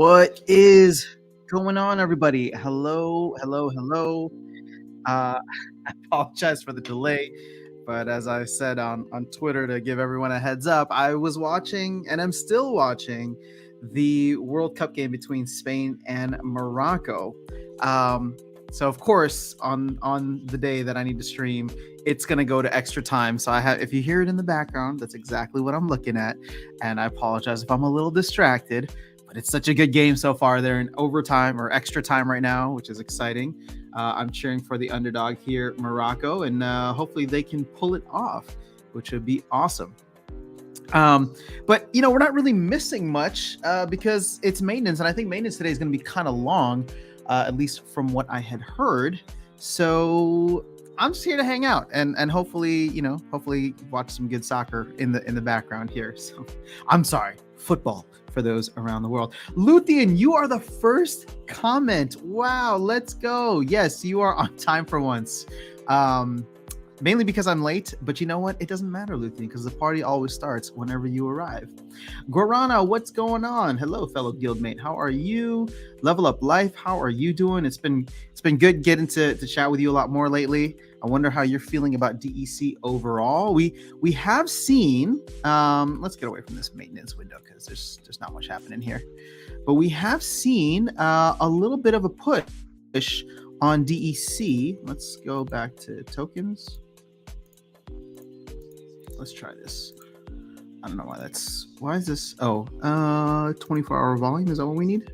What is going on, everybody? Hello, hello, hello. Uh, I apologize for the delay, but as I said on Twitter to give everyone a heads up, I was watching and I'm still watching the World Cup game between Spain and Morocco. Um, so of course, on the day that I need to stream, it's gonna go to extra time. So I have, if you hear it in the background, that's exactly what I'm looking at, and I apologize if I'm a little distracted. But it's such a good game so far. They're in overtime or extra time right now, which is exciting. I'm cheering for the underdog here, Morocco, and hopefully they can pull it off, which would be awesome. But we're not really missing much because it's maintenance, and I think maintenance today is going to be kind of long, at least from what I had heard. So I'm just here to hang out and hopefully hopefully watch some good soccer in the background here. So I'm sorry, football for those around the world. Luthien, you are the first comment. Wow, let's go. Yes, you are on time for once. Mainly because I'm late, but you know what? It doesn't matter, Luthien, because the party always starts whenever you arrive. Guarana, what's going on? Hello, fellow guildmate. How are you? Level Up Life, how are you doing? It's been good getting to chat with you a lot more lately. I wonder how you're feeling about DEC overall. We have seen, let's get away from this maintenance window because there's not much happening here. But we have seen a little bit of a push on DEC. Let's go back to tokens. Let's try this. I don't know why is this? Oh, 24-hour volume. Is that what we need?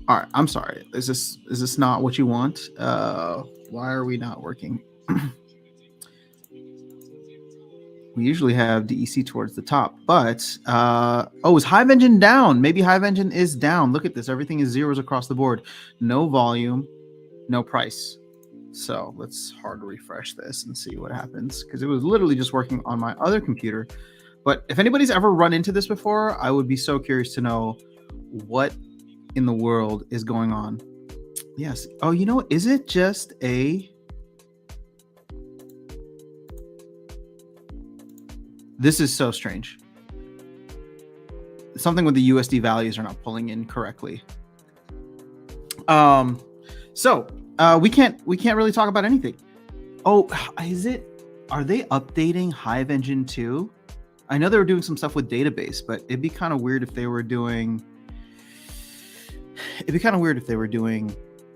All right, I'm sorry. Is this not what you want? Why are we not working? We usually have DEC towards the top, but is Hive Engine down? Maybe Hive Engine is down. Look at this. Everything is zeros across the board. No volume, no price. So let's hard refresh this and see what happens, because it was literally just working on my other computer. But if anybody's ever run into this before, I would be so curious to know what in the world is going on. Yes. Oh, is it just a... This is so strange. Something with the USD values are not pulling in correctly. So we can't really talk about anything. Oh, are they updating Hive Engine 2? I know they were doing some stuff with database, but it'd be kind of weird if they were doing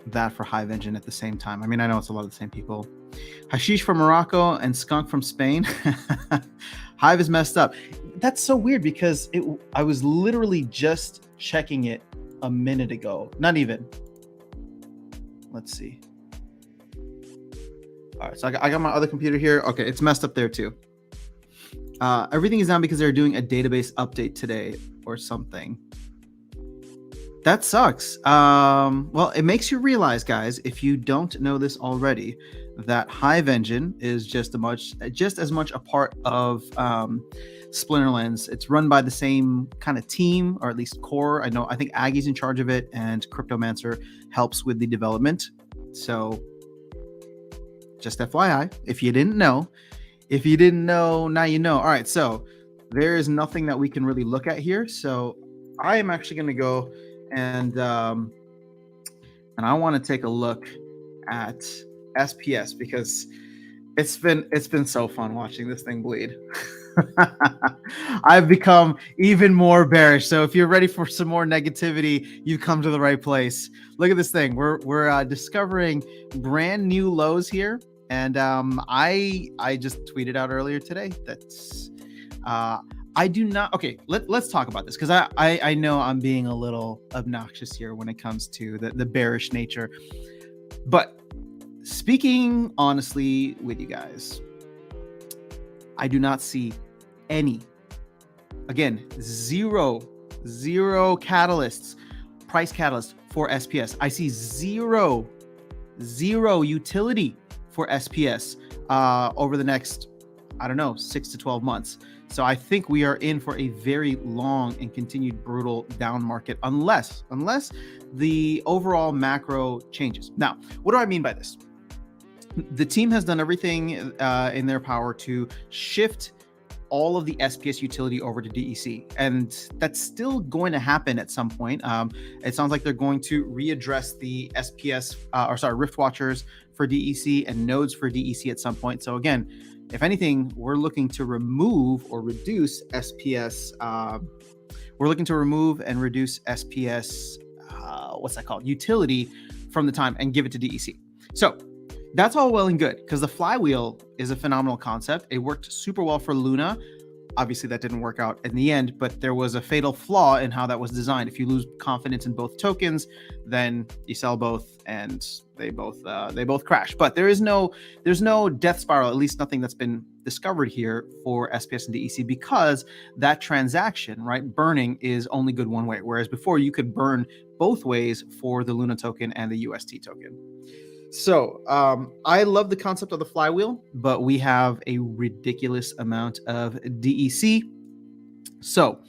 that for Hive Engine at the same time. I mean, I know it's a lot of the same people. Hashish from Morocco and Skunk from Spain. Hive is messed up. That's so weird because I was literally just checking it a minute ago. Not even. Let's see. All right, so I got my other computer here. Okay, it's messed up there too. Everything is down because they're doing a database update today or something. That sucks. Well, it makes you realize, guys, if you don't know this already, that Hive Engine is just as much a part of Splinterlands. It's run by the same kind of team, or at least core. I think Aggie's in charge of it, and Cryptomancer helps with the development. So, just FYI, if you didn't know, now you know. All right, so there is nothing that we can really look at here. So I am actually going to go and I want to take a look at SPS because it's been so fun watching this thing bleed. I've become even more bearish. So if you're ready for some more negativity, you've come to the right place. Look at this thing. We're discovering brand new lows here, and I just tweeted out earlier today that's I do not. Okay, let's talk about this because I know I'm being a little obnoxious here when it comes to the bearish nature. But speaking honestly with you guys, I do not see any, again, zero catalysts, price catalyst for SPS. I see zero utility for SPS over the next, 6 to 12 months. So I think we are in for a very long and continued brutal down market unless the overall macro changes. Now, what do I mean by this? The team has done everything in their power to shift all of the SPS utility over to DEC, and that's still going to happen at some point. It sounds like they're going to readdress the SPS, Rift Watchers for DEC and nodes for DEC at some point. So again, if anything, we're looking to remove or reduce SPS. We're looking to remove and reduce SPS, utility from the time and give it to DEC. So that's all well and good because the flywheel is a phenomenal concept. It worked super well for Luna. Obviously, that didn't work out in the end, but there was a fatal flaw in how that was designed. If you lose confidence in both tokens, then you sell both, and they both crash. But there's no death spiral, at least nothing that's been discovered here for SPS and DEC, because that transaction, right, burning is only good one way, whereas before you could burn both ways for the Luna token and the UST token. So I love the concept of the flywheel, but we have a ridiculous amount of DEC. So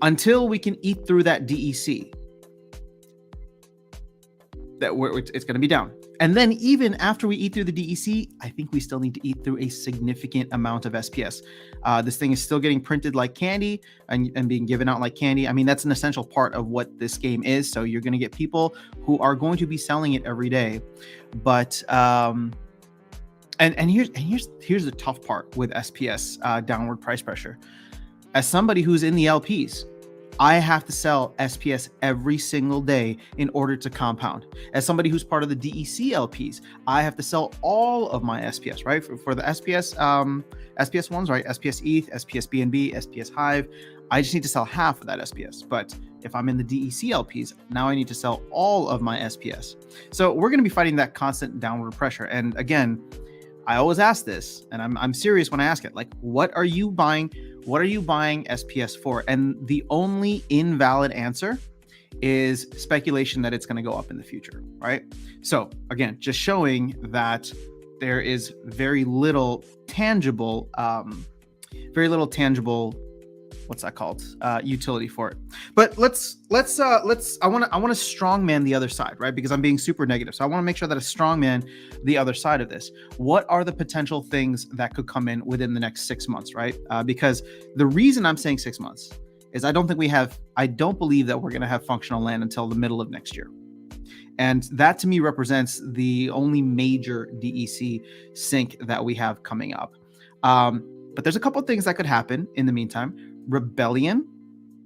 until we can eat through that DEC, it's going to be down. And then even after we eat through the DEC, I think we still need to eat through a significant amount of SPS. This thing is still getting printed like candy and being given out like candy. I mean, that's an essential part of what this game is. So you're going to get people who are going to be selling it every day. But here's the tough part with SPS downward price pressure. As somebody who's in the LPs, I have to sell SPS every single day in order to compound. As somebody who's part of the DEC LPs, I have to sell all of my SPS, right? For the SPS ones, right? SPS ETH, SPS BNB, SPS Hive. I just need to sell half of that SPS. But if I'm in the DEC LPs, now I need to sell all of my SPS. So we're going to be fighting that constant downward pressure. And again, I always ask this, and I'm serious when I ask it, like, what are you buying? What are you buying SPS for? And the only invalid answer is speculation that it's going to go up in the future, right? So again, just showing that there is very little tangible, what's that called? Utility for it. But let's I want to strongman the other side, right? Because I'm being super negative. So I want to make sure that I strongman the other side of this. What are the potential things that could come in within the next 6 months, right? Because the reason I'm saying 6 months is I don't believe that we're going to have functional land until the middle of next year. And that to me represents the only major DEC sync that we have coming up. But there's a couple of things that could happen in the meantime. Rebellion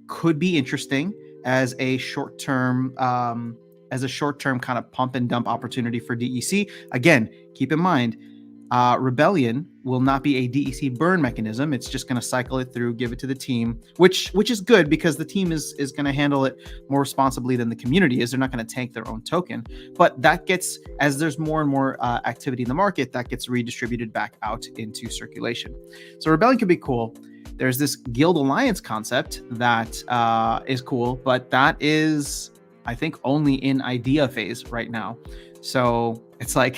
could be interesting as a short-term kind of pump and dump opportunity for DEC. Again, keep in mind, Rebellion will not be a DEC burn mechanism. It's just going to cycle it through, give it to the team, which is good because the team is going to handle it more responsibly than the community is. They're not going to tank their own token. But that gets, as there's more and more activity in the market, that gets redistributed back out into circulation. So Rebellion could be cool. There's this Guild Alliance concept that is cool, but that is, I think, only in idea phase right now. So it's like,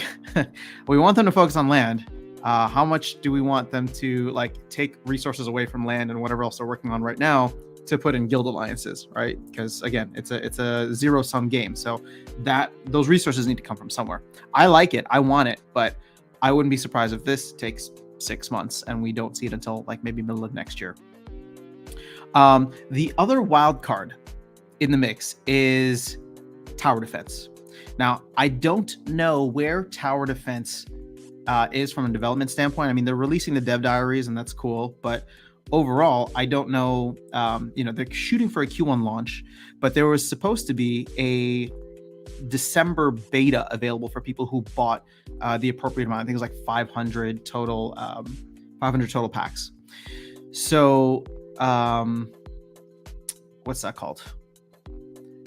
we want them to focus on land. How much do we want them to take resources away from land and whatever else they're working on right now to put in guild alliances, right? Because again, it's a zero-sum game. So those resources need to come from somewhere. I like it. I want it, but I wouldn't be surprised if this takes 6 months and we don't see it until maybe middle of next year. The other wild card in the mix is tower defense. Now, I don't know where tower defense is from a development standpoint. I mean, they're releasing the dev diaries and that's cool, but overall, I don't know. They're shooting for a Q1 launch, but there was supposed to be a December beta available for people who bought the appropriate amount. I think it was like 500 total packs. So what's that called?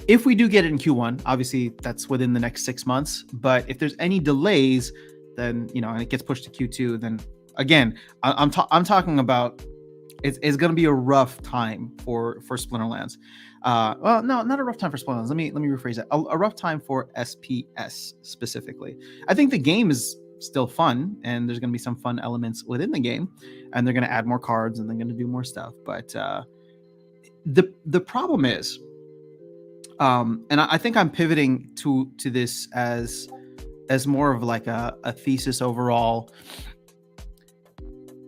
If we do get it in Q1, obviously that's within the next 6 months. But if there's any delays, then and it gets pushed to Q2, then again, I'm talking about it's going to be a rough time for Splinterlands. Well, no, not a rough time for Splinterlands. Let me rephrase that. A rough time for SPS specifically. I think the game is still fun, and there's going to be some fun elements within the game, and they're going to add more cards and they're going to do more stuff. But the problem is. And I think I'm pivoting to this as more of like a thesis overall.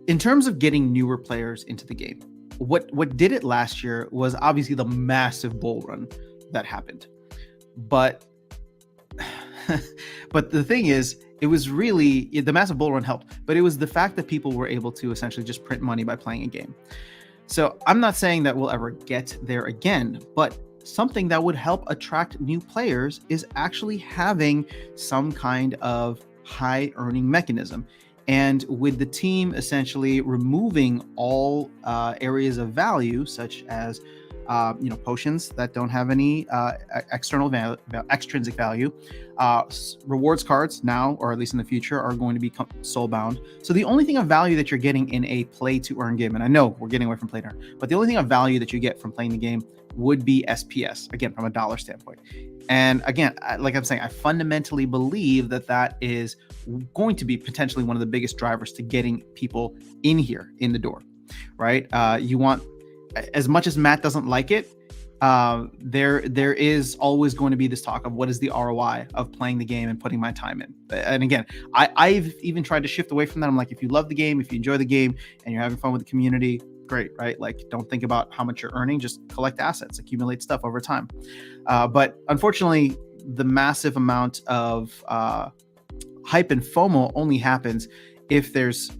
in terms of getting newer players into the game, what did it last year was obviously the massive bull run that happened. But but the thing is, it was really the massive bull run helped, but it was the fact that people were able to essentially just print money by playing a game. So I'm not saying that we'll ever get there again, but something that would help attract new players is actually having some kind of high earning mechanism. And with the team essentially removing all areas of value, such as potions that don't have any extrinsic value, rewards cards now, or at least in the future, are going to be soul bound. So the only thing of value that you're getting in a play to earn game, and I know we're getting away from play to earn, but the only thing of value that you get from playing the game would be SPS, again, from a dollar standpoint. And again, like I'm saying, I fundamentally believe that that is going to be potentially one of the biggest drivers to getting people in here, in the door, right? You want, as much as Matt doesn't like it, there is always going to be this talk of what is the ROI of playing the game and putting my time in. And again, I've even tried to shift away from that. I'm like, if you love the game, if you enjoy the game, and you're having fun with the community, great, right? Like, don't think about how much you're earning, just collect assets, accumulate stuff over time. But unfortunately, the massive amount of hype and FOMO only happens if there's,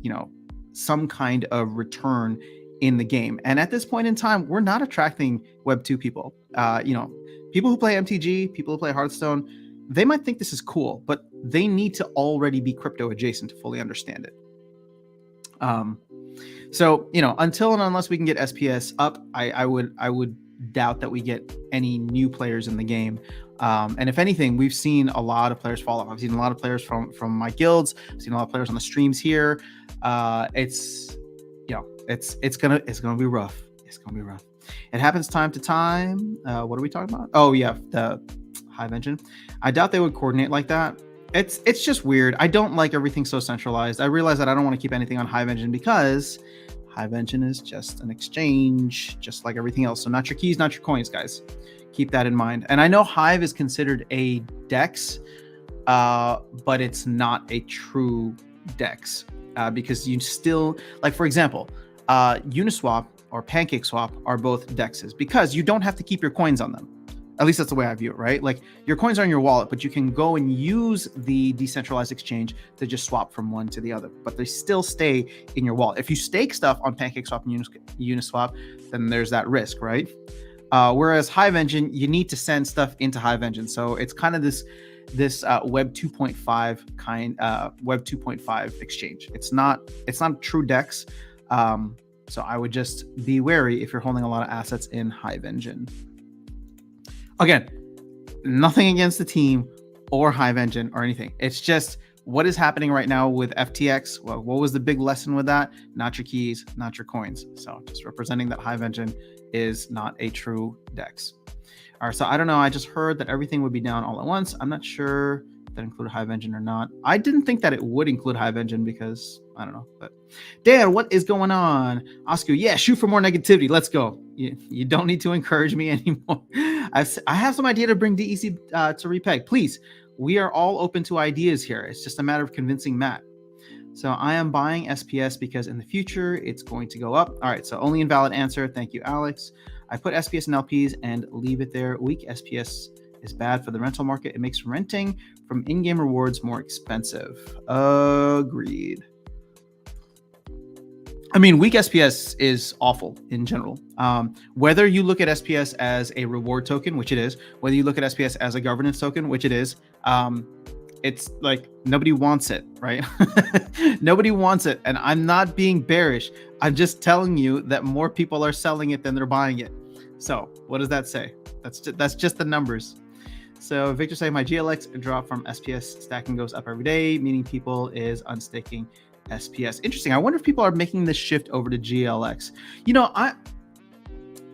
some kind of return in the game. And at this point in time, we're not attracting Web 2 people. People who play MTG, people who play Hearthstone, they might think this is cool, but they need to already be crypto adjacent to fully understand it. So, until and unless we can get SPS up, I would doubt that we get any new players in the game. And if anything, we've seen a lot of players fall off. I've seen a lot of players from my guilds. I've seen a lot of players on the streams here. It's gonna be rough. It's gonna be rough. It happens time to time. What are we talking about? Oh yeah, the Hive engine. I doubt they would coordinate like that. It's just weird. I don't like everything so centralized. I realize that I don't want to keep anything on Hive engine because Hive engine is just an exchange, just like everything else. So not your keys, not your coins, guys. Keep that in mind. And I know Hive is considered a DEX, but it's not a true DEX because you still, like, for example, Uniswap or PancakeSwap are both DEXs because you don't have to keep your coins on them. At least that's the way I view it, right? Like, your coins are in your wallet, but you can go and use the decentralized exchange to just swap from one to the other, but they still stay in your wallet. If you stake stuff on PancakeSwap and Uniswap, then there's that risk, right? Whereas Hive Engine, you need to send stuff into Hive Engine. So it's kind of this Web 2.5 Web 2.5 exchange. It's not true DEX. So I would just be wary if you're holding a lot of assets in Hive Engine. Again, nothing against the team or Hive Engine or anything. It's just what is happening right now with FTX. Well, what was the big lesson with that? Not your keys, not your coins. So just representing that Hive Engine is not a true DEX. All right, so I don't know. I just heard that everything would be down all at once. I'm not sure if that included Hive Engine or not. I didn't think that it would include Hive Engine because I don't know. But Dan, what is going on? Oscar, yeah, shoot for more negativity. Let's go. You don't need to encourage me anymore. I have some idea to bring DEC to Repeg. Please, we are all open to ideas here. It's just a matter of convincing Matt. So I am buying SPS because in the future it's going to go up. All right, so only invalid answer. Thank you, Alex. I put SPS in LPs and leave it there. Weak SPS is bad for the rental market. It makes renting from in-game rewards more expensive. Agreed. I mean, weak SPS is awful in general. Whether you look at SPS as a reward token, which it is, whether you look at SPS as a governance token, which it is, it's like nobody wants it, right? Nobody wants it. And I'm not being bearish. I'm just telling you that more people are selling it than they're buying it. So what does that say? That's just the numbers. So Victor saying my GLX drop from SPS stacking goes up every day, meaning people is unstaking SPS. Interesting. I wonder if people are making this shift over to GLX.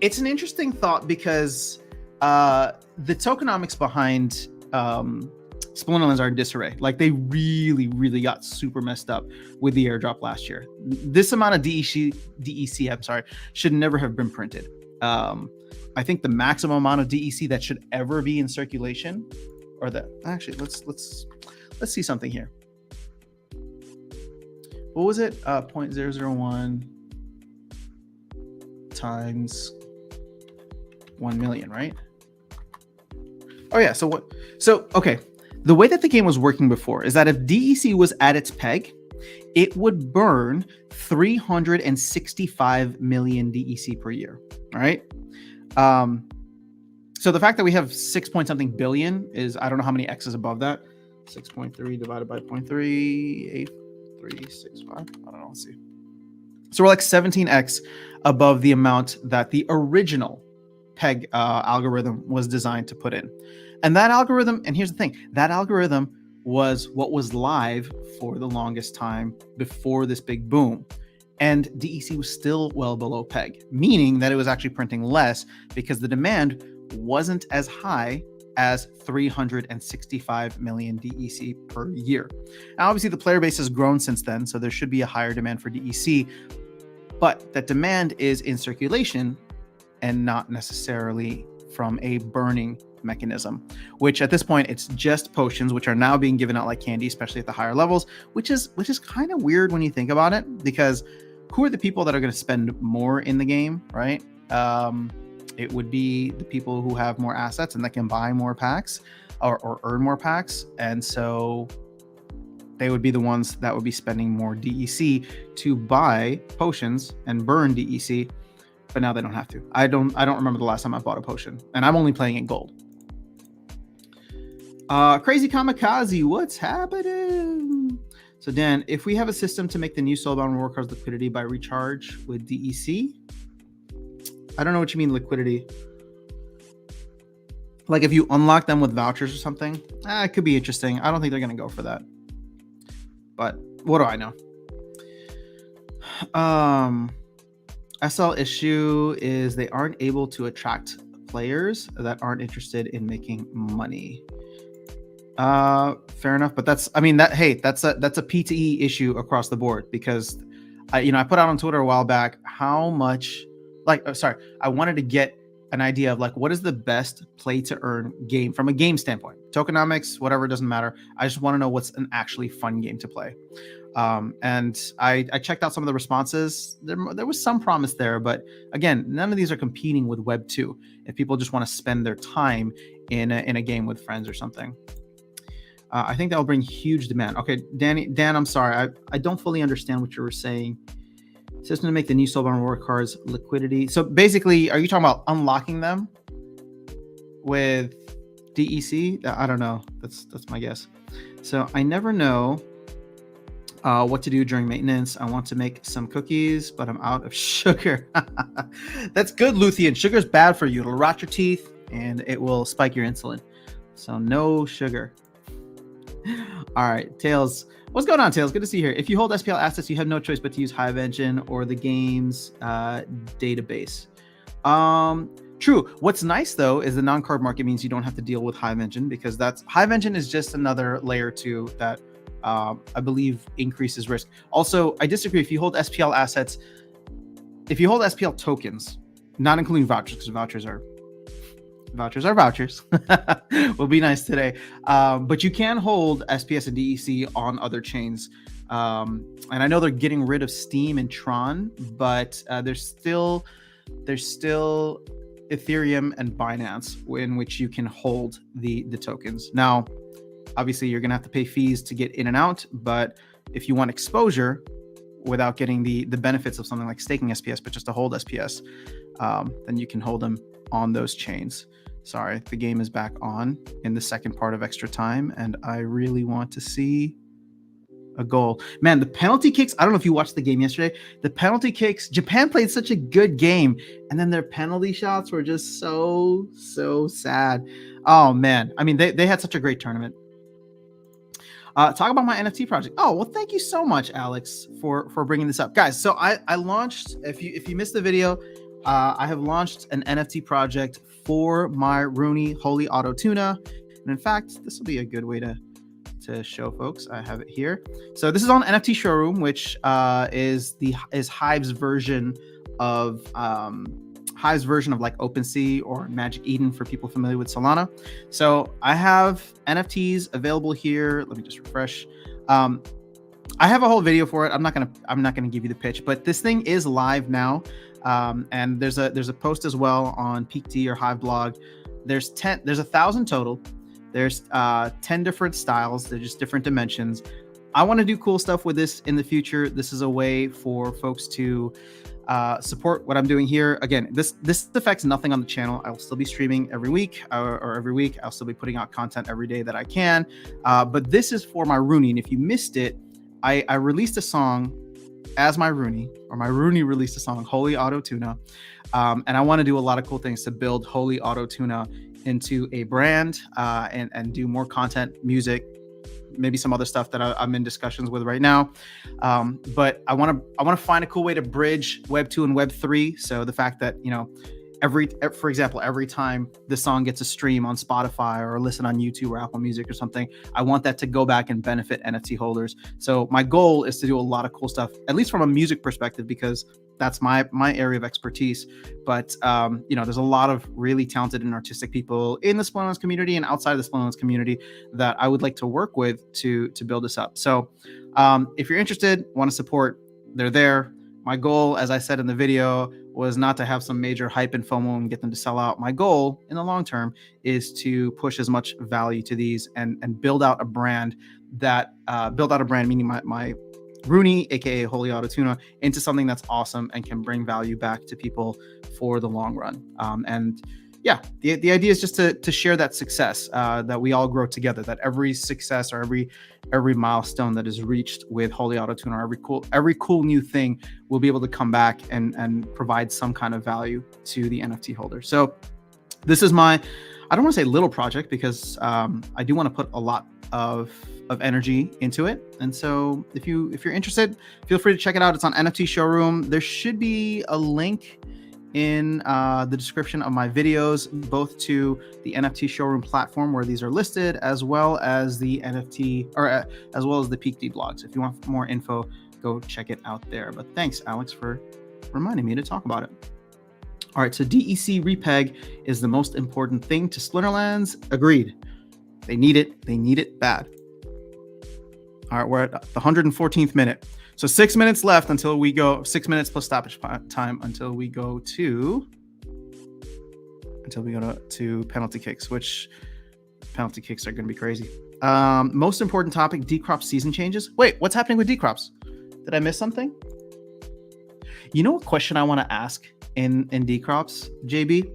It's an interesting thought because the tokenomics behind Splinterlands are in disarray. Like, they really, really got super messed up with the airdrop last year. This amount of DEC, should never have been printed. I think the maximum amount of DEC that should ever be in circulation, or that actually let's see something here. what was it? 0.001 times 1 million, right? Oh yeah. So what? So okay. The way that the game was working before is that if DEC was at its peg, it would burn 365 million DEC per year. All right. So the fact that we have 6 point something billion is, I don't know how many X's above that. 6.3 divided by 0.38365. I don't know. Let's see. So we're like 17x above the amount that the original peg algorithm was designed to put in. And that algorithm, and here's the thing, that algorithm was what was live for the longest time before this big boom. And DEC was still well below peg, meaning that it was actually printing less because the demand wasn't as high as 365 million DEC per year. Now, obviously, the player base has grown since then, so there should be a higher demand for DEC, but that demand is in circulation and not necessarily from a burning mechanism, which at this point it's just potions, which are now being given out like candy, especially at the higher levels, which is kind of weird when you think about it, because who are the people that are going to spend more in the game, right? It would be the people who have more assets and that can buy more packs or earn more packs, and so they would be the ones that would be spending more DEC to buy potions and burn DEC. But now they don't have to. I don't remember the last time I bought a potion, and I'm only playing in gold. Crazy Kamikaze, what's happening? So Dan, if we have a system to make the new Soulbound reward cards liquidity by recharge with DEC, I don't know what you mean liquidity. Like if you unlock them with vouchers or something, it could be interesting. I don't think they're gonna go for that, but what do I know? SL issue is they aren't able to attract players that aren't interested in making money. Fair enough, but that's a PTE issue across the board, because I put out on Twitter a while back how much, I wanted to get an idea of like what is the best play to earn game from a game standpoint. Tokenomics, whatever, doesn't matter. I just want to know what's an actually fun game to play. And I checked out some of the responses. There was some promise there, but again, none of these are competing with Web 2. If people just want to spend their time in a game with friends or something, I think that will bring huge demand. Okay, Dan, I'm sorry, I don't fully understand what you were saying. System to make the new Soulbound reward cards liquidity. So basically, are you talking about unlocking them with DEC? I don't know. That's my guess. So I never know what to do during maintenance. I want to make some cookies, but I'm out of sugar. That's good, Luthien. Sugar's bad for you. It'll rot your teeth and it will spike your insulin. So no sugar. All right, Tails. What's going on, Tails? Good to see you here. If you hold SPL assets, you have no choice but to use Hive Engine or the game's database. True. What's nice though is the non-card market means you don't have to deal with Hive Engine, because Hive Engine is just another layer 2 that I believe increases risk. Also, I disagree. If you hold SPL assets, if you hold SPL tokens, not including vouchers, because vouchers are vouchers. We'll be nice today. But you can hold SPS and DEC on other chains. And I know they're getting rid of Steem and Tron, but there's still Ethereum and Binance in which you can hold the tokens. Now, obviously, you're going to have to pay fees to get in and out. But if you want exposure without getting the benefits of something like staking SPS, but just to hold SPS, then you can hold them on those chains. Sorry, the game is back on in the second part of extra time, and I really want to see a goal. Man, the penalty kicks, I don't know if you watched the game yesterday. The penalty kicks, Japan played such a good game, and then their penalty shots were just so sad. Oh, man. I mean, they had such a great tournament. Talk about my NFT project. Oh, well, thank you so much, Alex, for bringing this up. Guys, so I launched, if you missed the video, I have launched an NFT project for my Rooney Holy Auto Tuna. And in fact, this will be a good way to show folks. I have it here. So this is on NFT Showroom, which is Hive's version of like OpenSea or Magic Eden for people familiar with Solana. So I have NFTs available here. Let me just refresh. I have a whole video for it. I'm not gonna give you the pitch, but this thing is live now, and there's a post as well on PeakD or Hive blog. There's 1,000 total. There's 10 different styles. They're just different dimensions. I want to do cool stuff with this in the future. This is a way for folks to support what I'm doing here. Again, this affects nothing on the channel. I'll still be streaming every week or every week. I'll still be putting out content every day that I can. But this is for my Rooney. And if you missed it, I released a song as my Rooney, or my Rooney released a song, Holy Auto Tuna. And I want to do a lot of cool things to build Holy Auto Tuna into a brand and do more content, music, maybe some other stuff that I'm in discussions with right now. But I want to find a cool way to bridge Web 2 and Web 3. So the fact that, for example, every time the song gets a stream on Spotify or a listen on YouTube or Apple Music or something, I want that to go back and benefit NFT holders. So my goal is to do a lot of cool stuff, at least from a music perspective, because that's my area of expertise. But there's a lot of really talented and artistic people in the Splinterlands community and outside the Splinterlands community that I would like to work with to build this up. So if you're interested, want to support, they're there. My goal, as I said in the video, was not to have some major hype and FOMO and get them to sell out. My goal in the long term is to push as much value to these and build out a brand meaning my Rooney, aka Holy Auto Tuna, into something that's awesome and can bring value back to people for the long run. The idea is just to share that success, that we all grow together, that every success or every milestone that is reached with Holy Auto Tuna, or every cool new thing will be able to come back and provide some kind of value to the NFT holder. So this is I don't want to say little project, because I do want to put a lot of energy into it. And so if you're interested, feel free to check it out. It's on NFT Showroom. There should be a link in the description of my videos, both to the NFT Showroom platform where these are listed, as well as the NFT, or as well as the PeakD blogs. If you want more info, go check it out there. But thanks, Alex, for reminding me to talk about it. All right, so DEC repeg is the most important thing to Splinterlands. Agreed. They need it. They need it bad. All right, we're at the 114th minute. So 6 minutes left until we go, 6 minutes plus stoppage time until we go to penalty kicks, which penalty kicks are going to be crazy. Most important topic, Decrop season changes. Wait, what's happening with Decrops? Did I miss something? You know what question I want to ask in Decrops, JB?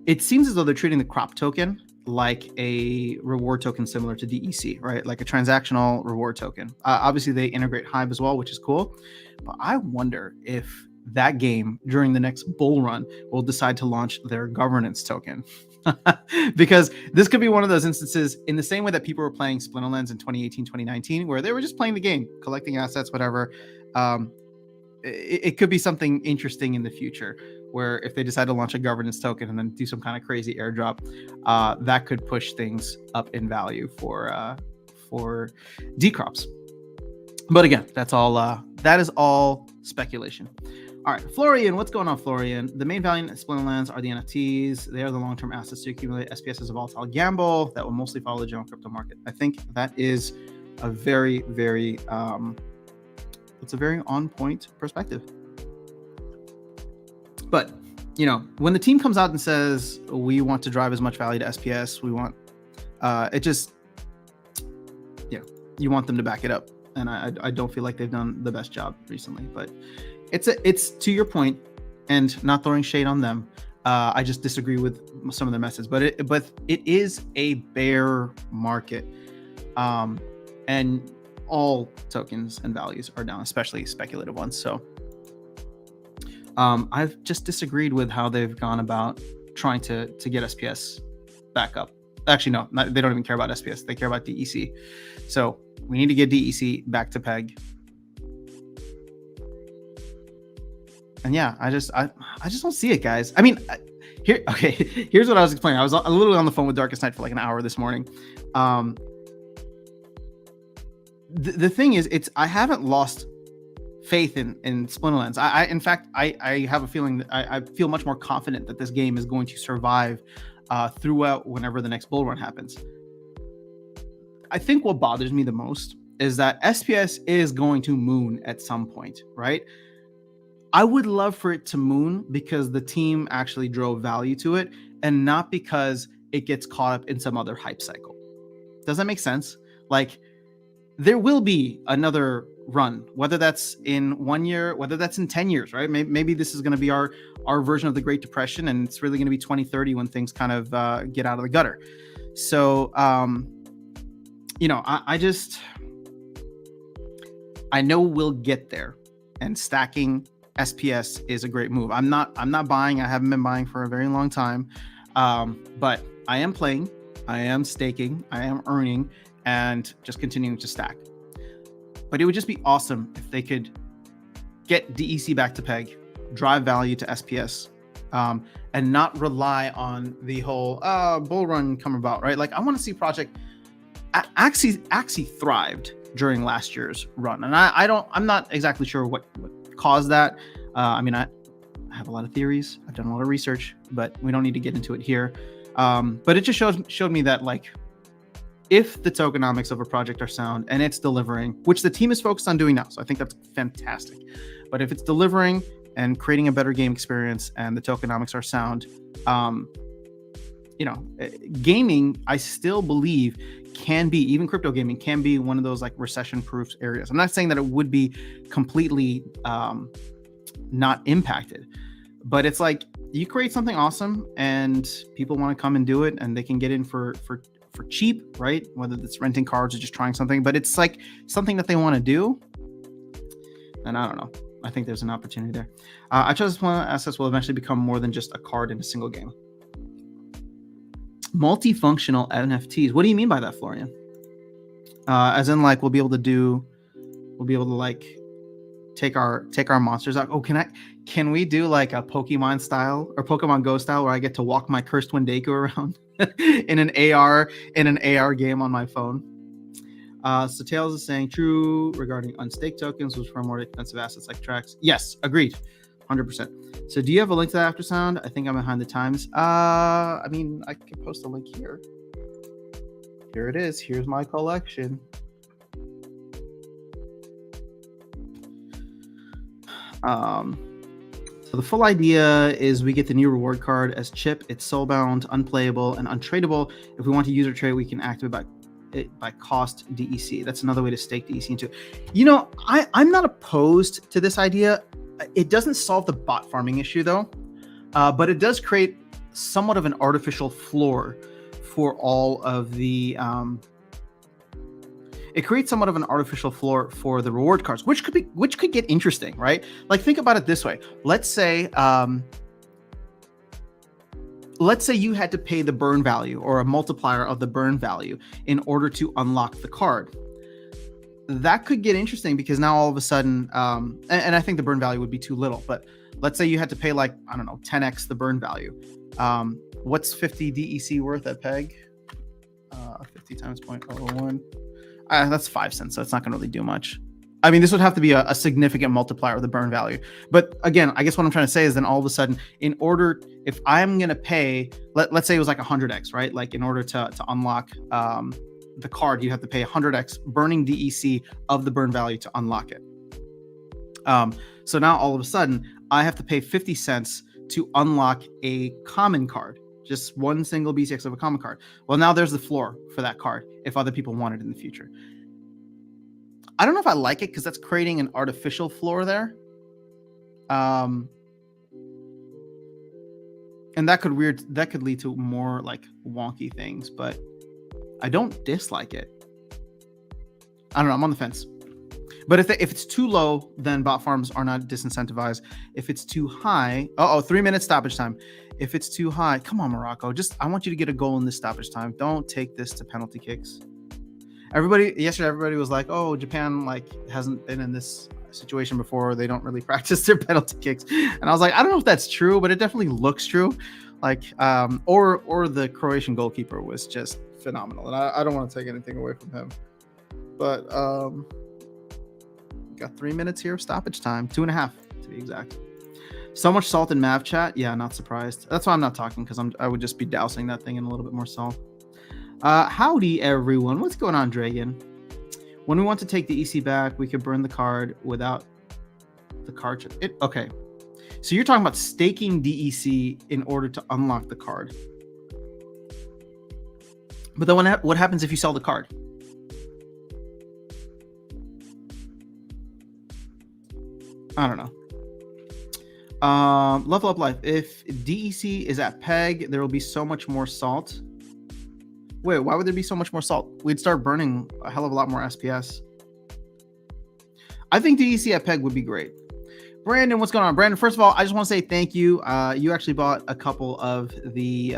It seems as though they're treating the crop token like a reward token similar to DEC, right? Like a transactional reward token. Obviously, they integrate Hive as well, which is cool. But I wonder if that game during the next bull run will decide to launch their governance token. Because this could be one of those instances, in the same way that people were playing Splinterlands in 2018, 2019, where they were just playing the game, collecting assets, whatever. It could be something interesting in the future, where if they decide to launch a governance token and then do some kind of crazy airdrop, that could push things up in value for Decrops. But again, that is all speculation. All right, Florian, what's going on, Florian? The main value in Splinterlands are the NFTs. They are the long-term assets to accumulate. SPS is a volatile gamble that will mostly follow the general crypto market. I think that is a very, very it's a very on-point perspective. But, when the team comes out and says, we want to drive as much value to SPS, we want, you want them to back it up. And I don't feel like they've done the best job recently. But it's to your point, and not throwing shade on them. I just disagree with some of their methods. But it is a bear market. And all tokens and values are down, especially speculative ones. So I've just disagreed with how they've gone about trying to get SPS back up. Actually, no, they don't even care about SPS. They care about DEC. So we need to get DEC back to peg. And yeah, I just don't see it, guys. I mean, here's what I was explaining. I was literally on the phone with Darkest Night for like an hour this morning. The thing is, I haven't lost faith in Splinterlands. In fact, I have a feeling that I feel much more confident that this game is going to survive throughout whenever the next bull run happens. I think what bothers me the most is that SPS is going to moon at some point, right? I would love for it to moon because the team actually drove value to it and not because it gets caught up in some other hype cycle. Does that make sense? Like, there will be another run, whether that's in 1 year, whether that's in 10 years, right? Maybe this is going to be our version of the Great Depression, and it's really going to be 2030 when things kind of get out of the gutter. So, I know we'll get there, and stacking SPS is a great move. I'm not buying. I haven't been buying for a very long time, but I am playing, I am staking, I am earning, and just continuing to stack. But it would just be awesome if they could get DEC back to PEG, drive value to SPS, and not rely on the whole bull run come about, right? Like, I want to see Project Axie thrived during last year's run, and I'm not exactly sure what caused that. I mean, I have a lot of theories, I've done a lot of research, but we don't need to get into it here. But it just showed me that, like, if the tokenomics of a project are sound and it's delivering, which the team is focused on doing now, so I think that's fantastic. But if it's delivering and creating a better game experience and the tokenomics are sound, gaming, I still believe, can be, even crypto gaming can be one of those like recession-proof areas. I'm not saying that it would be completely not impacted, but it's like you create something awesome and people want to come and do it, and they can get in for cheap, right? Whether it's renting cards or just trying something, but it's like something that they want to do. And I don't know. I think there's an opportunity there. I trust assets will eventually become more than just a card in a single game. Multifunctional NFTs. What do you mean by that, Florian? As in, like, we'll be able to like take our monsters out. Oh, can we do like a Pokemon style or Pokemon Go style where I get to walk my cursed Wendigo around in an AR game on my phone? So Tails is saying true regarding unstaked tokens, which are more expensive assets like tracks. Yes, agreed, 100%. So do you have a link to that after sound? I think I'm behind the times. I mean, I can post a link here. Here it is. Here's my collection. So the full idea is we get the new reward card as chip. It's soulbound, unplayable, and untradeable. If we want to user trade, we can activate by cost DEC. That's another way to stake DEC into. I'm not opposed to this idea. It doesn't solve the bot farming issue though, but it does create somewhat of an artificial floor for all of the it creates somewhat of an artificial floor for the reward cards, which could get interesting, right? Like, think about it this way. Let's say you had to pay the burn value or a multiplier of the burn value in order to unlock the card. That could get interesting because now all of a sudden, and I think the burn value would be too little, but let's say you had to pay, like, I don't know, 10x the burn value. What's 50 DEC worth at PEG? 50 times 0.001. That's 5 cents, so it's not going to really do much. I mean, this would have to be a significant multiplier of the burn value. But again, I guess what I'm trying to say is then all of a sudden, if I'm going to pay, let's say it was like 100x, right? Like, in order to unlock the card, you have to pay 100x burning DEC of the burn value to unlock it. So now all of a sudden, I have to pay 50 cents to unlock a common card. Just one single BCX of a common card. Well, now there's the floor for that card if other people want it in the future. I don't know if I like it because that's creating an artificial floor there. And that could lead to more like wonky things, but I don't dislike it. I don't know, I'm on the fence. But if it's too low, then bot farms are not disincentivized. If it's too high, 3 minute stoppage time. If it's too high, come on, Morocco. I want you to get a goal in this stoppage time. Don't take this to penalty kicks. Yesterday, everybody was like, oh, Japan hasn't been in this situation before. They don't really practice their penalty kicks. And I was like, I don't know if that's true, but it definitely looks true. Or the Croatian goalkeeper was just phenomenal. And I don't want to take anything away from him. But got 3 minutes here of stoppage time, 2.5 to be exact. So much salt in Mav chat. Yeah, not surprised. That's why I'm not talking, because I would just be dousing that thing in a little bit more salt. Howdy, everyone. What's going on, Dragon? When we want to take the EC back, we could burn the card without the card. Okay. So you're talking about staking DEC in order to unlock the card. But then what happens if you sell the card? I don't know. Level Up Life. If DEC is at peg, there will be so much more salt. Wait, why would there be so much more salt? We'd start burning a hell of a lot more SPS. I think DEC at peg would be great. Brandon, what's going on? Brandon, first of all, I just want to say thank you. You actually bought a couple of the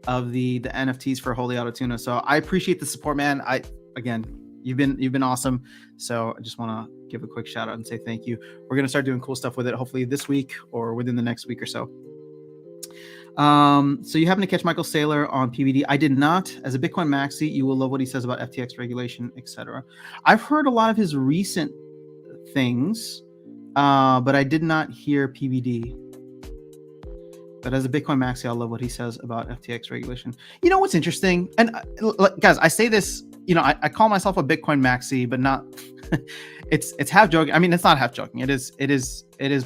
NFTs for Holy Auto Tuna, so I appreciate the support, man. You've been awesome. So I just want to give a quick shout out and say thank you. We're gonna start doing cool stuff with it, hopefully this week or within the next week or so. So you happen to catch Michael Saylor on PBD? I did not. As a Bitcoin maxi, you will love what he says about FTX regulation, etc. I've heard a lot of his recent things, but I did not hear PBD. But as a Bitcoin maxi, I love what he says about FTX regulation. You know what's interesting? And guys, I say this, I call myself a Bitcoin maxi, but not. It's half joking. I mean, it's not half joking. It is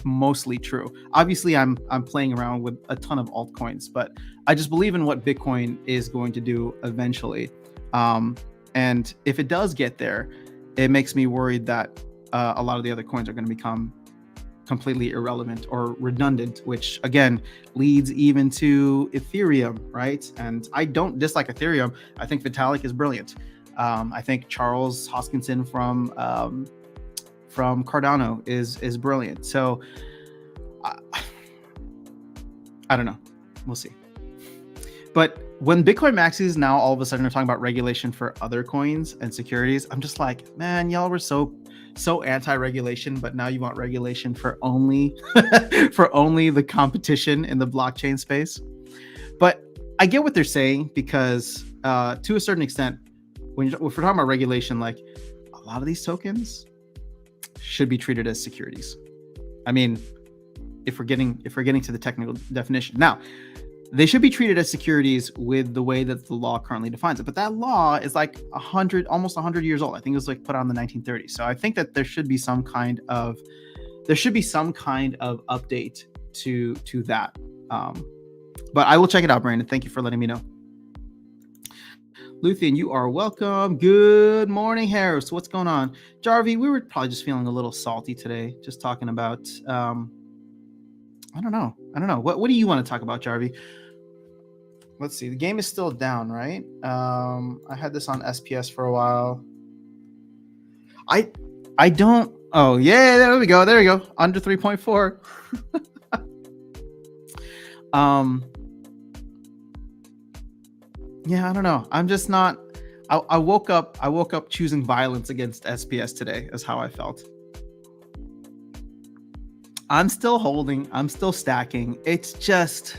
mostly true. Obviously, I'm playing around with a ton of altcoins, but I just believe in what Bitcoin is going to do eventually. And if it does get there, it makes me worried that a lot of the other coins are going to become completely irrelevant or redundant, which again leads even to Ethereum, right? And I don't dislike Ethereum. I think Vitalik is brilliant. I think Charles Hoskinson from Cardano is brilliant. So I don't know. We'll see. But when Bitcoin maxis now all of a sudden are talking about regulation for other coins and securities, I'm just like, man, y'all were so anti-regulation, but now you want regulation for only the competition in the blockchain space. But I get what they're saying, because to a certain extent, if we're talking about regulation, like a lot of these tokens should be treated as securities. I mean, if we're getting to the technical definition. Now, they should be treated as securities with the way that the law currently defines it. But that law is like almost 100 years old. I think it was like put out in the 1930s. So I think that there should be some kind of update to that. But I will check it out, Brandon. Thank you for letting me know. Luthien, you are welcome. Good morning, Harris. What's going on? Jarvie, we were probably just feeling a little salty today, just talking about I don't know. What do you want to talk about, Jarvie? Let's see. The game is still down, right? I had this on SPS for a while. I don't. Oh yeah, there we go. Under 3.4. Yeah, I don't know. I'm just not. I woke up choosing violence against SPS today. Is how I felt. I'm still holding. I'm still stacking. It's just.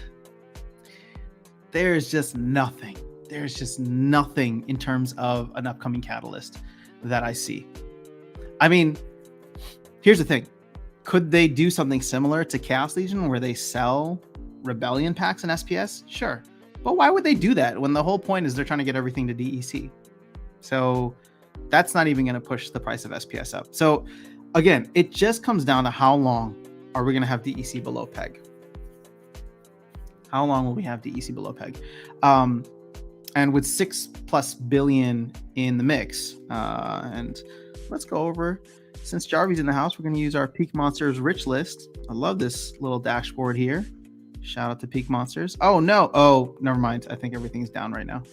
There's just nothing. There's just nothing in terms of an upcoming catalyst that I see. I mean, here's the thing. Could they do something similar to Chaos Legion where they sell Rebellion packs in SPS? Sure. But why would they do that when the whole point is they're trying to get everything to DEC? So that's not even going to push the price of SPS up. So again, it just comes down to how long are we going to have DEC below peg? How long will we have DEC below peg? And with 6+ billion in the mix, and let's go over, since Jarvie's in the house, we're going to use our Peak Monsters rich list. I love this little dashboard here. Shout out to Peak Monsters. Oh, no. Oh, never mind. I think everything's down right now.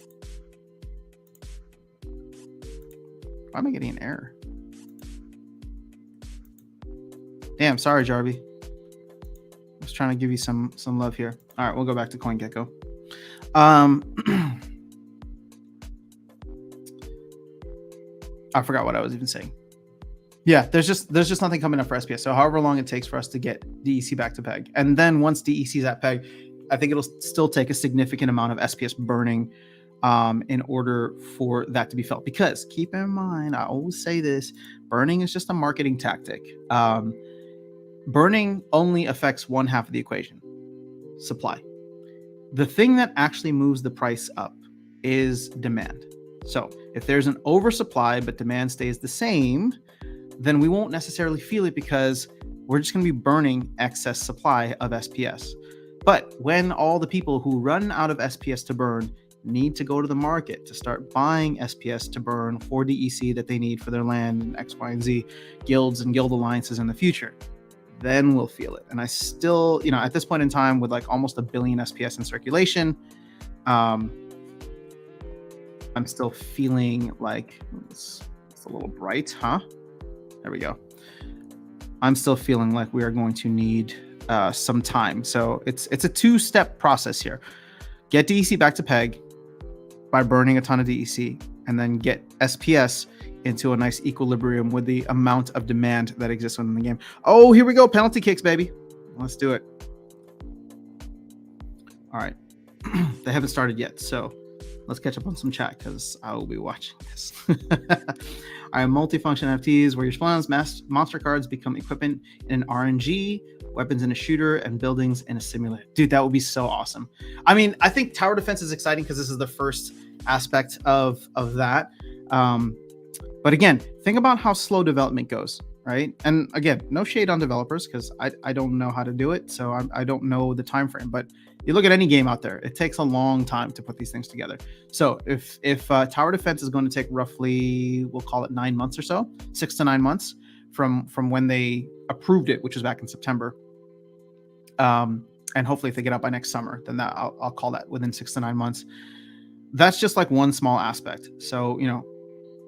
Why am I getting an error? Damn, sorry, Jarvie. I was trying to give you some love here. All right, we'll go back to CoinGecko. I forgot what I was even saying. Yeah, there's just nothing coming up for SPS. So however long it takes for us to get DEC back to peg. And then once DEC is at peg, I think it'll still take a significant amount of SPS burning in order for that to be felt. Because keep in mind, I always say this, burning is just a marketing tactic. Burning only affects one half of the equation, supply. The thing that actually moves the price up is demand. So if there's an oversupply but demand stays the same, then we won't necessarily feel it because we're just going to be burning excess supply of SPS. But when all the people who run out of SPS to burn need to go to the market to start buying SPS to burn for DEC that they need for their land and X, Y, and Z guilds and guild alliances in the future, then we'll feel it. And I still, at this point in time, with like almost 1 billion SPS in circulation, I'm still feeling like it's a little bright, huh? There we go. I'm still feeling like we are going to need some time. So it's a 2-step process here. Get DEC back to peg by burning a ton of DEC, and then get SPS into a nice equilibrium with the amount of demand that exists within the game. Oh, here we go. Penalty kicks, baby. Let's do it. All right. They haven't started yet, so let's catch up on some chat because I will be watching this. All right, multifunction FTs where your spawns, monster cards become equipment in an RNG, weapons in a shooter, and buildings in a simulator. Dude, that would be so awesome. I mean, I think tower defense is exciting because this is the first aspect of that. But again, think about how slow development goes, right? And again, no shade on developers because I don't know how to do it, so I don't know the time frame. But you look at any game out there, it takes a long time to put these things together. So if tower defense is going to take roughly, we'll call it 9 months or so, 6 to 9 months from when they approved it, which was back in September. And hopefully if they get out by next summer, then that I'll call that within 6 to 9 months. That's just like one small aspect. So,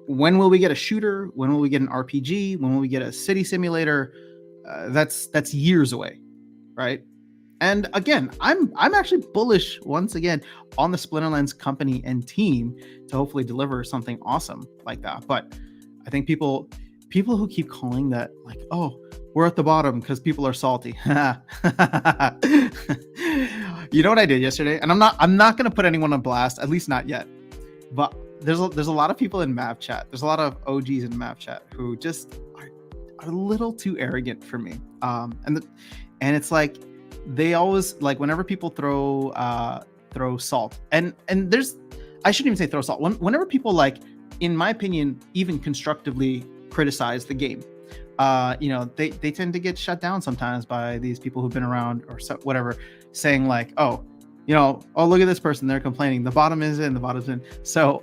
when will we get a shooter? When will we get an RPG? When will we get a city simulator? That's years away, right? And again, I'm actually bullish once again on the Splinterlands company and team to hopefully deliver something awesome like that. But I think people who keep calling that like, oh, we're at the bottom because people are salty. You know what I did yesterday? And I'm not gonna put anyone on blast, at least not yet. But there's a lot of people in map chat. There's a lot of OGs in map chat who just are a little too arrogant for me. And it's like they always like whenever people throw salt and there's I shouldn't even say throw salt. Whenever people like, in my opinion, even constructively criticize the game, they tend to get shut down sometimes by these people who've been around or so, whatever, saying like, oh, look at this person, they're complaining. The bottom is in, the bottom's in. So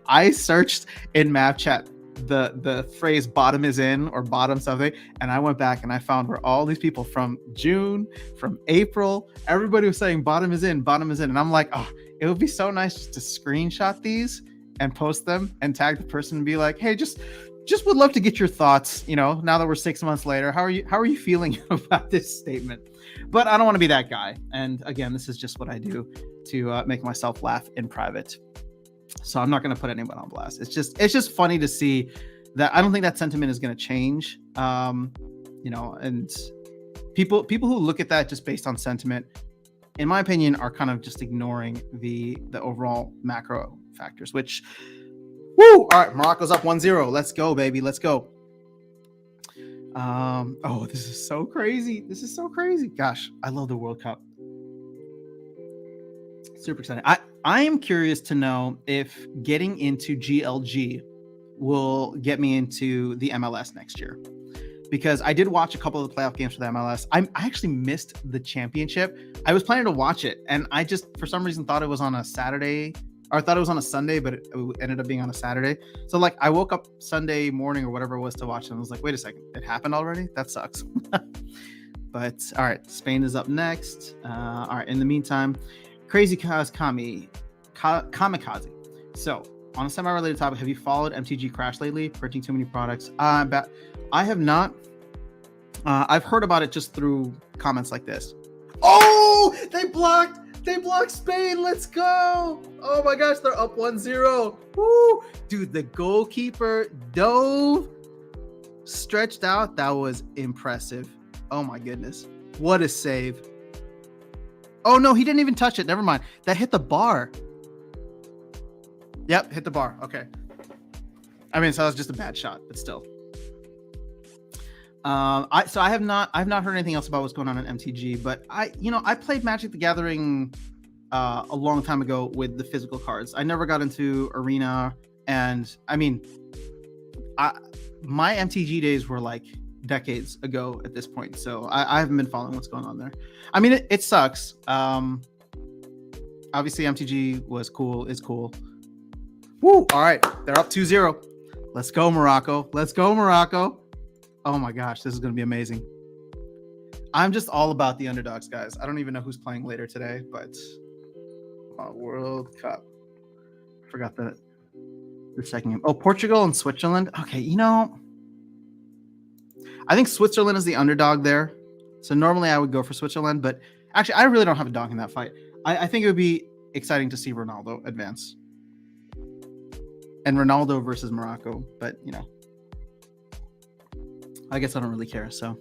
I searched in map chat the phrase bottom is in or bottom something, and I went back and I found where all these people from June, from April, everybody was saying bottom is in, and I'm like, oh, it would be so nice just to screenshot these and post them and tag the person and be like, hey, just would love to get your thoughts, now that we're 6 months later. How are you feeling about this statement? But I don't want to be that guy. And again, this is just what I do to make myself laugh in private. So I'm not going to put anyone on blast. It's just funny to see that. I don't think that sentiment is going to change. And people who look at that just based on sentiment, in my opinion, are kind of just ignoring the overall macro factors, which, woo! All right, Morocco's up 1-0. Let's go, baby. Let's go. Oh, this is so crazy. Gosh, I love the World Cup. Super exciting. I am curious to know if getting into GLG will get me into the MLS next year, because I did watch a couple of the playoff games for the MLS. I actually missed the championship. I was planning to watch it, and I just, for some reason, thought it was on a Saturday, or I thought it was on a Sunday, but it ended up being on a Saturday. So like I woke up Sunday morning or whatever it was to watch it, and I was like, wait a second, it happened already? That sucks. But all right, Spain is up next. All right, in the meantime, Crazy Kamikaze. So on a semi-related topic, have you followed MTG Crash lately? Printing too many products. I have not. I've heard about it just through comments like this. Oh, they blocked Spain. Let's go. Oh my gosh, they're up 1-0. Woo. Dude, the goalkeeper dove, stretched out. That was impressive. Oh my goodness. What a save. Oh no, he didn't even touch it. Never mind. That hit the bar. Yep, hit the bar. Okay. I mean, so that was just a bad shot, but still. I have not heard anything else about what's going on in MTG, but I played Magic the Gathering a long time ago with the physical cards. I never got into Arena, and I mean, my MTG days were like decades ago at this point, so I haven't been following what's going on there. I mean, it sucks. Obviously, MTG is cool. Woo! All right, they're up 2-0. Let's go, Morocco. Let's go, Morocco. Oh my gosh, this is going to be amazing. I'm just all about the underdogs, guys. I don't even know who's playing later today, but World Cup. Forgot the second game. Oh, Portugal and Switzerland. Okay, you know, I think Switzerland is the underdog there. So normally I would go for Switzerland, but actually I really don't have a dog in that fight. I think it would be exciting to see Ronaldo advance. And Ronaldo versus Morocco, but you know, I guess I don't really care, so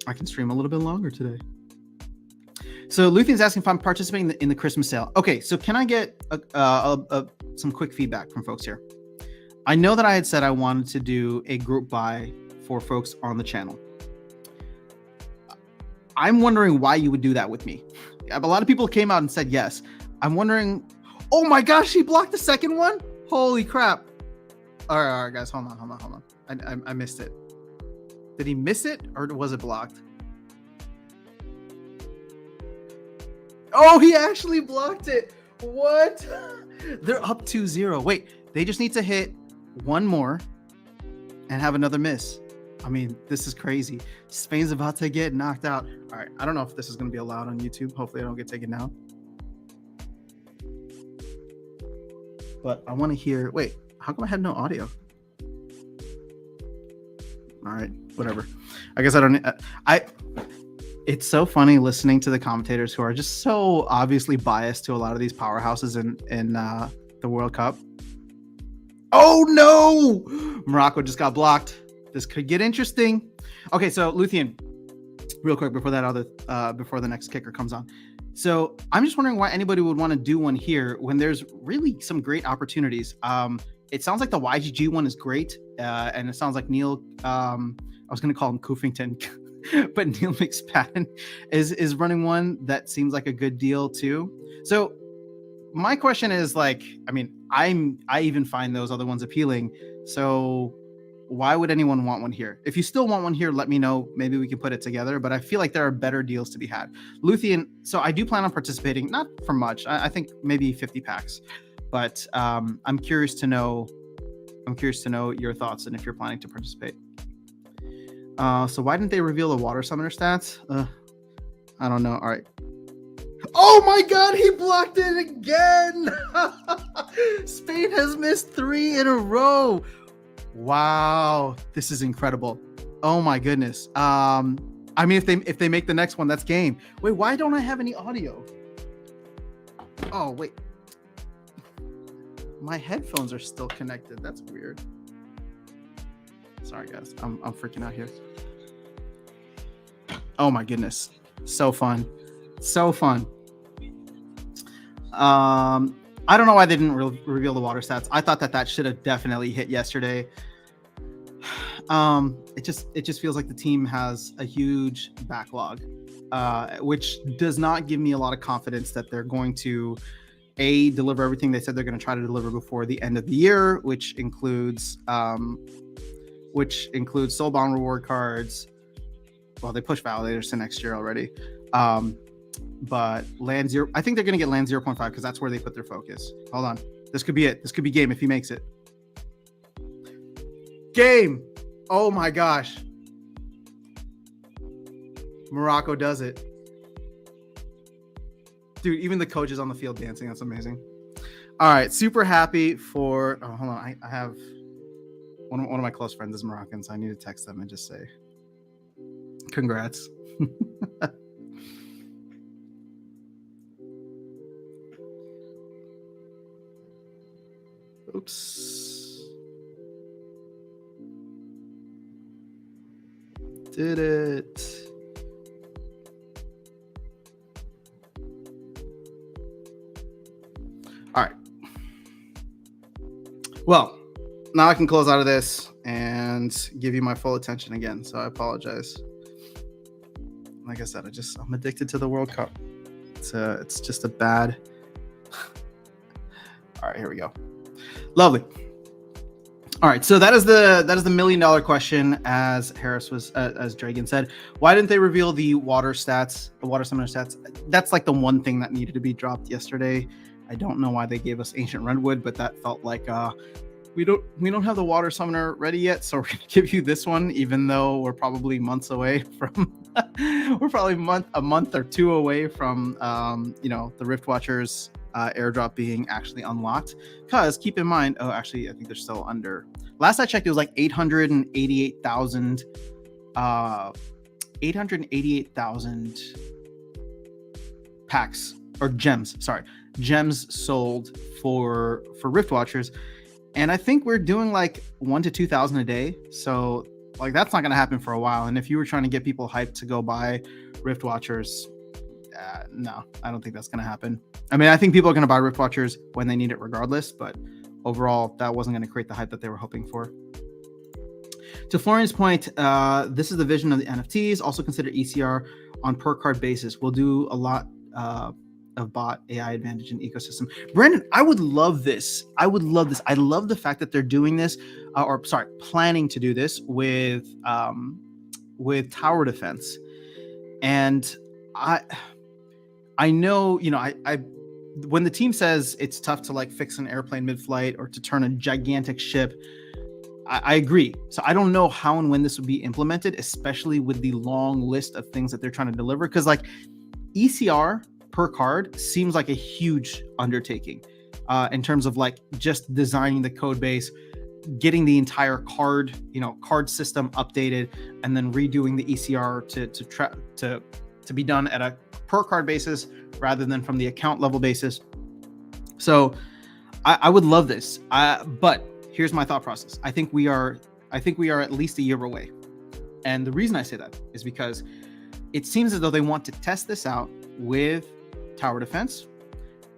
I can stream a little bit longer today. So Luthien's asking if I'm participating in the Christmas sale. Okay, so can I get some quick feedback from folks here? I know that I had said I wanted to do a group buy for folks on the channel. I'm wondering why you would do that with me. A lot of people came out and said yes. I'm wondering, oh my gosh, he blocked the second one? Holy crap. All right, guys, hold on. I missed it. Did he miss it or was it blocked? Oh, he actually blocked it. What? They're up 2-0. Wait, they just need to hit one more and have another miss. I mean, this is crazy. Spain's about to get knocked out. All right, I don't know if this is going to be allowed on YouTube. Hopefully I don't get taken down. But I want to hear, wait, how come I had no audio? All right, whatever. I guess I don't, it's so funny listening to the commentators who are just so obviously biased to a lot of these powerhouses in the World Cup. Oh no! Morocco just got blocked. This could get interesting. Okay, so Luthien, real quick before the next kicker comes on. So I'm just wondering why anybody would want to do one here when there's really some great opportunities. It sounds like the YGG one is great, and it sounds like Neil. I was going to call him Coofington, but Neil McSpadden is running one that seems like a good deal too. So my question is like, I mean, I even find those other ones appealing. So why would anyone want one here? If you still want one here, let me know. Maybe we can put it together, but I feel like there are better deals to be had. Luthien, so I do plan on participating, not for much. I think maybe 50 packs, but I'm curious to know your thoughts and if you're planning to participate. So why didn't they reveal the water summoner stats? I don't know. All right. Oh my God, he blocked it again. Spain has missed 3 in a row. Wow, this is incredible. Oh my goodness. I mean, if they make the next one, that's game. Wait, why don't I have any audio? Oh wait, my headphones are still connected. That's weird. Sorry guys, I'm freaking out here. Oh my goodness, so fun, so fun. I don't know why they didn't reveal the water stats. I thought that should have definitely hit yesterday. It just feels like the team has a huge backlog, which does not give me a lot of confidence that they're going to deliver everything they said they're going to try to deliver before the end of the year, which includes soulbound reward cards. Well, they push validators to next year already. But land 0, I think they're going to get land 0.5 because that's where they put their focus. Hold on. This could be it. This could be game if he makes it. Game. Oh my gosh. Morocco does it. Dude, even the coach is on the field dancing. That's amazing. All right. Super happy for, oh, hold on. I have one of my close friends is Moroccan, so I need to text them and just say, congrats. Oops. Did it. All right. Well, now I can close out of this and give you my full attention again. So I apologize. Like I said, I'm addicted to the World Cup. It's just a bad All right, here we go. Lovely. All right, so that is the $1 million question, as Harris was as Dragon said. Why didn't they reveal the water stats, the water summoner stats? That's like the one thing that needed to be dropped yesterday. I don't know why they gave us Ancient Redwood, but that felt like we don't have the water summoner ready yet, so we're gonna give you this one, even though we're probably months away from we're probably a month or two away from the Rift Watchers airdrop being actually unlocked. Because keep in mind, oh, actually, I think they're still under. Last I checked, it was like 888,000 packs or gems. Sorry, gems sold for Rift Watchers, and I think we're doing like 1,000 to 2,000 a day. So like that's not going to happen for a while. And if you were trying to get people hyped to go buy Rift Watchers, no, I don't think that's going to happen. I mean, I think people are going to buy Rift Watchers when they need it regardless, but overall, that wasn't going to create the hype that they were hoping for. To Florian's point, this is the vision of the NFTs. Also consider ECR on per card basis. We'll do a lot of bot AI advantage in ecosystem. Brandon, I would love this. I love the fact that they're doing this, planning to do this with tower defense. And I know, I when the team says it's tough to like fix an airplane mid-flight or to turn a gigantic ship, I agree. So I don't know how and when this would be implemented, especially with the long list of things that they're trying to deliver. Because like ECR per card seems like a huge undertaking in terms of like just designing the code base, getting the entire card system updated, and then redoing the ECR to be done at a per card basis rather than from the account level basis. So I would love this, but here's my thought process. I think we are at least a year away, and the reason I say that is because it seems as though they want to test this out with tower defense,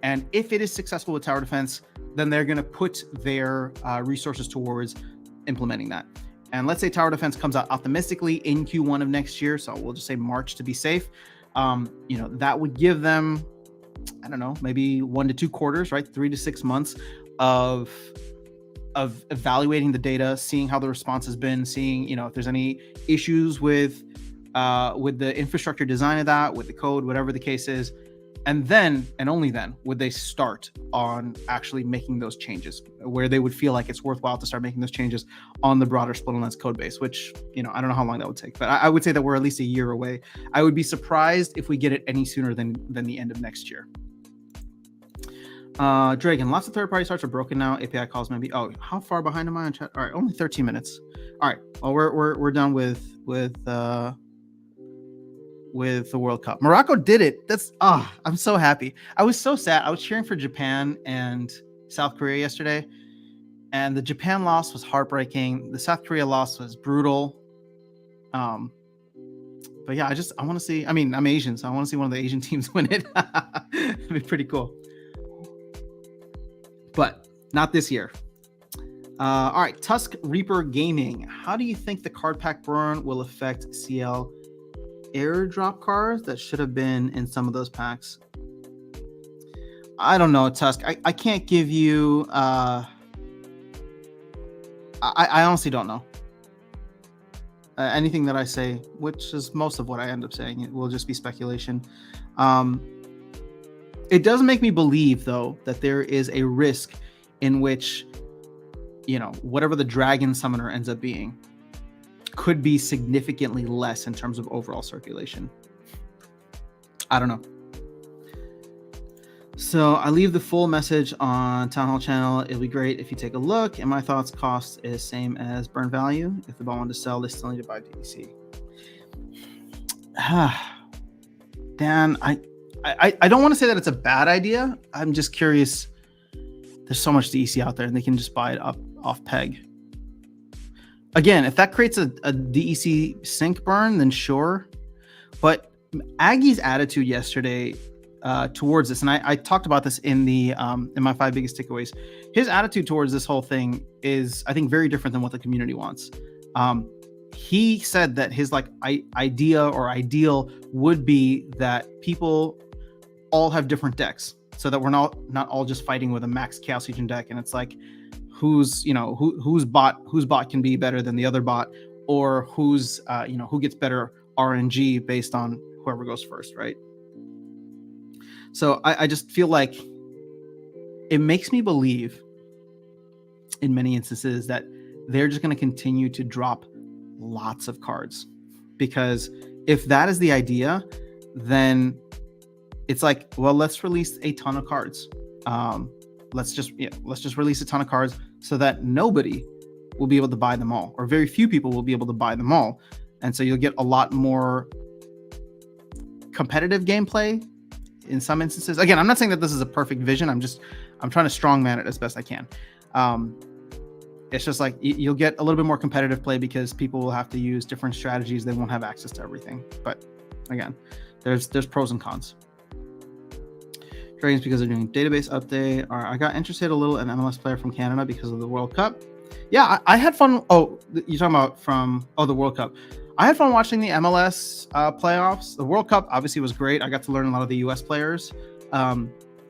and if it is successful with tower defense, then they're going to put their resources towards implementing that. And let's say tower defense comes out optimistically in Q1 of next year, so we'll just say March to be safe. That would give them, I don't know, maybe 1 to 2 quarters, right? 3 to 6 months of evaluating the data, seeing how the response has been, seeing if there's any issues with the infrastructure design of that, with the code, whatever the case is. And then, and only then, would they start on actually making those changes, where they would feel like it's worthwhile to start making those changes on the broader Splinterlands code base, which, I don't know how long that would take, but I would say that we're at least a year away. I would be surprised if we get it any sooner than the end of next year. Dragon, lots of third-party starts are broken now. API calls maybe. Oh, how far behind am I on chat? All right, only 13 minutes. All right, well, we're done with the World Cup. Morocco did it. I'm so happy. I was so sad. I was cheering for Japan and South Korea yesterday, and the Japan loss was heartbreaking. The South Korea loss was brutal. But yeah, I want to see. I mean, I'm Asian, so I want to see one of the Asian teams win it. It'd be pretty cool. But not this year. All right, Tusk Reaper Gaming. How do you think the card pack burn will affect CL airdrop cards that should have been in some of those packs? I don't know, Tusk. I can't give you. I honestly don't know. Anything that I say, which is most of what I end up saying, it will just be speculation. It does make me believe, though, that there is a risk in which, whatever the dragon summoner ends up being could be significantly less in terms of overall circulation. I don't know. So I leave the full message on Town Hall channel. It'll be great if you take a look. And my thoughts, cost is same as burn value. If the ball wanted to sell, they still need to buy DEC. Dan, I don't want to say that it's a bad idea. I'm just curious. There's so much DEC out there, and they can just buy it up off peg. Again, if that creates a DEC sync burn, then sure. But Aggie's attitude yesterday towards this, and I talked about this in my 5 biggest takeaways. His attitude towards this whole thing is, I think, very different than what the community wants. He said that his idea or ideal would be that people all have different decks. so that we're not all just fighting with a max Chaos Legion deck, and it's like whose bot can be better than the other bot, or who's who gets better RNG based on whoever goes first, right? So I just feel like it makes me believe in many instances that they're just going to continue to drop lots of cards, because if that is the idea, then it's like, well, let's release a ton of cards. Let's just release a ton of cards so that nobody will be able to buy them all, or very few people will be able to buy them all. And so you'll get a lot more competitive gameplay in some instances. Again, I'm not saying that this is a perfect vision. I'm trying to strongman it as best I can. It's just like you'll get a little bit more competitive play because people will have to use different strategies. They won't have access to everything. But again, there's pros and cons. Dragons because they're doing database update. I got interested a little in MLS player from Canada because of the World Cup. Yeah, I had fun. Oh, you're talking about the World Cup. I had fun watching the MLS playoffs. The World Cup obviously was great. I got to learn a lot of the US players. I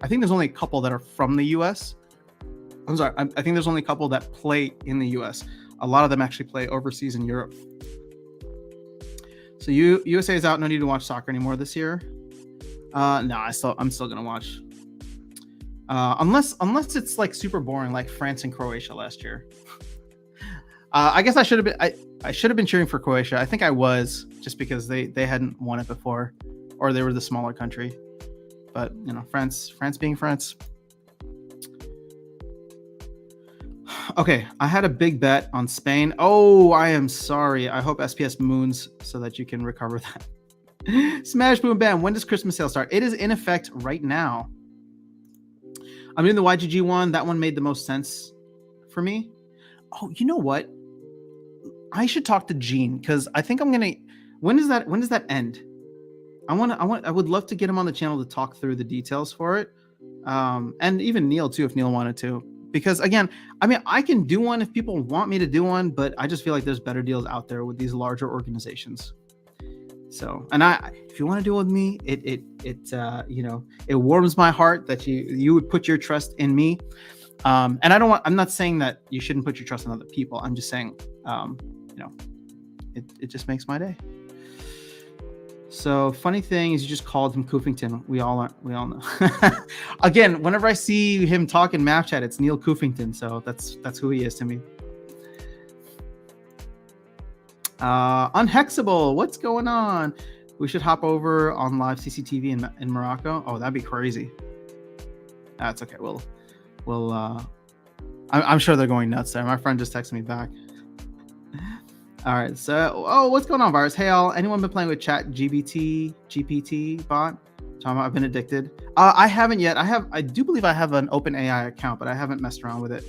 think there's only a couple that are from the US. I'm sorry. I think there's only a couple that play in the US. A lot of them actually play overseas in Europe. So USA is out. No need to watch soccer anymore this year. No, I'm still gonna watch. Unless it's like super boring, like France and Croatia last year. I guess I should have been. I should have been cheering for Croatia. I think I was, just because they hadn't won it before, or they were the smaller country. But France being France. Okay, I had a big bet on Spain. Oh, I am sorry. I hope SPS moons so that you can recover that. Smash, boom, bam. When does Christmas sale start? It is in effect right now. I'm doing the YGG one. That one made the most sense for me. Oh, you know what? I should talk to Gene, because I think I'm gonna. When does that end? I would love to get him on the channel to talk through the details for it, and even Neil too, if Neil wanted to. Because again, I mean, I can do one if people want me to do one, but I just feel like there's better deals out there with these larger organizations. So, and if you want to do it with me, it warms my heart that you would put your trust in me. And I'm not saying that you shouldn't put your trust in other people. I'm just saying, it just makes my day. So funny thing is, you just called him Koofington. We all know. Again, whenever I see him talk in map chat, it's Neil Koofington. So that's who he is to me. Unhexable, what's going on? We should hop over on live CCTV in Morocco. Oh, that'd be crazy. That's okay. I'm sure they're going nuts there. My friend just texted me back. All right. So, what's going on, Virus? Hey, all. Anyone been playing with GPT bot? Tom, I've been addicted. I haven't yet. I do believe I have an OpenAI account, but I haven't messed around with it.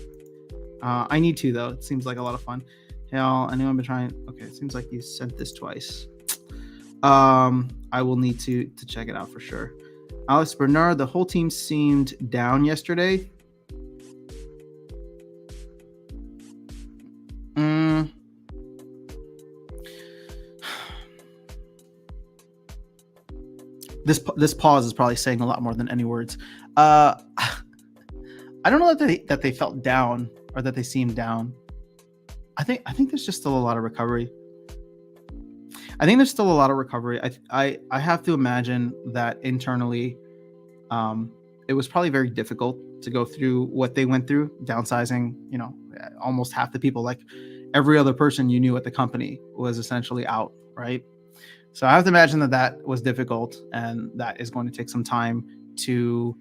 I need to, though. It seems like a lot of fun. Hey, all. Anyone been trying? Okay. It seems like you sent this twice. I will need to check it out for sure. Alex Bernard, the whole team seemed down yesterday. This pause is probably saying a lot more than any words. I don't know that they felt down or that they seemed down. I think there's just still a lot of recovery. I have to imagine that internally, it was probably very difficult to go through what they went through, downsizing. Almost half the people, like every other person you knew at the company, was essentially out, right? So I have to imagine that was difficult, and that is going to take some time to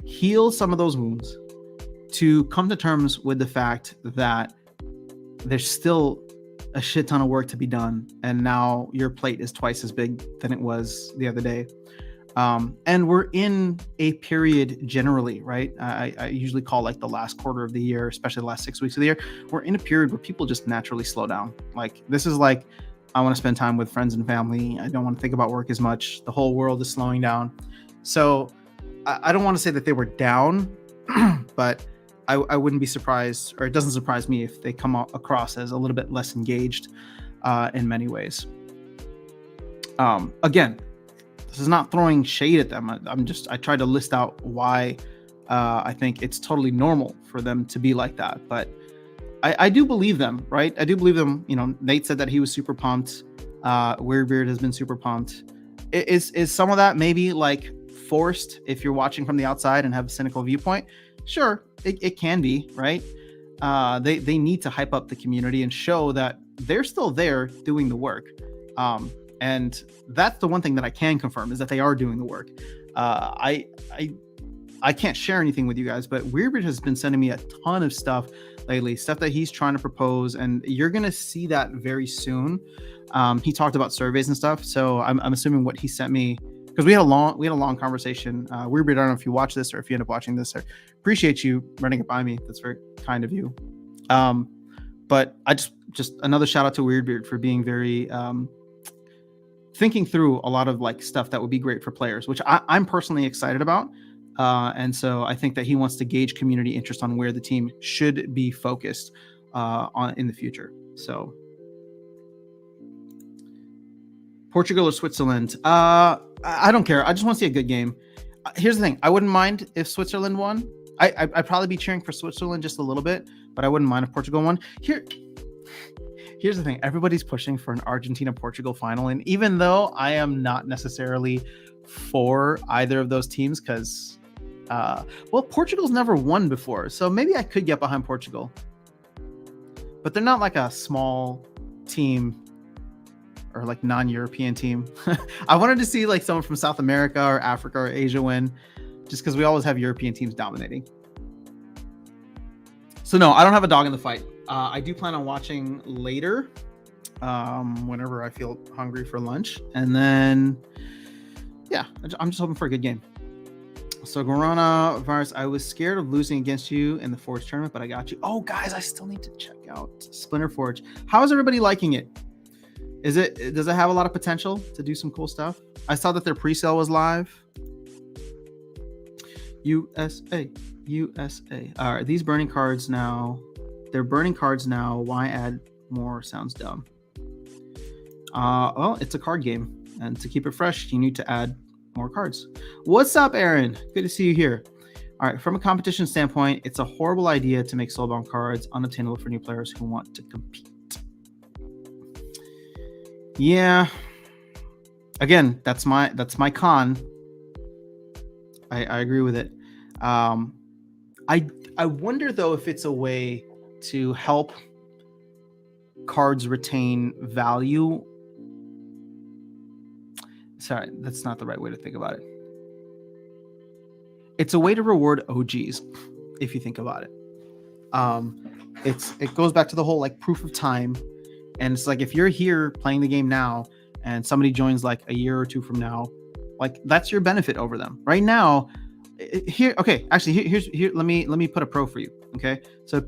heal some of those wounds, to come to terms with the fact that there's still a shit ton of work to be done, and now your plate is twice as big than it was the other day. And we're in a period generally, right? I usually call like the last quarter of the year, especially the last 6 weeks of the year. We're in a period where people just naturally slow down. Like, this is like, I want to spend time with friends and family. I don't want to think about work as much. The whole world is slowing down. So I don't want to say that they were down, but I wouldn't be surprised, or it doesn't surprise me if they come across as a little bit less engaged in many ways. Again, this is not throwing shade at them. I tried to list out why I think it's totally normal for them to be like that. But I do believe them, right? I do believe them. You know, Nate said that he was super pumped. Weirdbeard has been super pumped. Is some of that maybe like forced if you're watching from the outside and have a cynical viewpoint? Sure, it can be, right? They need to hype up the community and show that they're still there doing the work. And that's the one thing that I can confirm is that they are doing the work. I can't share anything with you guys, but Weirdbeard has been sending me a ton of stuff lately, stuff that he's trying to propose, and you're gonna see that very soon. He talked about surveys and stuff, so I'm assuming what he sent me, because we had a long conversation. Weirdbeard, I don't know if you watch this or if you end up watching this. I appreciate you running it by me. That's very kind of you. But I just another shout out to Weirdbeard for being very thinking through a lot of like stuff that would be great for players, which I'm personally excited about. And so I think that he wants to gauge community interest on where the team should be focused on in the future. So Portugal or Switzerland? I don't care. I just want to see a good game. Here's the thing. I wouldn't mind if Switzerland won. I'd probably be cheering for Switzerland just a little bit, but I wouldn't mind if Portugal won. Here's the thing. Everybody's pushing for an Argentina-Portugal final. And even though I am not necessarily for either of those teams, because, well, Portugal's never won before. So maybe I could get behind Portugal. But they're not like a small team or like non-European team. I wanted to see like someone from South America or Africa or Asia win, just because we always have European teams dominating. So no, I don't have a dog in the fight. I do plan on watching later, whenever I feel hungry for lunch. And then, yeah, I'm just hoping for a good game. So Guarana Virus, I was scared of losing against you in the Forge tournament, but I got you. Oh, guys, I still need to check out Splinter Forge. How is everybody liking it? Does it have a lot of potential to do some cool stuff? I saw that their pre-sale was live. USA. All right, these burning cards now. They're burning cards now. Why add more? Sounds dumb. Well, it's a card game, and to keep it fresh, you need to add more cards. What's up, Aaron? Good to see you here. All right, from a competition standpoint, it's a horrible idea to make soulbound cards unattainable for new players who want to compete. Yeah. Again, that's my con. I agree with it. I wonder though if it's a way to help cards retain value. Sorry, that's not the right way to think about it. It's a way to reward OGs, if you think about it. It goes back to the whole like proof of time. And it's like, if you're here playing the game now and somebody joins like a year or two from now, like that's your benefit over them right now. Here, okay, actually, here. Let me put a pro for you. Okay, so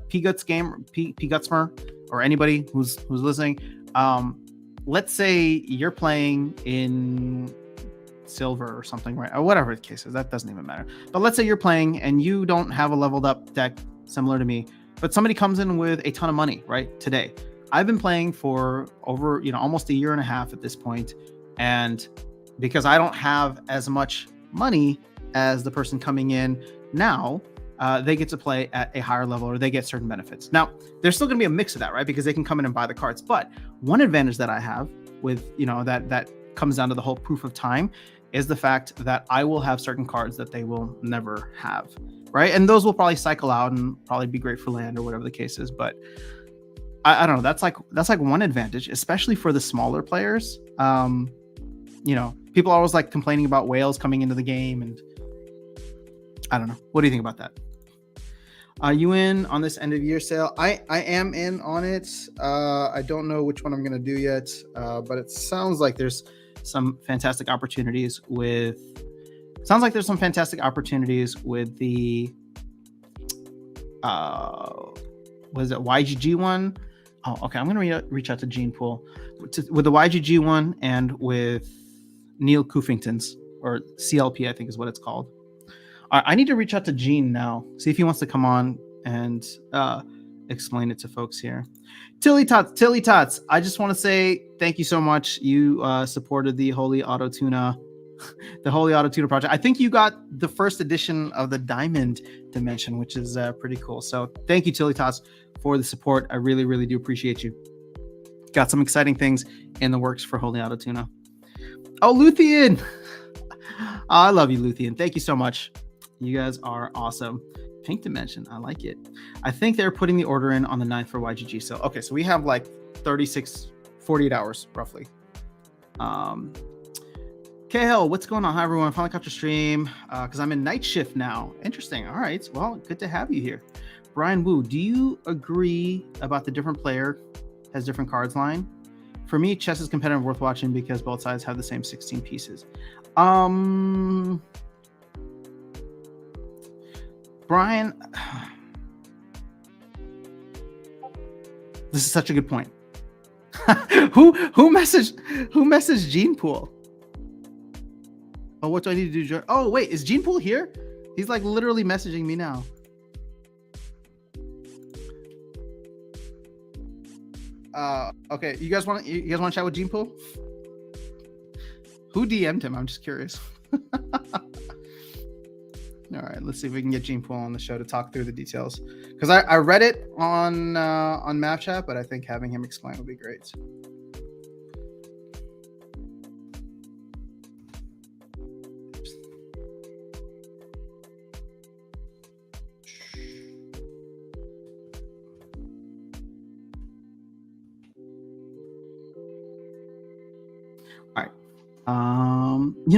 P Gutsmer, or anybody who's listening, let's say you're playing in silver or something, right? Or whatever the case is, that doesn't even matter. But let's say you're playing and you don't have a leveled up deck similar to me, but somebody comes in with a ton of money, right? Today, I've been playing for over, almost a year and a half at this point, and because I don't have as much money as the person coming in now, they get to play at a higher level, or they get certain benefits. Now, there's still going to be a mix of that, right? Because they can come in and buy the cards. But one advantage that I have with, that comes down to the whole proof of time is the fact that I will have certain cards that they will never have, right? And those will probably cycle out and probably be great for land or whatever the case is. But I don't know. That's like one advantage, especially for the smaller players. People are always like complaining about whales coming into the game, and I don't know. What do you think about that? Are you in on this end of year sale? I am in on it. I don't know which one I'm going to do yet, but it sounds like there's some fantastic opportunities with the was it YGG one? Oh, okay. I'm going to reach out to Gene Pool with the YGG one and with Neil Coofington's, or CLP, I think is what it's called. I need to reach out to Gene now, see if he wants to come on and explain it to folks here. Tilly Tots, I just want to say thank you so much. You supported the Holy Auto Tuna the Holy Auto Tuner project. I think you got the first edition of the Diamond Dimension, which is pretty cool. So thank you, Tilitas, for the support. I really, really do appreciate you. Got some exciting things in the works for Holy Auto Tuner. Oh, Luthien! I love you, Luthien. Thank you so much. You guys are awesome. Pink Dimension, I like it. I think they're putting the order in on the 9th for YGG. So, okay, so we have like 48 hours roughly. KL, what's going on? Hi, everyone. I finally caught your stream because I'm in night shift now. Interesting. All right. Well, good to have you here. Brian Wu, do you agree about the different player has different cards line? For me, chess is competitive, worth watching because both sides have the same 16 pieces. Brian, this is such a good point. who messaged Gene Pool? Oh, what do I need to do? Oh, wait, is Gene Pool here? He's like literally messaging me now. Okay, you guys want to chat with Gene Pool? Who DM'd him? I'm just curious. All right, let's see if we can get Gene Pool on the show to talk through the details. Because I read it on Map Chat, but I think having him explain would be great.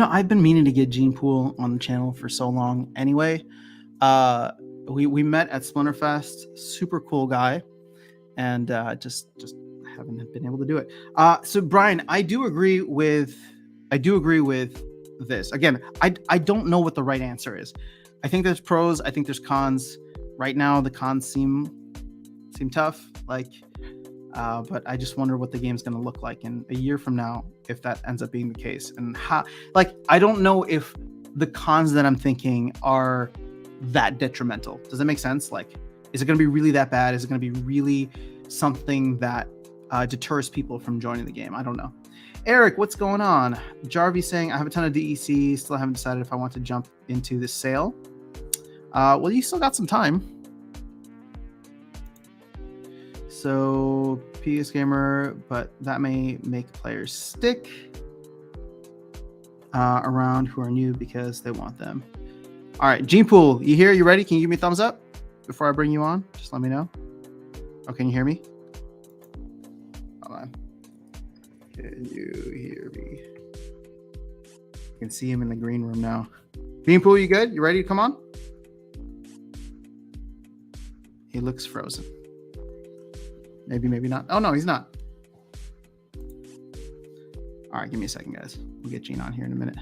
I've been meaning to get Gene Pool on the channel for so long anyway. We met at Splinterfest, super cool guy, and just haven't been able to do it. So Brian, I do agree with this. Again, I don't know what the right answer is. I think there's pros, I think there's cons. Right now the cons seem tough, but I just wonder what the game's going to look like in a year from now if that ends up being the case. And how, I don't know if the cons that I'm thinking are that detrimental. Does that make sense? Is it going to be really that bad? Is it going to be really something that deters people from joining the game? I don't know. Eric, what's going on? Jarvie saying, I have a ton of DEC, still haven't decided if I want to jump into the sale. Well, you still got some time. So PS Gamer, but that may make players stick around who are new because they want them. All right, Gene Pool, you here? You ready? Can you give me a thumbs up before I bring you on? Just let me know. Oh, can you hear me? Hold on. Can you hear me? I can see him in the green room now. Gene Pool, you good? You ready to come on? He looks frozen. Maybe not. Oh, no, he's not. All right, give me a second, guys. We'll get Gene on here in a minute.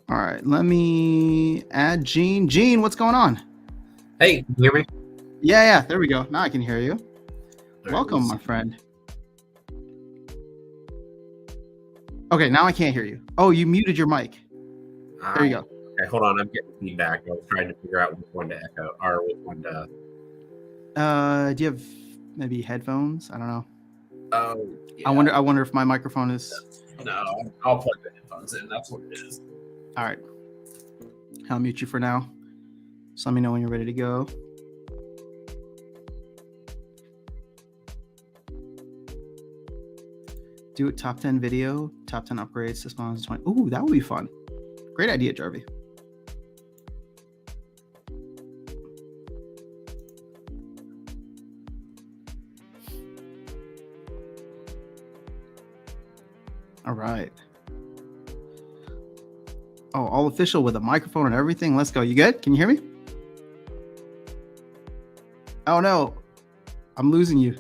All right, let me add Gene. Gene, what's going on? Hey, can you hear me? Yeah, there we go. Now I can hear you. Welcome, my friend. Okay, now I can't hear you. Oh, you muted your mic. There you go. Okay, hold on. I'm getting feedback. I was trying to figure out which one to echo or which one to. Do you have maybe headphones? I don't know. Oh, yeah. I wonder if my microphone is. No, I'll plug the headphones in. That's what it is. All right. I'll mute you for now. Just let me know when you're ready to go. Do a top 10 video, top 10 upgrades to spawns 20. Ooh, that would be fun. Great idea, Jarvie. All right. Oh, all official with a microphone and everything. Let's go. You good? Can you hear me? Oh no, I'm losing you.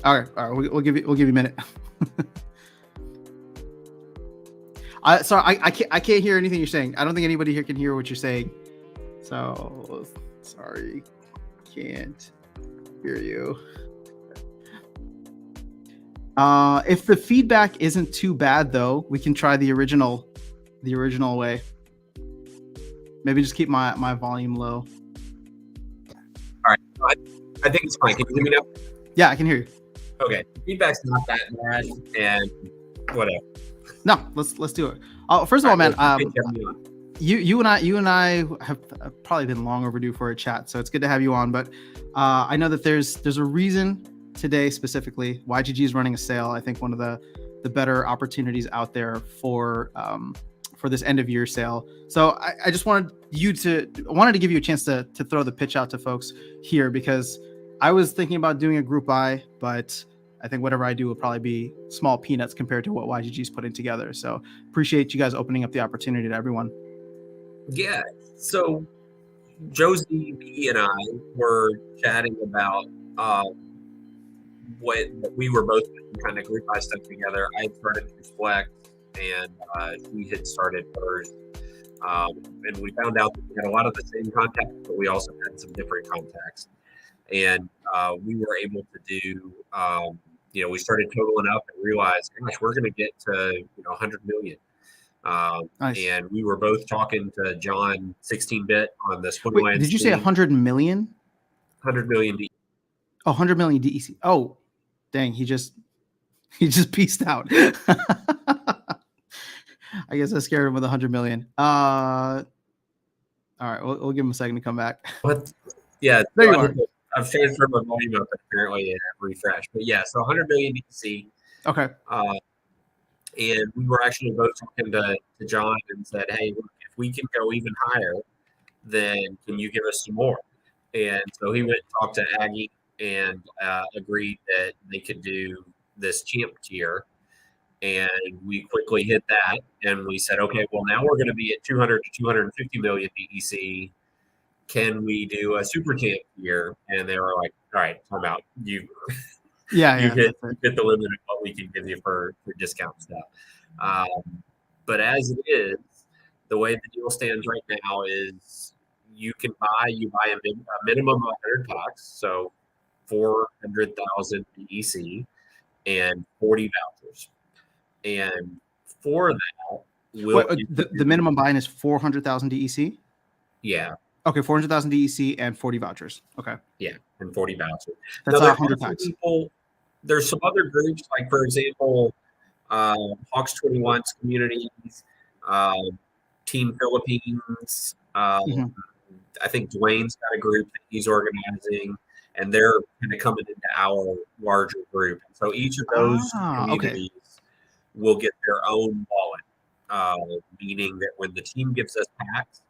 All right. We'll give you a minute. Sorry, I can't hear anything you're saying. I don't think anybody here can hear what you're saying. So sorry, can't hear you. If the feedback isn't too bad, though, we can try the original way. Maybe just keep my volume low. I think it's fine. Can you hear me now? Yeah, I can hear you. Okay. Feedback's not that bad, and whatever. No, let's do it. First of all, man, you and I have probably been long overdue for a chat, so it's good to have you on. But I know that there's a reason today specifically. YGG is running a sale. I think one of the better opportunities out there for this end of year sale. So I just wanted to give you a chance to throw the pitch out to folks here, because I was thinking about doing a group buy, but I think whatever I do will probably be small peanuts compared to what YGG is putting together. So appreciate you guys opening up the opportunity to everyone. Yeah. So Josie B and I were chatting about what we were both kind of group buy stuff together. I had started Flex, and she had started hers. And we found out that we had a lot of the same contacts, but we also had some different contacts. And we were able to do, we started totaling up and realized, gosh, we're going to get to 100 million. Nice. And we were both talking to John 16-bit on this. Wait, did you say 100 million? 100 million. Oh, 100 million DEC. Oh, dang, he just pieced out. I guess I scared him with 100 million. All right, we'll give him a second to come back. What? Yeah, there you are. I've transferred my volume up, but apparently it refreshed. But yeah, so 100 million DEC. Okay. And we were actually both talking to John and said, hey, look, if we can go even higher, then can you give us some more? And so he went and talked to Aggie and agreed that they could do this champ tier. And we quickly hit that. And we said, okay, well, now we're going to be at 200 to 250 million DEC. Can we do a super champ tier? And they were like, all right, time out. You hit the limit of what we can give you for discount stuff. But as it is, the way the deal stands right now is you buy a minimum of 100 packs, so 400,000 DEC and 40 vouchers. And for that, the minimum buy-in is 400,000 DEC? Yeah. Okay, 400,000 DEC and 40 vouchers. Okay. Yeah, and 40 vouchers. That's 100 packs. There's some other groups, like, for example, Hawks 21's communities, Team Philippines. I think Dwayne's got a group that he's organizing, and they're kind of coming into our larger group. So each of those communities will get their own wallet, meaning that when the team gives us packs,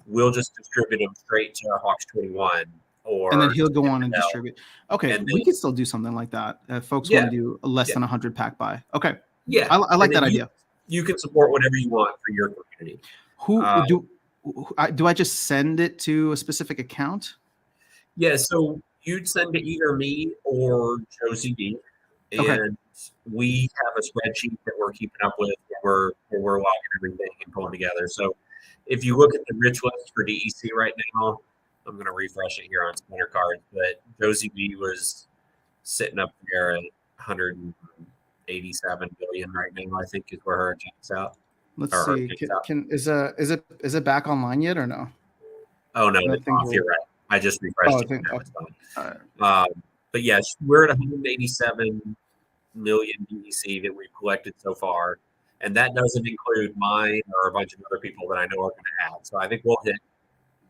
we'll just distribute them straight to Hawks 21. And then he'll go on and distribute. Okay, we could still do something like that if folks want to do a less than 100 pack buy. Okay. Yeah. I like that idea. You can support whatever you want for your community. Do I just send it to a specific account? Yeah, so you'd send to either me or Josie B. And we have a spreadsheet that we're keeping up with where we're logging everything and pulling together. So if you look at the rich list for DEC right now, I'm going to refresh it here on Splinter Cards, but Josie B was sitting up there at 187 billion right now, I think, is where her checks out. Let's see. Is it back online yet or no? Oh no, it's off. You're right. I just refreshed it. Now it's gone. All right. But yes, we're at 187 million DEC that we've collected so far, and that doesn't include mine or a bunch of other people that I know are going to add. So I think we'll hit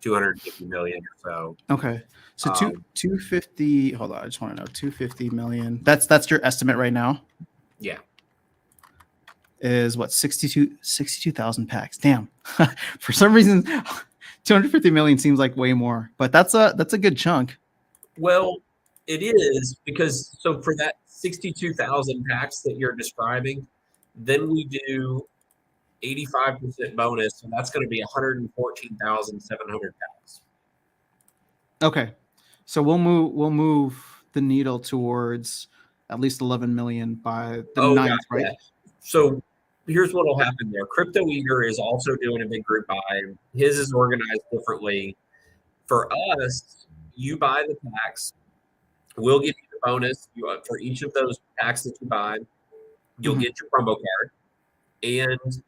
250 million or so. Okay. So 250. Hold on, I just want to know 250 million. That's your estimate right now? Yeah. Is what 62,000 packs. Damn. For some reason 250 million seems like way more, but that's a good chunk. Well, it is, because so for that 62,000 packs that you're describing, then we do 85% bonus, so that's going to be 114,700 packs. Okay, so we'll move the needle towards at least 11 million by the 9th, right? Yeah. So here's what will happen there. Crypto Eager is also doing a big group buy. His is organized differently. For us, you buy the packs, we'll give you the bonus. For each of those packs that you buy, you'll get your promo card, and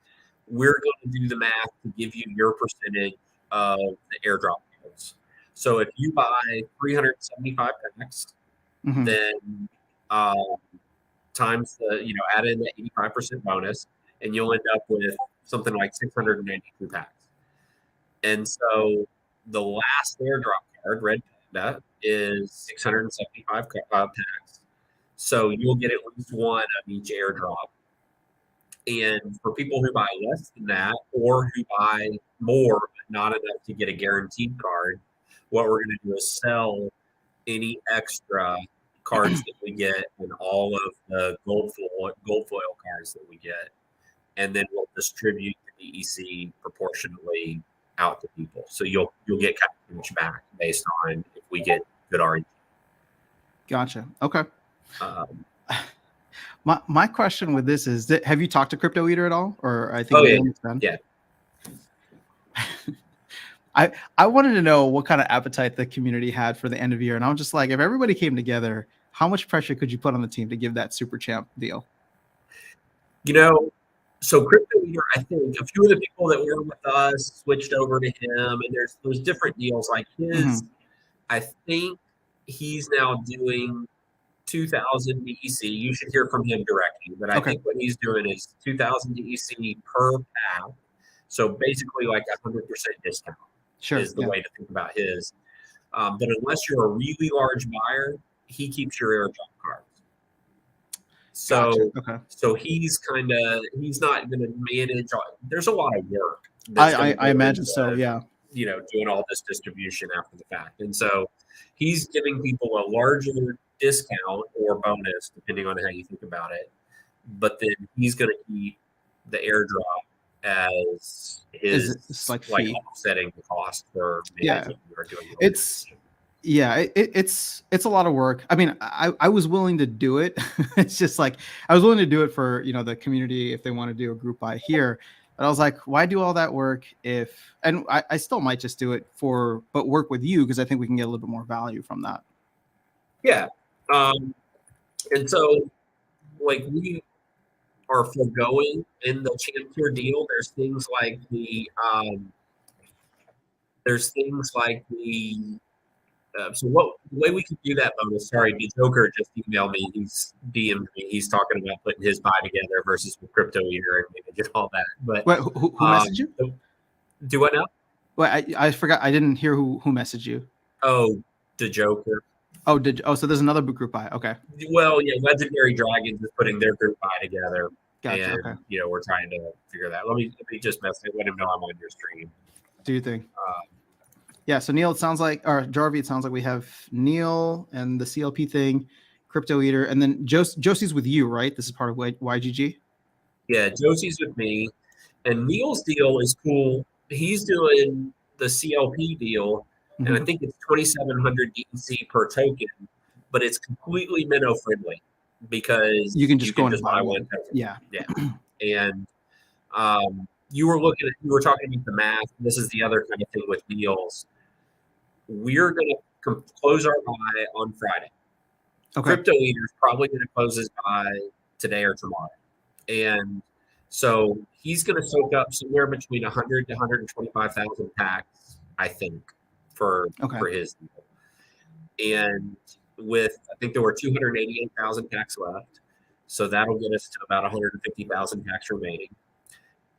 we're going to do the math to give you your percentage of the airdrop deals. So if you buy 375 packs, Mhm. then times add in the 85% bonus, and you'll end up with something like 692 packs. And so the last airdrop card, Red Panda, is 675 packs. So you'll get at least one of each airdrop. And for people who buy less than that, or who buy more but not enough to get a guaranteed card, what we're going to do is sell any extra cards that we get and all of the gold foil cards that we get, and then we'll distribute the DEC proportionally out to people. So you'll get kind of much back based on if we get good RNG. Gotcha. Okay. Um, My question with this is that, have you talked to Crypto Eater at all? Or I think yeah. I wanted to know what kind of appetite the community had for the end of year. And I was just like, if everybody came together, how much pressure could you put on the team to give that super champ deal? So Crypto Eater, I think a few of the people that were with us switched over to him, and there's different deals like his. Mhm. I think he's now doing 2,000 DEC. You should hear from him directly, but I think what he's doing is 2,000 DEC per pack. So basically like 100% discount is the way to think about his. But unless you're a really large buyer, he keeps your airdrop cards. So, so he's not going to manage. There's a lot of work. I imagine so. Yeah. Doing all this distribution after the fact. And so he's giving people a larger discount or bonus, depending on how you think about it. But then he's going to keep the airdrop as his like offsetting the cost for managing or doing it's a lot of work. I mean, I was willing to do it. It's just like I was willing to do it for the community if they want to do a group buy here. But I was like, why do all that work and I still might just do it but work with you because I think we can get a little bit more value from that. Yeah. And so like we are foregoing in the champ tier deal. There's things like the so the way we can do that bonus, sorry, the Joker just emailed me. He's DM'd me. He's talking about putting his buy together versus with Crypto Eater and get all that. But wait, who messaged you? Do what now? Well, I forgot. I didn't hear who messaged you. Oh, the Joker. So there's another group buy. Okay. Well, yeah, Legendary Dragons is putting their group buy together. Gotcha. And, okay. We're trying to figure that. Let me just message. Let him know I'm on your stream. Do you think? Yeah. So Neil, it sounds like, or Jarvie, it sounds like we have Neil and the CLP thing, Crypto Eater, and then Josie's with you, right? This is part of YGG. Yeah, Josie's with me, and Neil's deal is cool. He's doing the CLP deal, and I think it's 2,700 DEC per token, but it's completely minnow friendly because you can just go and buy one token. Yeah. And you were talking about the math. This is the other kind of thing with deals. We're going to close our buy on Friday. Okay. Crypto Eater is probably going to close his buy today or tomorrow. And so he's going to soak up somewhere between 100 to 125,000 packs, I think, for his deal. And I think there were 288,000 packs left. So that'll get us to about 150,000 packs remaining.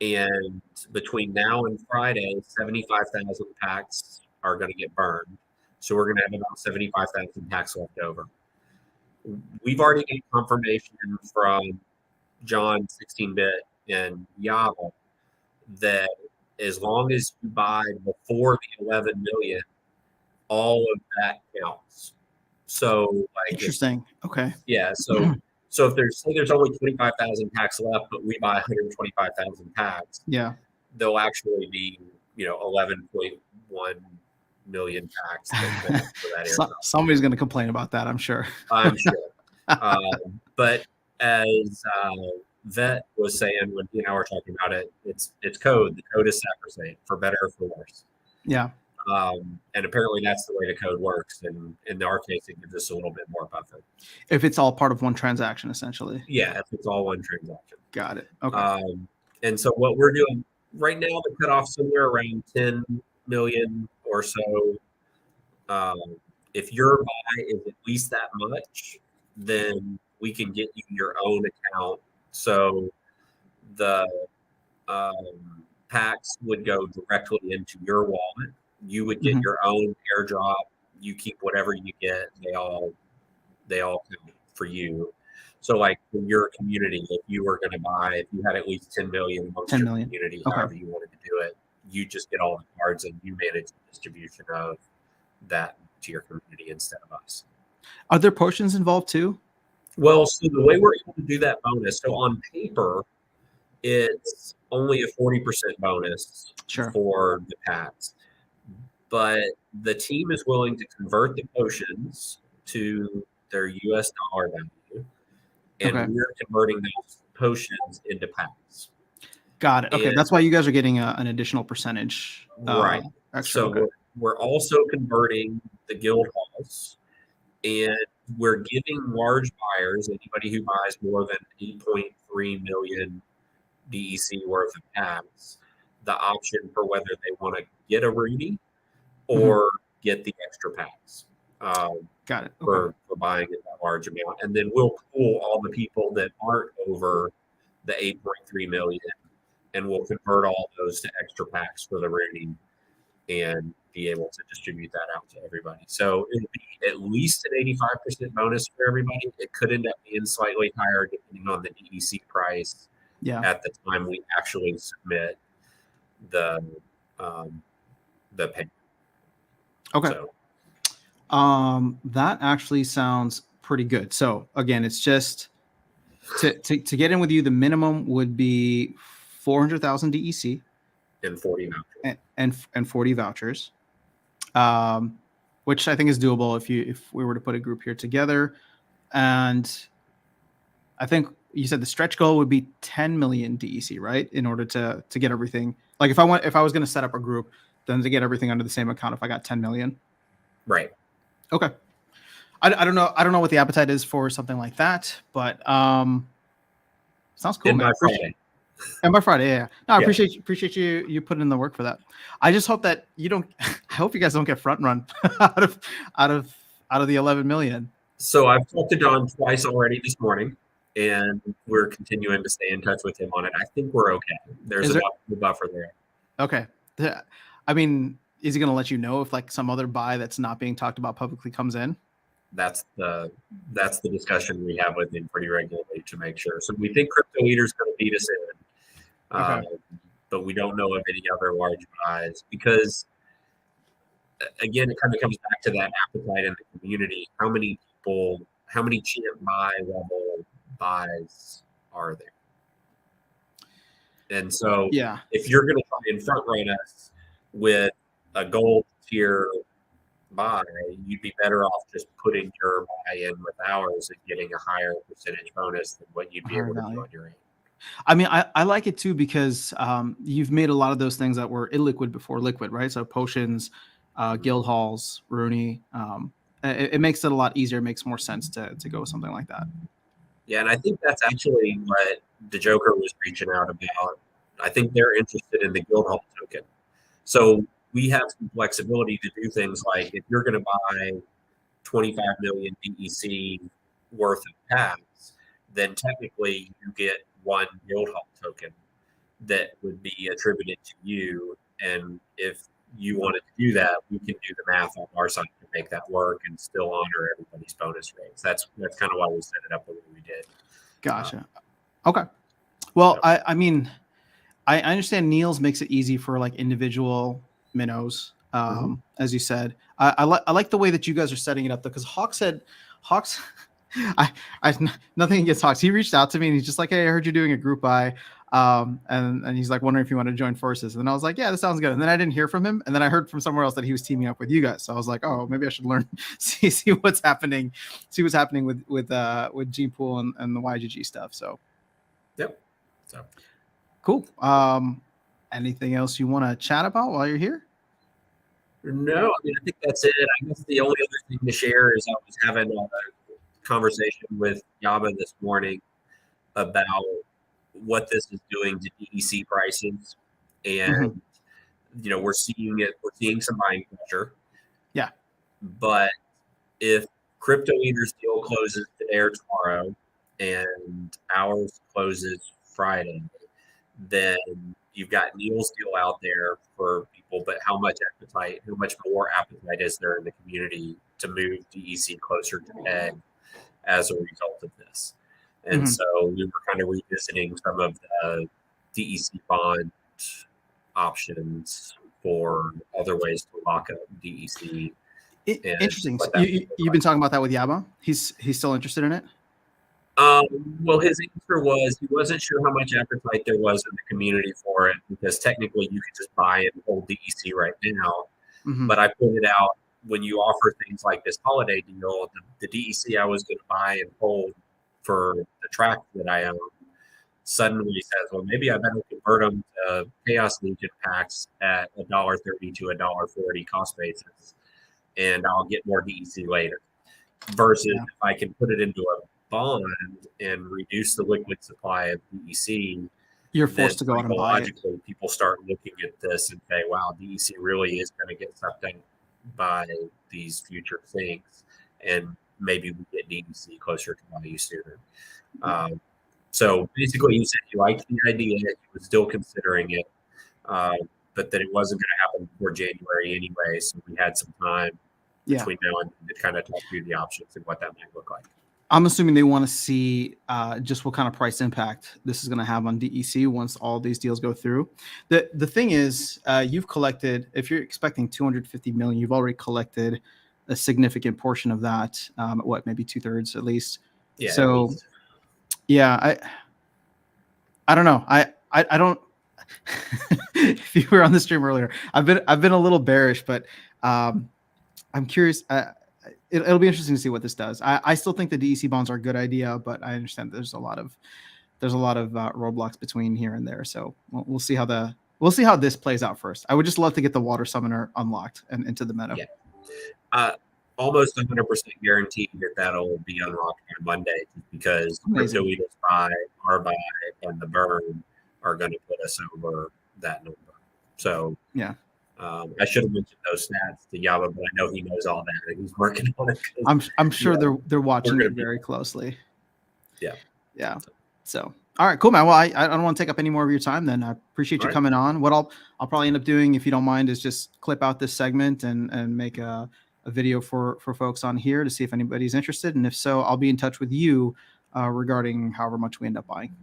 And between now and Friday, 75,000 packs are going to get burned. So we're going to have about 75,000 packs left over. We've already got confirmation from John 16-bit and Yava that as long as you buy before the 11 million, all of that counts. So interesting. Okay. Yeah. So if there's only 25,000 packs left, but we buy 125,000 packs, there'll actually be 11.1 million packs for that. Somebody's going to complain about that, I'm sure. I'm sure. But as Vet was saying when he and I were talking about it, it's code. The code is sacrosanct, for better or for worse. Yeah. And apparently that's the way the code works. And in our case, it gives us a little bit more buffer. If it's all part of one transaction, essentially. Yeah, if it's all one transaction. Got it. Okay. And so what we're doing right now, the cutoff somewhere around 10 million or so If your buy is at least that much, then we can get you your own account. So the packs would go directly into your wallet. You would get Mhm. your own airdrop. You keep whatever you get. They all count for you. So like for your community, if you were going to buy, if you had at least 10 million amongst 10 your million. community, Okay. however you wanted to do it, you just get all the cards and you manage the distribution of that to your community instead of us. Are there potions involved too? Well, so the way we're able to do that bonus, so on paper, it's only a 40% bonus Sure. for the packs, but the team is willing to convert the potions to their US dollar value, and Okay. we're converting those potions into packs. Got it. Okay. And That's why you guys are getting an additional percentage right. extra. So Okay. we're also converting the guild halls, and we're giving large buyers, anybody who buys more than 8.3 million DEC worth of packs, the option for whether they want to get a Rudy or get the extra packs Got it. Okay. for buying it that large amount. And then we'll pool all the people that aren't over the 8.3 million, and we'll convert all those to extra packs for the Rudy and be able to distribute that out to everybody. So it'll be at least an 85% bonus for everybody. It could end up being slightly higher depending on the DEC price at the time we actually submit the payment. Okay. So, that actually sounds pretty good. So again, it's just to get in with you, the minimum would be 400,000 DEC and 40 vouchers. And 40 vouchers, which I think is doable if we were to put a group here together. And I think you said the stretch goal would be 10 million DEC, right? In order to get everything. Like if I was going to set up a group, then to get everything under the same account, if I got 10 million. Right. Okay. I don't know. I don't know what the appetite is for something like that, but sounds cool, man. And by Friday, yeah. No, I appreciate you putting in the work for that. I just hope that you don't. I hope you guys don't get front run out of the 11 million. So I've talked to Don twice already this morning, and we're continuing to stay in touch with him on it. I think we're okay. There's a buffer there. Okay. I mean, is he going to let you know if like some other buy that's not being talked about publicly comes in? That's the discussion we have with him pretty regularly to make sure. So we think Crypto Eater's going to beat us in, but we don't know of any other large buys because, again, it kind of comes back to that appetite in the community. How many champ buy level buys are there? And so, if you're going to try and front run us with a gold tier buy, you'd be better off just putting your buy in with ours and getting a higher percentage bonus than what you'd be able to do on your own. I mean, I like it too because you've made a lot of those things that were illiquid before liquid, right? So potions, guild halls, Rooney. It makes it a lot easier. It makes more sense to go with something like that. Yeah, and I think that's actually what the Joker was reaching out about. I think they're interested in the guild hall token. So we have some flexibility to do things like if you're going to buy 25 million DEC worth of packs, then technically you get one guild hall token that would be attributed to you. And if you wanted to do that, we can do the math on our side to make that work and still honor everybody's bonus rates. That's kind of why we set it up the way we did. Gotcha. Okay. Well, I mean, I understand Niels makes it easy for like individual minnows, as you said. I like the way that you guys are setting it up though, because Hawks, I nothing against Hawks. He reached out to me and he's just like, "Hey, I heard you're doing a group buy," and he's like wondering if you want to join forces. And I was like, "Yeah, that sounds good." And then I didn't hear from him, and then I heard from somewhere else that he was teaming up with you guys. So I was like, "Oh, maybe I should learn, see what's happening with Gene Pool and the YGG stuff." So, yep. So cool. Anything else you want to chat about while you're here? No, I mean, I think that's it. I guess the only other thing to share is I was having a conversation with Yaba this morning about what this is doing to DEC prices. And, we're seeing some buying pressure. Yeah. But if Crypto Eater's deal closes today or tomorrow and ours closes Friday, then you've got Neil's deal out there for people, but how much more appetite is there in the community to move DEC closer to peg as a result of this? And so we were kind of revisiting some of the DEC bond options for other ways to lock up DEC. Interesting. You've been talking about that with Yaba. He's still interested in it. Well, his answer was he wasn't sure how much appetite there was in the community for it, because technically you could just buy and hold DEC right now. But I pointed out, when you offer things like this holiday deal, the DEC I was going to buy and hold for the track that I own suddenly says, well, maybe I better convert them to Chaos Legion packs at $1.30 to $1.40 cost basis, and I'll get more DEC later. Versus if I can put it into a bond and reduce the liquid supply of DEC, you're forced to go out and buy it. People start looking at this and say, wow, DEC really is going to get sucked in by these future things, and maybe we get DEC closer to value sooner. So basically, he said he liked the idea, he was still considering it, but that it wasn't going to happen before January anyway, so we had some time between now and then to kind of talk through the options and what that might look like. I'm assuming they want to see just what kind of price impact this is going to have on DEC once all these deals go through. The thing is, you've collected, if you're expecting 250 million, you've already collected a significant portion of that. Maybe 2/3 at least. Yeah. So, yeah, I don't know. I don't. If you were on the stream earlier, I've been a little bearish, but I'm curious. It'll be interesting to see what this does. I still think the DEC bonds are a good idea, but I understand there's a lot of roadblocks between here and there. So we'll see how this plays out first. I would just love to get the water summoner unlocked and into the meta. Yeah. Almost 100% guaranteed that that'll be unlocked on Monday, because Crypto Eater's buy, our buy, and the burn are going to put us over that number. So yeah. I should have mentioned those stats to Yaba, but I know he knows all that and he's working on it. I'm sure they're watching it very closely. Yeah. So all right, cool, man. Well, I don't want to take up any more of your time. Then I appreciate you coming on. What I'll probably end up doing, if you don't mind, is just clip out this segment and make a video for folks on here to see if anybody's interested, and if so, I'll be in touch with you regarding however much we end up buying.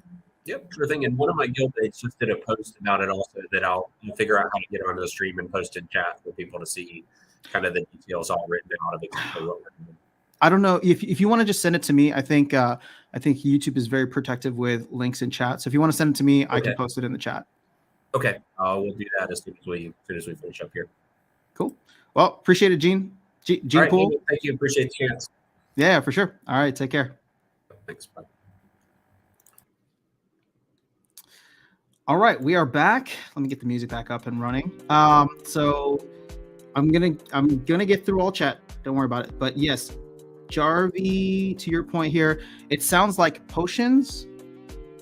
Yep, sure thing. And one of my guildmates just did a post about it also, that I'll figure out how to get onto the stream and post in chat for people to see kind of the details all written out of exactly what we're doing. I don't know if you want to just send it to me. I think YouTube is very protective with links in chat. So if you want to send it to me, I can post it in the chat. Okay, we'll do that as soon as we finish up here. Cool. Well, appreciate it, Gene. Gene Poole. Thank you. Appreciate the chance. Yeah, for sure. All right, take care. Thanks. Bye. All right, we are back. Let me get the music back up and running. So I'm gonna get through all chat. Don't worry about it. But yes, Jarvie, to your point here, it sounds like potions,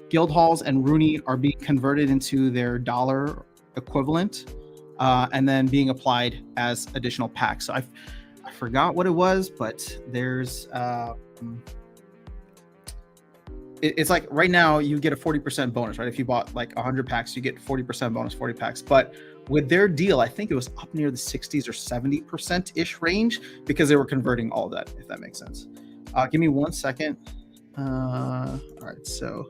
guild halls, and Rooney are being converted into their dollar equivalent, and then being applied as additional packs. So I forgot what it was, but there's it's like right now you get a 40% bonus, right? If you bought like 100 packs, you get 40% bonus, 40 packs. But with their deal, I think it was up near the 60s or 70% ish range, because they were converting all of that, if that makes sense. Give me 1 second. All right, so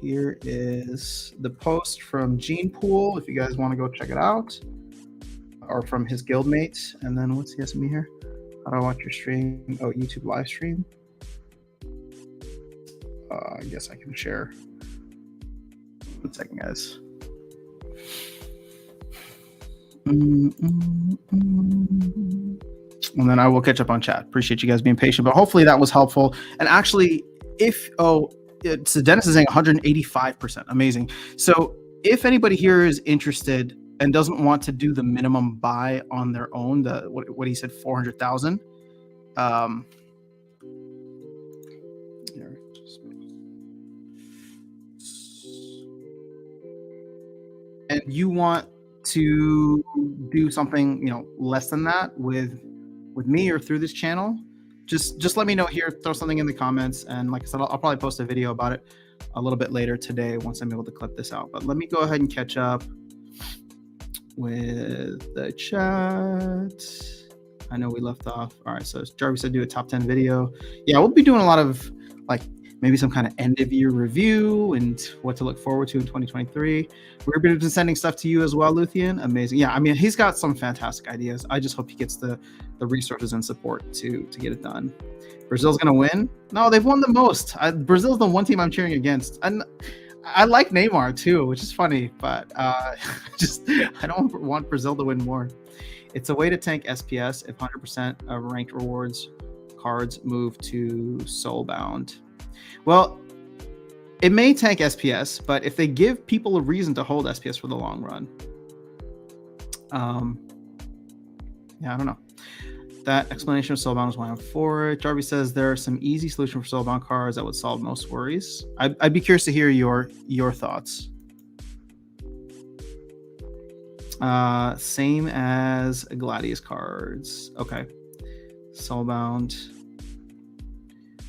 here is the post from Gene Poole, if you guys want to go check it out, or from his guildmate. And then what's he asking me here? How do I watch your stream? Oh, YouTube live stream. I guess I can share. 1 second, guys. And then I will catch up on chat. Appreciate you guys being patient, but hopefully that was helpful. And actually, so Dennis is saying 185%. Amazing. So if anybody here is interested and doesn't want to do the minimum buy on their own, what he said, 400,000. And you want to do something, less than that with with me or through this channel, just let me know here. Throw something in the comments, and like I said, I'll probably post a video about it a little bit later today once I'm able to clip this out. But let me go ahead and catch up with the chat. I know we left off. All right, so Jarvis said do a top 10 video. Yeah, we'll be doing a lot of like maybe some kind of end of year review and what to look forward to in 2023. We're going to be sending stuff to you as well, Luthien. Amazing. Yeah, I mean, he's got some fantastic ideas. I just hope he gets the resources and support to get it done. Brazil's going to win? No, they've won the most. Brazil's the one team I'm cheering against. And I like Neymar too, which is funny, but I don't want Brazil to win more. It's a way to tank SPS if 100% of ranked rewards cards move to Soulbound. Well, it may tank SPS, but if they give people a reason to hold SPS for the long run, yeah, I don't know. That explanation of Soulbound is why I'm for it. Jarvis says there are some easy solution for Soulbound cards that would solve most worries. I'd be curious to hear your thoughts. Same as Gladius cards. Okay. Soulbound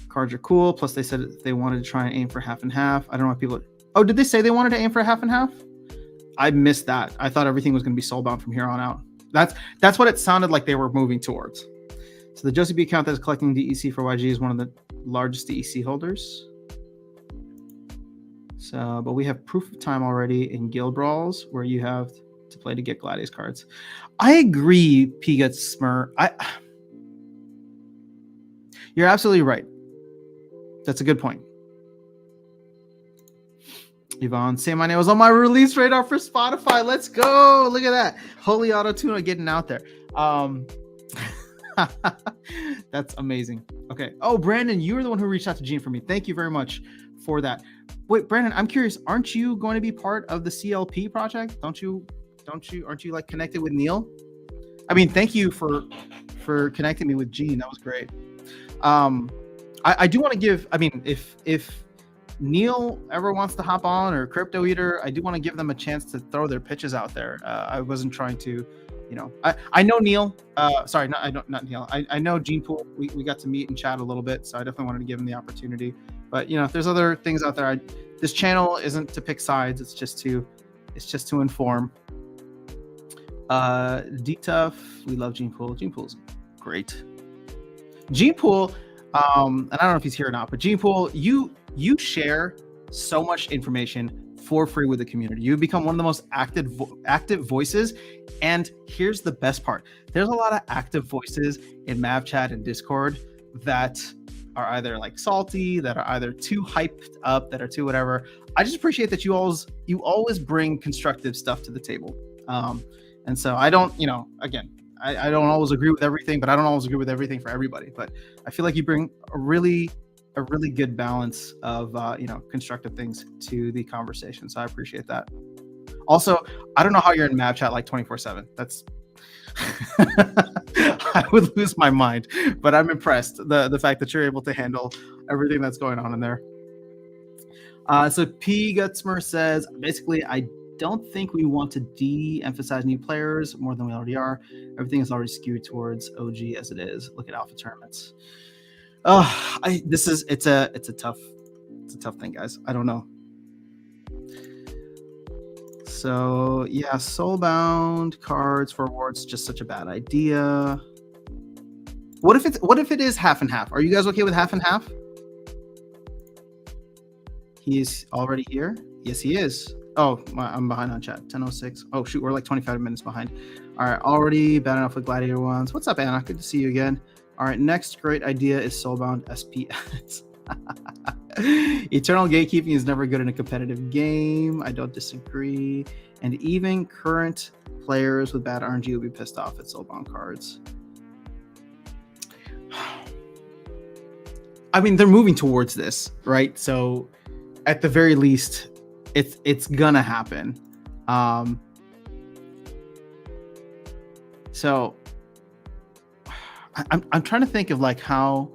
cards are cool. Plus they said they wanted to try and aim for half and half. I don't know what people... Oh, did they say they wanted to aim for half and half? I missed that. I thought everything was going to be Soulbound from here on out. That's what it sounded like they were moving towards. So the Josie B account that is collecting DEC for YG is one of the largest DEC holders. So, but we have proof of time already in Guild Brawls where you have to play to get Gladius cards. I agree, Piga Smur. You're absolutely right. That's a good point. Yvonne, say my name was on my release radar for Spotify. Let's go. Look at that. Holy Auto-Tuna getting out there. That's amazing. Okay. Oh, Brandon, you were the one who reached out to Gene for me. Thank you very much for that. Wait, Brandon, I'm curious. Aren't you going to be part of the CLP project? Aren't you like connected with Neil? I mean, thank you for connecting me with Gene. That was great. I do want to give, I mean, if Neil ever wants to hop on, or Crypto Eater, I do want to give them a chance to throw their pitches out there. I wasn't trying to, I know Neil. Sorry, not Neil. I know Gene Pool. We got to meet and chat a little bit, so I definitely wanted to give him the opportunity. But if there's other things out there, this channel isn't to pick sides. It's just to inform. D-Tuff, we love Gene Pool. Gene Pool's great. Gene Pool, and I don't know if he's here or not, but Gene Pool, you share so much information for free with the community. You become one of the most active voices. And here's the best part. There's a lot of active voices in Mav Chat and Discord that are either like salty, that are either too hyped up, that are too whatever. I just appreciate that you always bring constructive stuff to the table. And so I don't, again, I don't always agree with everything, but I don't always agree with everything for everybody. But I feel like you bring a really good balance of constructive things to the conversation. So I appreciate that. Also, I don't know how you're in Mav Chat like 24/7. That's I would lose my mind, but I'm impressed the fact that you're able to handle everything that's going on in there. So P Gutsmer says basically, I don't think we want to de-emphasize new players more than we already are. Everything is already skewed towards OG as it is. Look at alpha tournaments. It's a tough thing, guys. I don't know. So yeah, Soulbound cards for awards, just such a bad idea. What if it is half and half? Are you guys okay with half and half? He's already here. Yes, he is. Oh, I'm behind on chat. 10:06. Oh shoot, we're like 25 minutes behind. All right, already bad enough with Gladiator ones. What's up, Anna? Good to see you again. All right, next great idea is Soulbound SPS. Eternal gatekeeping is never good in a competitive game. I don't disagree. And even current players with bad RNG will be pissed off at Soulbound cards. I mean, they're moving towards this, right? So at the very least, it's gonna happen. So I'm trying to think of like how,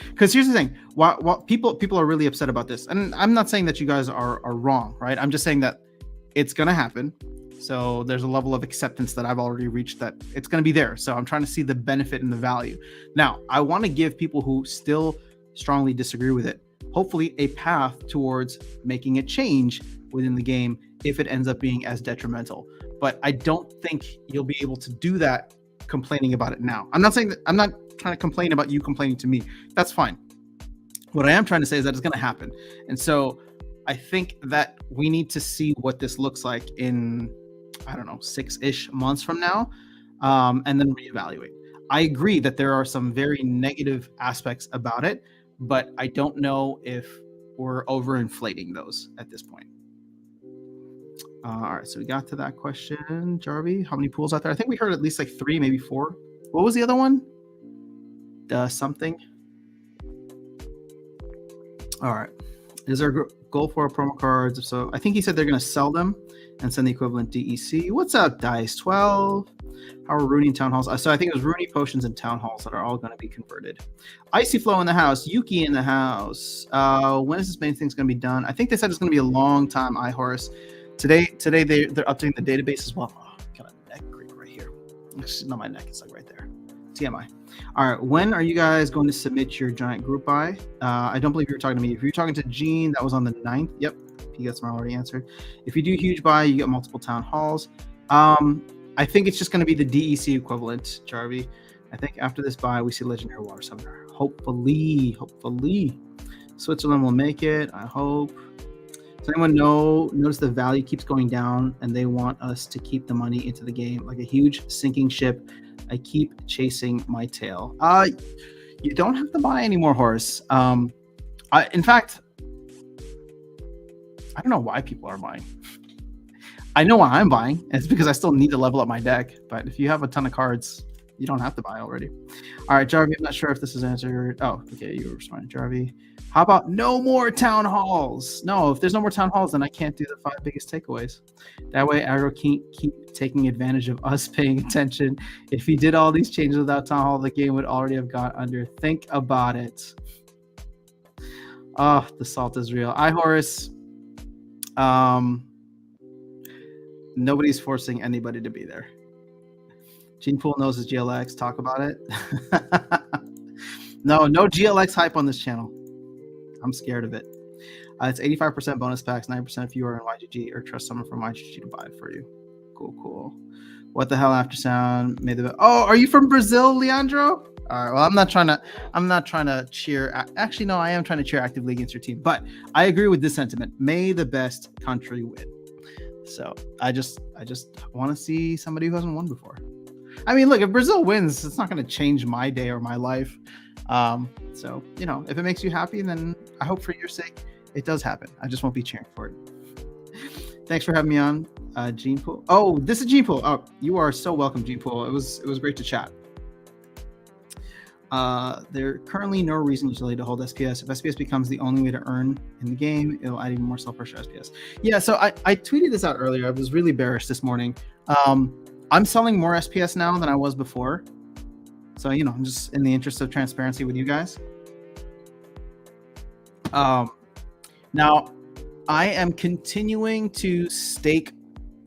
because here's the thing, while people are really upset about this, and I'm not saying that you guys are wrong, right? I'm just saying that it's gonna happen. So there's a level of acceptance that I've already reached that it's going to be there. So I'm trying to see the benefit and the value. Now, I want to give people who still strongly disagree with it, hopefully a path towards making a change within the game if it ends up being as detrimental. But I don't think you'll be able to do that complaining about it now. I'm not trying to complain about you complaining to me. That's fine. What I am trying to say is that it's going to happen. And so I think that we need to see what this looks like in, I don't know, 6-ish months from now, and then reevaluate. I agree that there are some very negative aspects about it, but I don't know if we're overinflating those at this point. All right, so we got to that question, Jarvie. How many pools out there? I think we heard at least like 3, maybe 4. What was the other one? Something. All right. Is there a goal for promo cards? If so, I think he said they're going to sell them and send the equivalent DEC. What's up, Dice 12? How are Rooney and Town Halls? So I think it was Rooney, Potions, and Town Halls that are all going to be converted. Icy Flow in the house. Yuki in the house. When is this main thing's going to be done? I think they said it's going to be a long time, iHorse. Today they're updating the database as well. Oh, got a neck creep right here. It's not my neck. It's like right there. TMI. All right. When are you guys going to submit your giant group buy? I don't believe you were talking to me. If you're talking to Gene, that was on the 9th. Yep. He got some already answered. If you do huge buy, you get multiple town halls. I think it's just going to be the DEC equivalent, Jarvie. I think after this buy, we see Legendary Water Summoner. Hopefully. Switzerland will make it. I hope. Does anyone notice the value keeps going down and they want us to keep the money into the game like a huge sinking ship? I keep chasing my tail. You don't have to buy any more horse. In fact, I don't know why people are buying. I know why I'm buying. And it's because I still need to level up my deck. But if you have a ton of cards, you don't have to buy already. All right, Jarvie, I'm not sure if this is answered. Oh, okay, you were responding, Jarvie. How about no more town halls? No, if there's no more town halls, then I can't do the 5 biggest takeaways. That way, aggro can't keep taking advantage of us paying attention. If he did all these changes without town hall, the game would already have gone under. Think about it. Oh, the salt is real. iHorus. Nobody's forcing anybody to be there. Gene Pool knows his GLX. Talk about it. No GLX hype on this channel. I'm scared of it. It's 85% bonus packs, 9% if you are in YGG or trust someone from YGG to buy it for you. Cool. What the hell after sound made the? Oh, are you from Brazil, Leandro? All right. Well, I'm not trying to cheer. Actually, no, I am trying to cheer actively against your team. But I agree with this sentiment. May the best country win. So I just want to see somebody who hasn't won before. I mean, look, if Brazil wins, it's not going to change my day or my life. So, if it makes you happy, then I hope for your sake it does happen. I just won't be cheering for it. Thanks for having me on, Gene Pool. Oh, this is Gene Pool. Oh, you are so welcome, Gene Pool. It was great to chat. There currently no reason usually to hold SPS. If SPS becomes the only way to earn in the game, it'll add even more self-pressure SPS. Yeah, so I tweeted this out earlier. I was really bearish this morning. I'm selling more SPS now than I was before. So, I'm just in the interest of transparency with you guys. Now, I am continuing to stake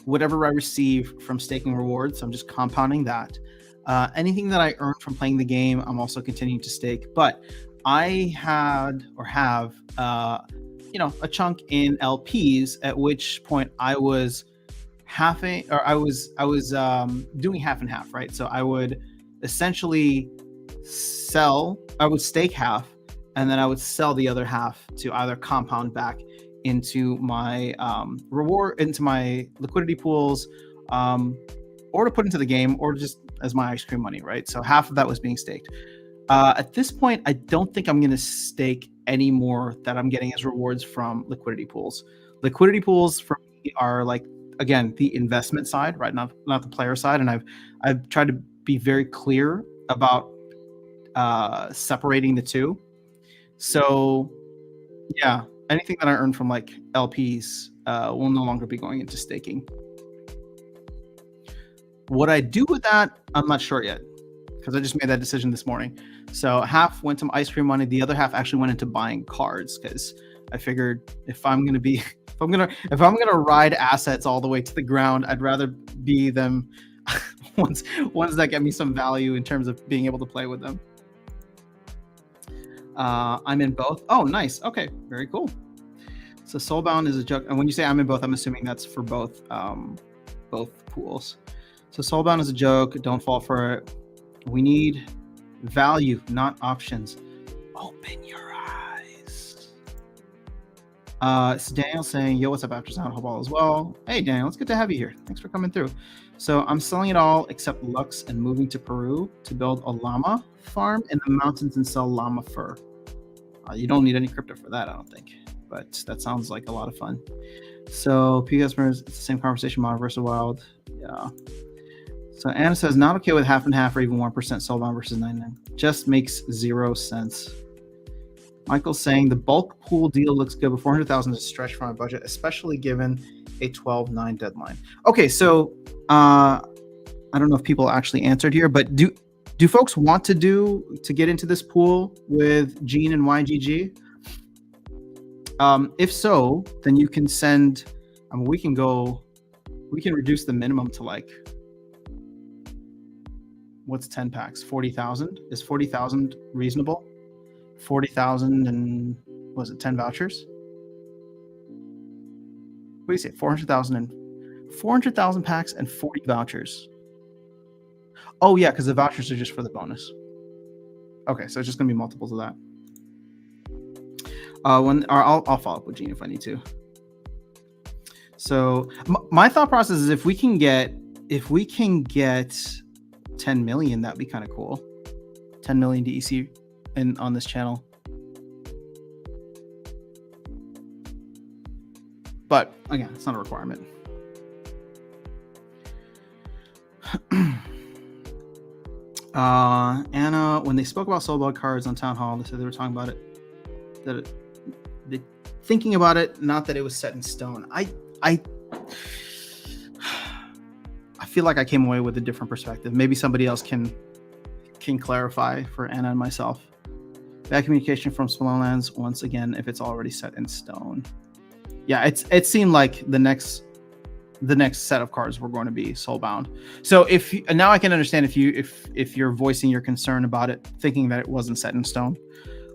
whatever I receive from staking rewards. So I'm just compounding that. Anything that I earn from playing the game, I'm also continuing to stake. But I have a chunk in LPs, at which point I was doing half and half, right? So I would essentially stake half, and then I would sell the other half to either compound back into my into my liquidity pools, or to put into the game, or just as my ice cream money, right? So half of that was being staked. At this point, I don't think I'm going to stake any more that I'm getting as rewards from liquidity pools. Liquidity pools for me are like, again, the investment side, right? Not the player side. And I've tried to be very clear about separating the two. So yeah, anything that I earn from like LPs will no longer be going into staking. What I do with that, I'm not sure yet, because I just made that decision this morning. So half went to ice cream money. The other half actually went into buying cards, because I figured if I'm going to be if I'm gonna ride assets all the way to the ground, I'd rather be them ones that get me some value in terms of being able to play with them. I'm in both. Oh, nice. Okay, very cool. So Soulbound is a joke, and when you say I'm in both, I'm assuming that's for both pools. So Soulbound is a joke. Don't fall for it. We need value, not options. Open your eyes. It's Daniel saying, "Yo, what's up, After Sound? Hope all is well." Hey, Daniel, it's good to have you here. Thanks for coming through. So I'm selling it all except Lux and moving to Peru to build a llama farm in the mountains and sell llama fur. You don't need any crypto for that, I don't think, but that sounds like a lot of fun. So P customers, it's the same conversation, Modern versus Wild. Yeah. So Anna says, not okay with half and half or even 1% Soulbound versus 99. Just makes 0 sense. Michael's saying the bulk pool deal looks good, but 400,000 is a stretch for my budget, especially given a 12/9 deadline. Okay, so I don't know if people actually answered here, but do folks want to get into this pool with Gene and YGG? If so, then you can send. I mean, we can reduce the minimum to like, what's 10 packs? 40,000. Is 40,000 reasonable? 40,000 and was it 10 vouchers? What do you say? 400,000 packs and 40 vouchers. Oh yeah, because the vouchers are just for the bonus. Okay, so it's just gonna be multiples of that. I'll follow up with Gene if I need to. So my thought process is if we can get 10 million, that'd be kind of cool. 10 million DEC on this channel. But again, it's not a requirement. Anna, when they spoke about Soulbound cards on Town Hall, they said they were talking about it, thinking about it, not that it was set in stone. I feel like I came away with a different perspective. Maybe somebody else can clarify for Anna and myself. Bad communication from Spelllands once again if it's already set in stone. Yeah, it seemed like the next set of cards were going to be Soulbound. So now I can understand if you're voicing your concern about it, thinking that it wasn't set in stone.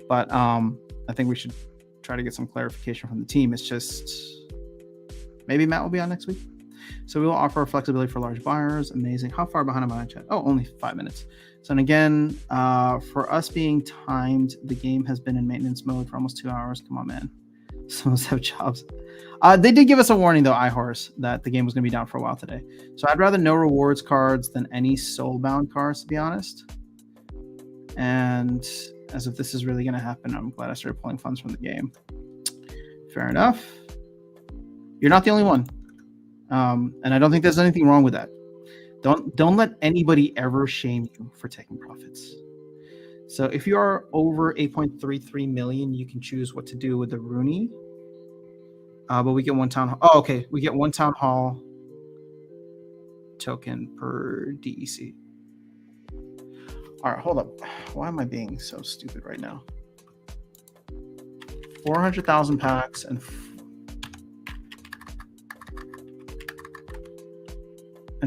But I think we should try to get some clarification from the team. It's just maybe Matt will be on next week. So we will offer flexibility for large buyers. Amazing. How far behind am I in chat? Oh, only 5 minutes. So, and again, for us being timed, the game has been in maintenance mode for almost 2 hours. Come on, man. Some of us have jobs. They did give us a warning, though, iHorse, that the game was going to be down for a while today. So I'd rather no rewards cards than any Soulbound cards, to be honest. And as if this is really going to happen, I'm glad I started pulling funds from the game. Fair enough. You're not the only one. And I don't think there's anything wrong with that. Don't let anybody ever shame you for taking profits. So if you are over 8.33 million, you can choose what to do with the Rooney. But we get one town hall. Oh, okay. We get one town hall token per DEC. All right, hold up. Why am I being so stupid right now? 400,000 packs and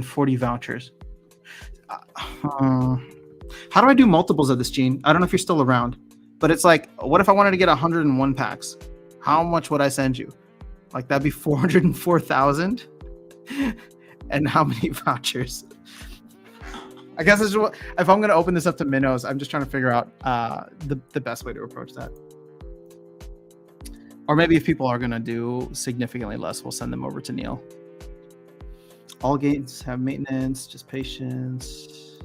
40 vouchers. How do I do multiples of this, Gene? I don't know if you're still around, but it's like, what if I wanted to get 101 packs? How much would I send you? Like, that'd be 404,000. And how many vouchers? I guess if I'm going to open this up to minnows, I'm just trying to figure out the best way to approach that. Or maybe if people are going to do significantly less, we'll send them over to Neil. All games have maintenance, just patience.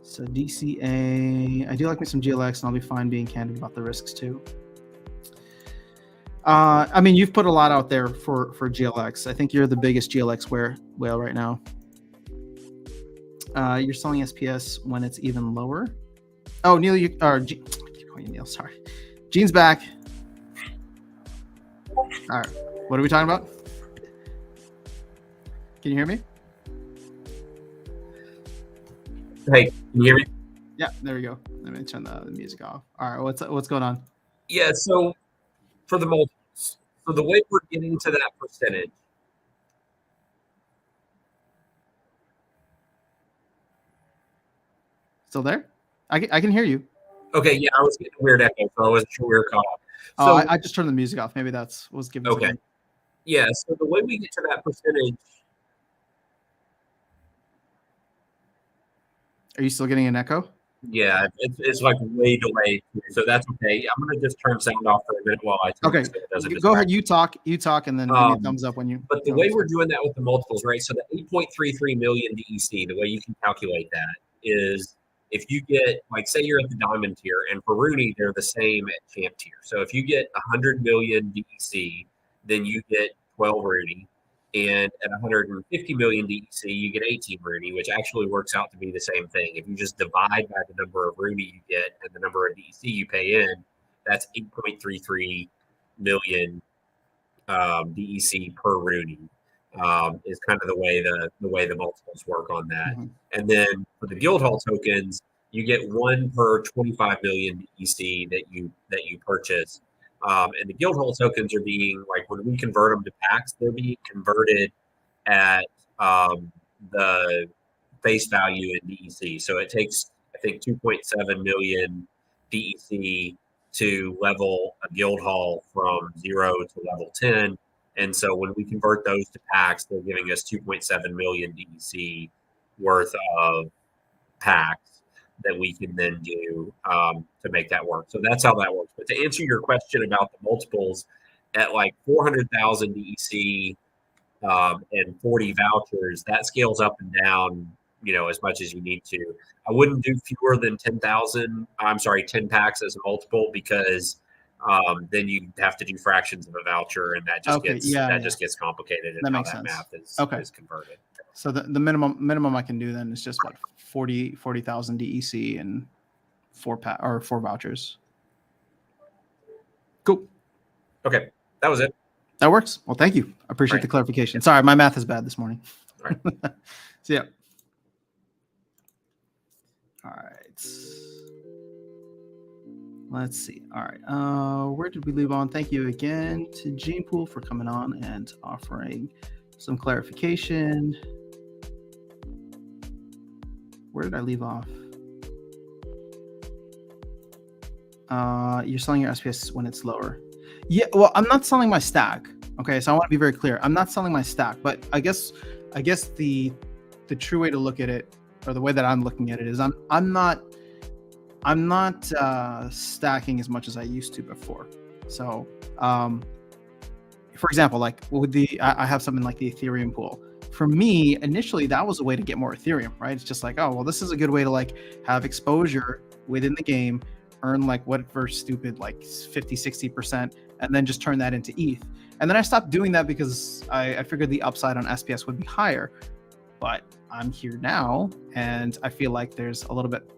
So DCA, I do like me some GLX, and I'll be fine being candid about the risks too. I mean, you've put a lot out there for GLX. I think you're the biggest GLX whale right now. You're selling SPS when it's even lower. Oh, Neil, I keep calling you Neil. Sorry, Gene's back. All right, what are we talking about? Can you hear me? Hey, can you hear me? Yeah, there we go. Let me turn the music off. All right, what's going on? Yeah, so for the multiples, So the way we're getting to that percentage. Still there? I can hear you. Okay, yeah, I was getting a weird echo, so I wasn't sure we were caught up. Oh, So I just turned the music off. Maybe that's was giving. okay, yeah. So the way we get to that percentage. Are you still getting an echo? Yeah, it's like way delayed, so that's okay. I'm gonna just turn sound off for a minute while I Okay, so it doesn't go ahead. distract. You talk, and then give me a thumbs up when you. But the way we're doing that with the multiples, right? So the 8.33 million DEC, the way you can calculate that is if you get, like, say you're at the diamond tier, and for Rooney, they're the same at champ tier. So if you get 100 million DEC, then you get 12 Rooney. And at 150 million DEC, you get 18 Rooney, which actually works out to be the same thing. If you just divide by the number of Rooney you get and the number of DEC you pay in, that's 8.33 million DEC per Rooney. Is kind of the way the multiples work on that. Mm-hmm. And then for the Guildhall tokens, you get 1 per 25 million DEC that you purchase. And the Guildhall tokens are being, like, when we convert them to packs, they're being converted at the face value in DEC. So it takes, I think, 2.7 million DEC to level a Guildhall from 0 to level 10. And so when we convert those to packs, they're giving us 2.7 million DEC worth of packs that we can then do to make that work. So that's how that works. But to answer your question about the multiples, at like 400,000 DEC and 40 vouchers, that scales up and down, as much as you need to. I wouldn't do fewer than 10 packs as a multiple, because then you have to do fractions of a voucher, and that just gets complicated in how that math is converted. So the minimum I can do then is just what, 40,000 DEC and 4 vouchers. Cool. Okay, that was it. That works. Well, thank you. I appreciate the clarification. Sorry, my math is bad this morning. All right. So yeah. All right. Let's see. All right. Where did we leave on? Thank you again to Genepool for coming on and offering some clarification. Where did I leave off? You're selling your SPS when it's lower. Yeah, well, I'm not selling my stack. Okay, so I want to be very clear. I'm not selling my stack, but I guess the true way to look at it, or the way that I'm looking at it, is I'm not stacking as much as I used to before. So, for example, like I have something like the Ethereum pool. For me, initially, that was a way to get more Ethereum, right? It's just like, oh, well, this is a good way to like have exposure within the game, earn like whatever stupid, like 50, 60%, and then just turn that into ETH. And then I stopped doing that because I figured the upside on SPS would be higher. But I'm here now, and I feel like there's a little bit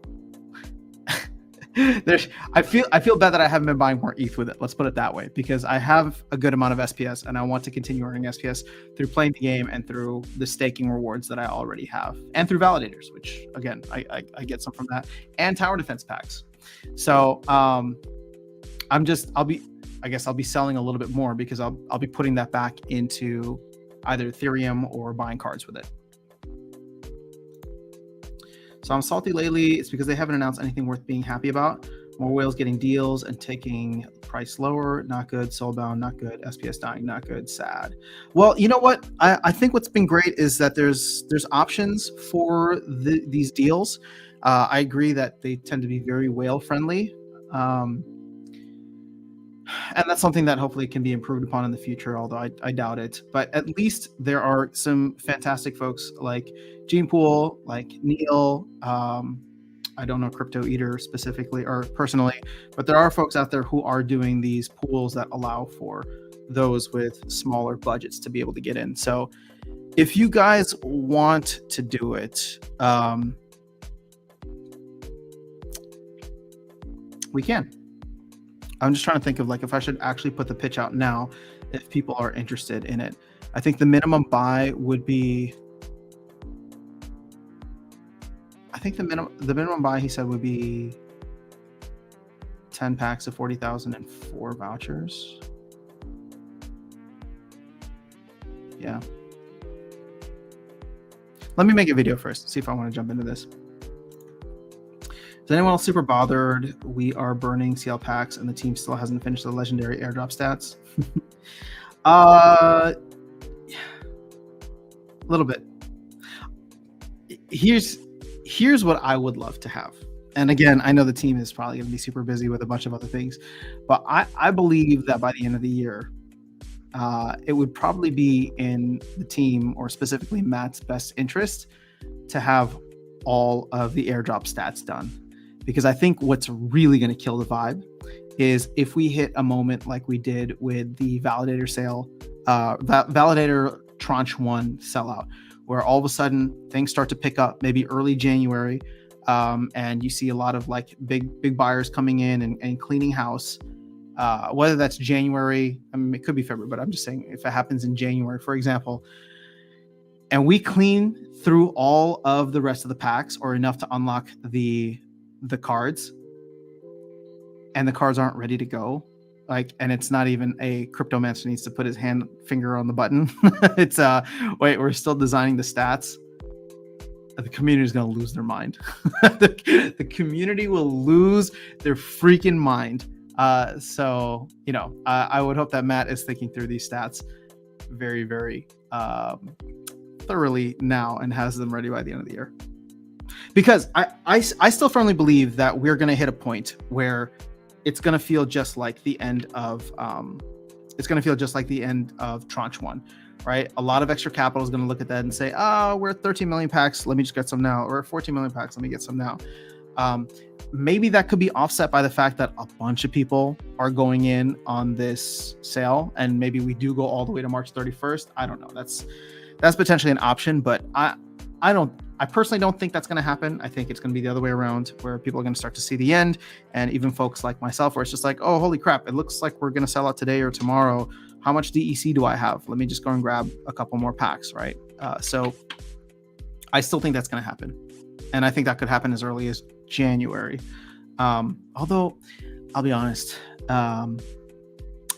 I feel bad that I haven't been buying more ETH with it. Let's put it that way, because I have a good amount of SPS, and I want to continue earning SPS through playing the game and through the staking rewards that I already have, and through validators, which again I get some from that, and tower defense packs. So I'll be selling a little bit more, because I'll be putting that back into either Ethereum or buying cards with it. So I'm salty lately. It's because they haven't announced anything worth being happy about. More whales getting deals and taking price lower. Not good. Soulbound, not good. SPS dying, not good. Sad. Well, you know what? I think what's been great is that there's options for these deals. I agree that they tend to be very whale friendly. And that's something that hopefully can be improved upon in the future, although I doubt it. But at least there are some fantastic folks like Genepool, like Neil. I don't know Crypto Eater specifically or personally, but there are folks out there who are doing these pools that allow for those with smaller budgets to be able to get in. So if you guys want to do it, we can. I'm just trying to think of like if I should actually put the pitch out now, if people are interested in it. I think the minimum buy would be, I think the minimum buy he said would be 10 packs of 40,000 and 4 vouchers. Yeah. Let me make a video first, see if I want to jump into this. Is anyone else super bothered? We are burning CL packs and the team still hasn't finished the legendary airdrop stats. A little bit. Here's what I would love to have. And again, I know the team is probably going to be super busy with a bunch of other things, but I believe that by the end of the year, it would probably be in the team, or specifically Matt's best interest, to have all of the airdrop stats done. Because I think what's really going to kill the vibe is if we hit a moment like we did with the validator sale, validator tranche 1 sellout, where all of a sudden things start to pick up maybe early January, and you see a lot of like big buyers coming in and cleaning house. Whether that's January, I mean, it could be February, but I'm just saying if it happens in January, for example, and we clean through all of the rest of the packs or enough to unlock the cards, and the cards aren't ready to go, like, and it's not even a Cryptomancer needs to put his finger on the button. It's wait, we're still designing the stats. The community is going to lose their mind. The community will lose their freaking mind. So, you know, I would hope that Matt is thinking through these stats very, very thoroughly now and has them ready by the end of the year. Because I still firmly believe that we're going to hit a point where it's going to feel just like the end of tranche 1, right? A lot of extra capital is going to look at that and say, oh, we're at 13 million packs, let me just get some now. Or 14 million packs, let me get some now. Maybe that could be offset by the fact that a bunch of people are going in on this sale, and maybe we do go all the way to March 31st. I don't know. That's potentially an option, but I personally don't think that's going to happen. I think it's going to be the other way around, where people are going to start to see the end, and even folks like myself, where it's just like, oh, holy crap, it looks like we're going to sell out today or tomorrow. How much DEC do I have? Let me just go and grab a couple more packs, right? So I still think that's going to happen, and I think that could happen as early as January. Although I'll be honest, I'm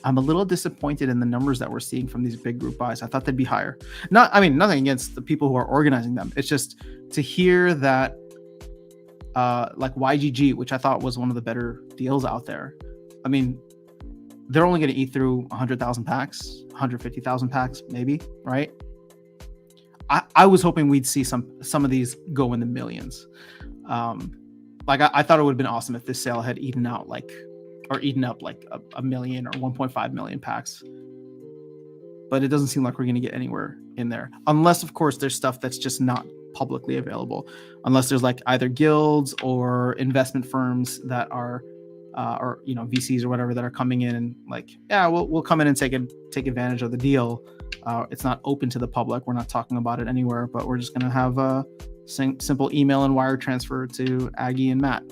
a little disappointed in the numbers that we're seeing from these big group buys. I thought they'd be higher. Nothing against the people who are organizing them. It's just to hear that, like YGG, which I thought was one of the better deals out there. I mean, they're only going to eat through 100,000 packs, 150,000 packs, maybe, right? I was hoping we'd see some of these go in the millions. Like I thought it would have been awesome if this sale had eaten up like a million or 1.5 million packs, but it doesn't seem like we're going to get anywhere in there, unless of course there's stuff that's just not publicly available, unless there's like either guilds or investment firms that are or you know, VCs or whatever that are coming in and like, yeah, we'll come in and take advantage of the deal. It's not open to the public, we're not talking about it anywhere, but we're just going to have a simple email and wire transfer to Aggie and Matt,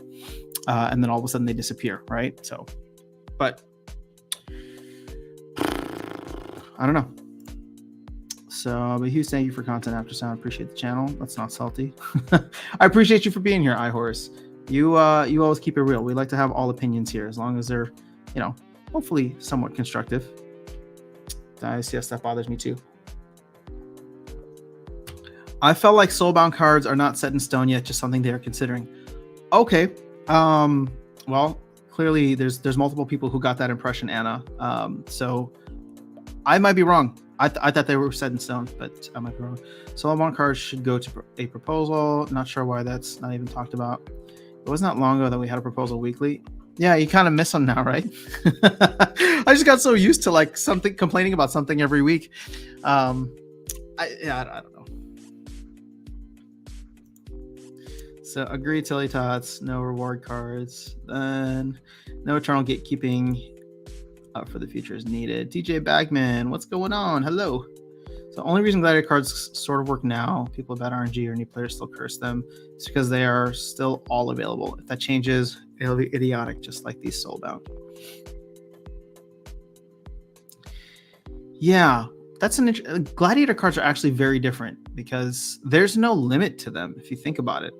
and then all of a sudden they disappear, right? So, but I don't know. So, but Hughes, thank you for content after sound. Appreciate the channel. That's not salty. I appreciate you for being here, iHorse. You always keep it real. We like to have all opinions here, as long as they're, you know, hopefully somewhat constructive. Yes, that bothers me too. I felt like Soulbound cards are not set in stone yet, just something they are considering. Okay. Well, clearly there's multiple people who got that impression, Anna. So I might be wrong. I thought they were set in stone, but I might be wrong. Soulbound cards should go to a proposal. Not sure why that's not even talked about. It wasn't that long ago that we had a proposal weekly. Yeah, you kind of miss them now, right? I just got so used to like something complaining about something every week. I don't know. So agree, Tilly Tots, no reward cards, then no eternal gatekeeping for the future is needed. DJ Bagman, what's going on? Hello. So the only reason Gladiator cards sort of work now, people with bad RNG or new players still curse them, is because they are still all available. If that changes, it'll be idiotic, just like these Soulbound. Yeah, that's Gladiator cards are actually very different because there's no limit to them if you think about it.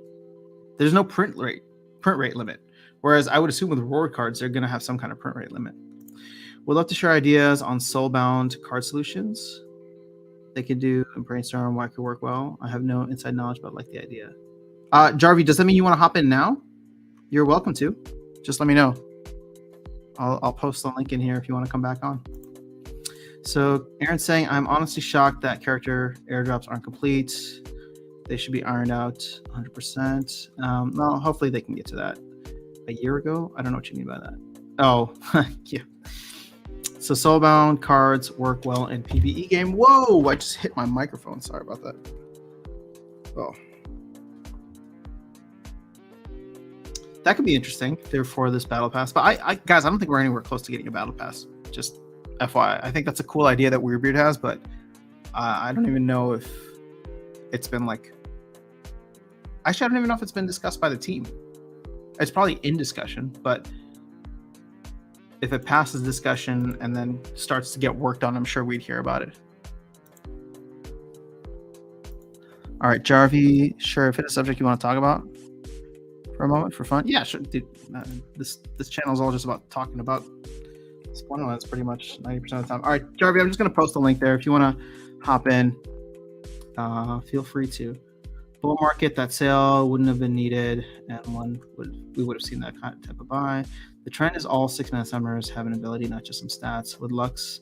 There's no print rate limit. Whereas I would assume with reward cards, they're going to have some kind of print rate limit. We'd love to share ideas on Soulbound card solutions. they could do and brainstorm why it could work well. I have no inside knowledge, but I like the idea. Jarvie, does that mean you want to hop in now? You're welcome to. Just let me know. I'll post the link in here if you want to come back on. So Aaron's saying, I'm honestly shocked that character airdrops aren't complete. They should be ironed out 100%. Well, hopefully they can get to that. A year ago? I don't know what you mean by that. Oh, yeah. So Soulbound cards work well in PvE game. Whoa, I just hit my microphone. Sorry about that. Oh. That could be interesting for this battle pass. But I guys, I don't think we're anywhere close to getting a battle pass. Just FYI. I think that's a cool idea that Weirdbeard has, but I don't even know if it's been like... Actually, I don't even know if it's been discussed by the team. It's probably in discussion, but if it passes discussion and then starts to get worked on, I'm sure we'd hear about it. All right, Jarvie, sure. If it's a subject you want to talk about for a moment for fun, yeah, sure. Dude, this channel is all just about talking about Splinterlands pretty much 90% of the time. All right, Jarvie, I'm just gonna post a link there if you want to hop in. Feel free to. Bull market, that sale wouldn't have been needed, and we would have seen that kind of type of buy. The trend is all 6-man summoners have an ability, not just some stats. With Lux,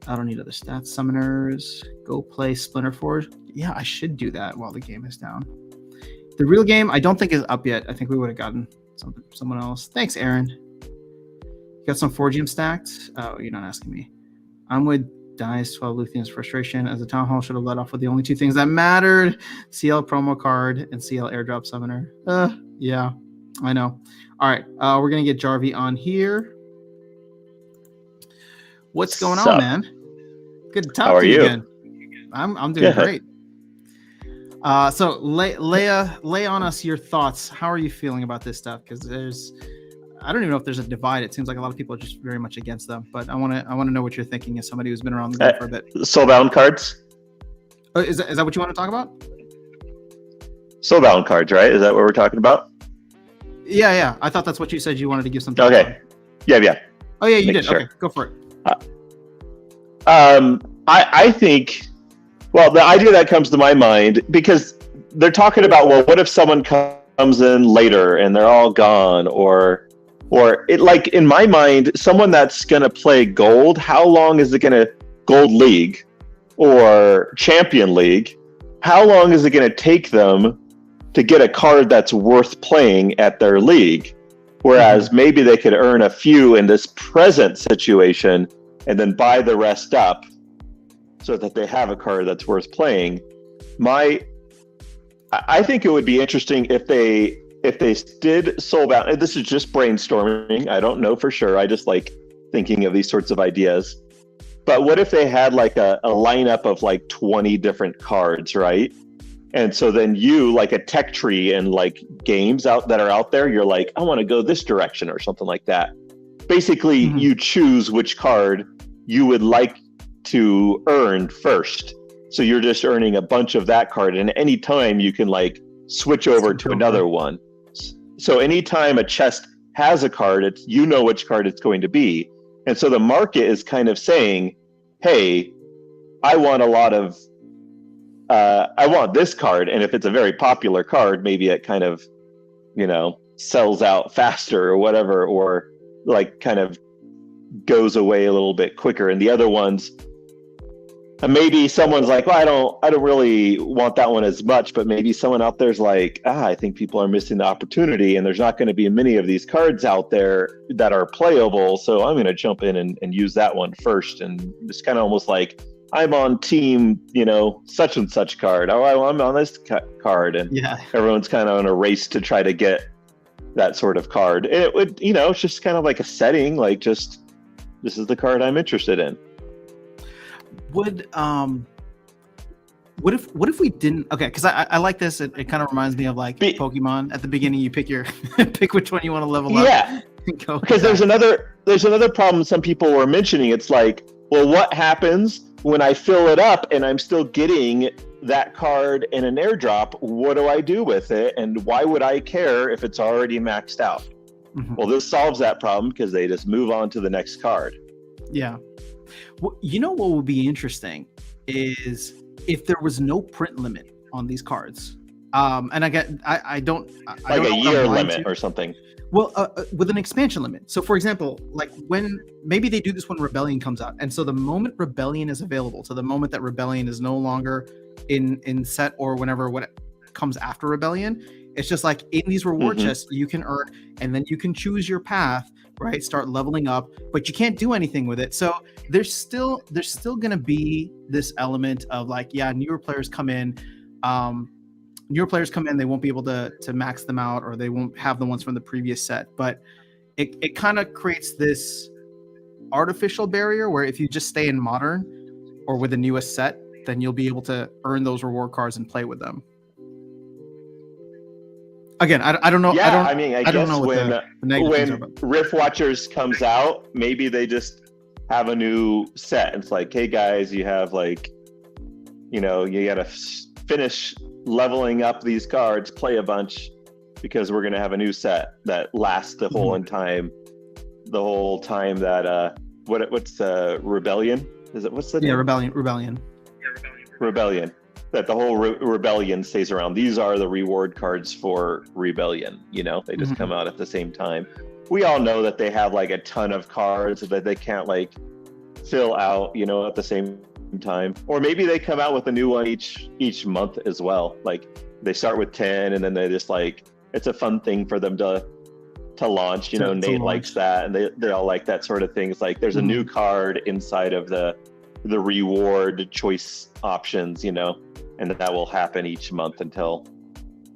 I don't need other stats. Summoners, go play Splinter Forge. Yeah, I should do that while the game is down. The real game, I don't think is up yet. I think we would have gotten someone else. Thanks, Aaron. You got some Forgium stacked? Oh, you're not asking me. I'm with Dice 12 Luthien's frustration, as the town hall should have let off with the only two things that mattered: CL promo card and CL airdrop summoner. Yeah, I know. All right, we're gonna get Jarvie on here. What's going on, man? Good to talk to you again. I'm doing great. So lay on us your thoughts. How are you feeling about this stuff? Because I don't even know if there's a divide. It seems like a lot of people are just very much against them. But I want to know what you're thinking as somebody who's been around the game for a bit. Soulbound cards. Oh, is that what you want to talk about? Soulbound cards, right? Is that what we're talking about? Yeah. I thought that's what you said. You wanted to give some. Okay. Yeah. Oh yeah, you did. Sure. Okay, go for it. I think. Well, the idea that comes to my mind, because they're talking about, well, what if someone comes in later and they're all gone, or it, like, in my mind, someone that's going to play gold, how long is it going to gold league or champion league? How long is it going to take them to get a card that's worth playing at their league? Whereas maybe they could earn a few in this present situation and then buy the rest up so that they have a card that's worth playing. I think it would be interesting if they did Soulbound. This is just brainstorming. I don't know for sure. I just like thinking of these sorts of ideas. But what if they had like a lineup of like 20 different cards, right? And so then you, like a tech tree and like games that are out there, you're like, I want to go this direction or something like that. Basically, you choose which card you would like to earn first. So you're just earning a bunch of that card, and any time you can like switch over to another one. So anytime a chest has a card, it's, you know which card it's going to be. And so the market is kind of saying, hey, I want a lot of I want this card, and if it's a very popular card, maybe it kind of, sells out faster or whatever, or like kind of goes away a little bit quicker. And the other ones, maybe someone's like, well, I don't really want that one as much, but maybe someone out there's like, I think people are missing the opportunity, and there's not going to be many of these cards out there that are playable, so I'm going to jump in and use that one first. And it's kind of almost like, I'm on team, such and such card. Oh, I'm on this card. And everyone's kind of in a race to try to get that sort of card. And it would, it's just kind of like a setting, like just, this is the card I'm interested in. What if we didn't? Okay, because I like this. It kind of reminds me of like Pokemon. At the beginning, you pick which one you want to level up. Yeah, because there's another problem some people were mentioning. It's like, well, what happens when I fill it up and I'm still getting that card in an airdrop? What do I do with it? And why would I care if it's already maxed out? Well, this solves that problem because they just move on to the next card. Yeah. Well, you know what would be interesting is if there was no print limit on these cards. And I don't Like don't a know what year I'm blind limit to. or something. Well, with an expansion limit. So, for example, like when maybe they do this when Rebellion comes out, and so the moment Rebellion is available, to the moment that Rebellion is no longer in set or whenever what comes after Rebellion, it's just like in these reward Mhm. chests you can earn, and then you can choose your path, right? Start leveling up, but you can't do anything with it. So there's still gonna be this element of like, yeah, newer players come in. They won't be able to max them out, or they won't have the ones from the previous set, but it kind of creates this artificial barrier where if you just stay in modern or with the newest set, then you'll be able to earn those reward cards and play with them. Again, I don't know. Yeah, I mean, I don't guess know what the negative things are, when but Rift Watchers comes out, maybe they just have a new set. It's like, hey guys, you have like, you gotta finish leveling up these cards, play a bunch, because we're gonna have a new set that lasts the whole time that what's Rebellion? What's the name? Rebellion. Rebellion. That the whole Rebellion stays around. These are the reward cards for Rebellion. They just come out at the same time. We all know that they have like a ton of cards that they can't like fill out, at the same time. Or maybe they come out with a new one each month as well. Like they start with 10 and then they just like, it's a fun thing for them to launch. Nate likes that, and they all like that sort of thing. It's like there's a new card inside of the reward choice options, and that will happen each month until.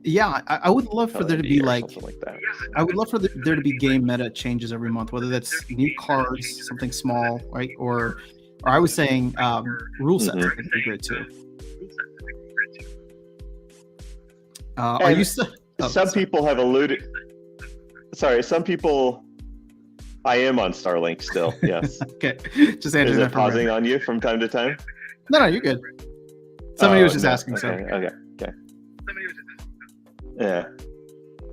Yeah, I would love for there to be like that. I would love for there to be game meta changes every month, whether that's new cards, something small, right? Or I was saying rule sets would be great too. Are you some people have alluded. Sorry, some people. I am on Starlink still. Yes. Okay, just answer Is that it pausing on you from time to time? No, you're good. Somebody was just asking. Okay. Yeah.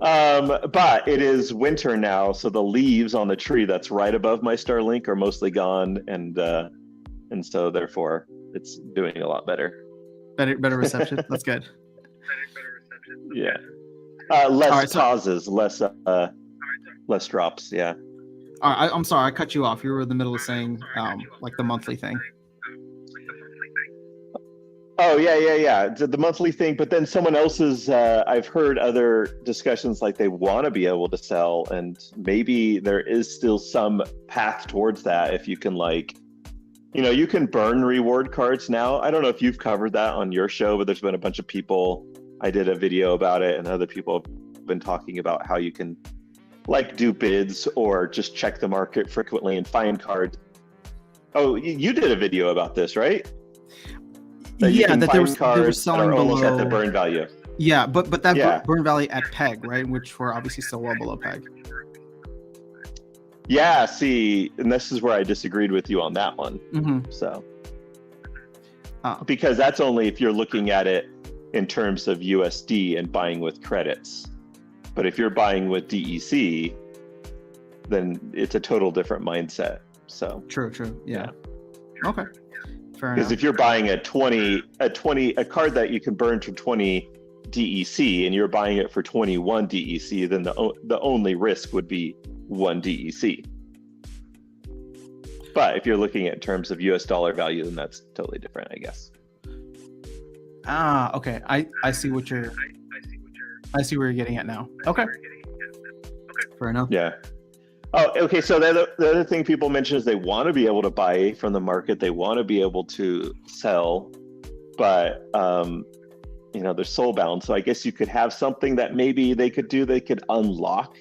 But it is winter now, so the leaves on the tree that's right above my Starlink are mostly gone, and so therefore it's doing a lot better. Better reception. That's good. Yeah. Less pauses, less drops. Yeah. All right, I'm sorry, I cut you off. You were in the middle of saying like the monthly thing. Oh yeah. The monthly thing, but then someone else's. I've heard other discussions like they want to be able to sell, and maybe there is still some path towards that. If you can you can burn reward cards now. I don't know if you've covered that on your show, but there's been a bunch of people. I did a video about it, and other people have been talking about how you can do bids or just check the market frequently and find cards. Oh, you did a video about this, right? That they were selling almost below at the burn value. Yeah, but that burn value at peg, right? Which we're obviously still well below peg. Yeah, see, and this is where I disagreed with you on that one. Mm-hmm. So, because that's only if you're looking at it in terms of USD and buying with credits. But if you're buying with DEC, then it's a total different mindset. So true. Yeah. Okay. Fair enough. Because if you're buying a card that you can burn for 20 DEC and you're buying it for 21 DEC, then the only risk would be 1 DEC. But if you're looking at terms of US dollar value, then that's totally different, I guess. Okay. I see what you're. I see where you're getting at now. Okay. Fair enough. Yeah. Oh, okay. So the other thing people mention is they want to be able to buy from the market. They want to be able to sell, but they're soul bound. So I guess you could have something that maybe they could do. They could unlock,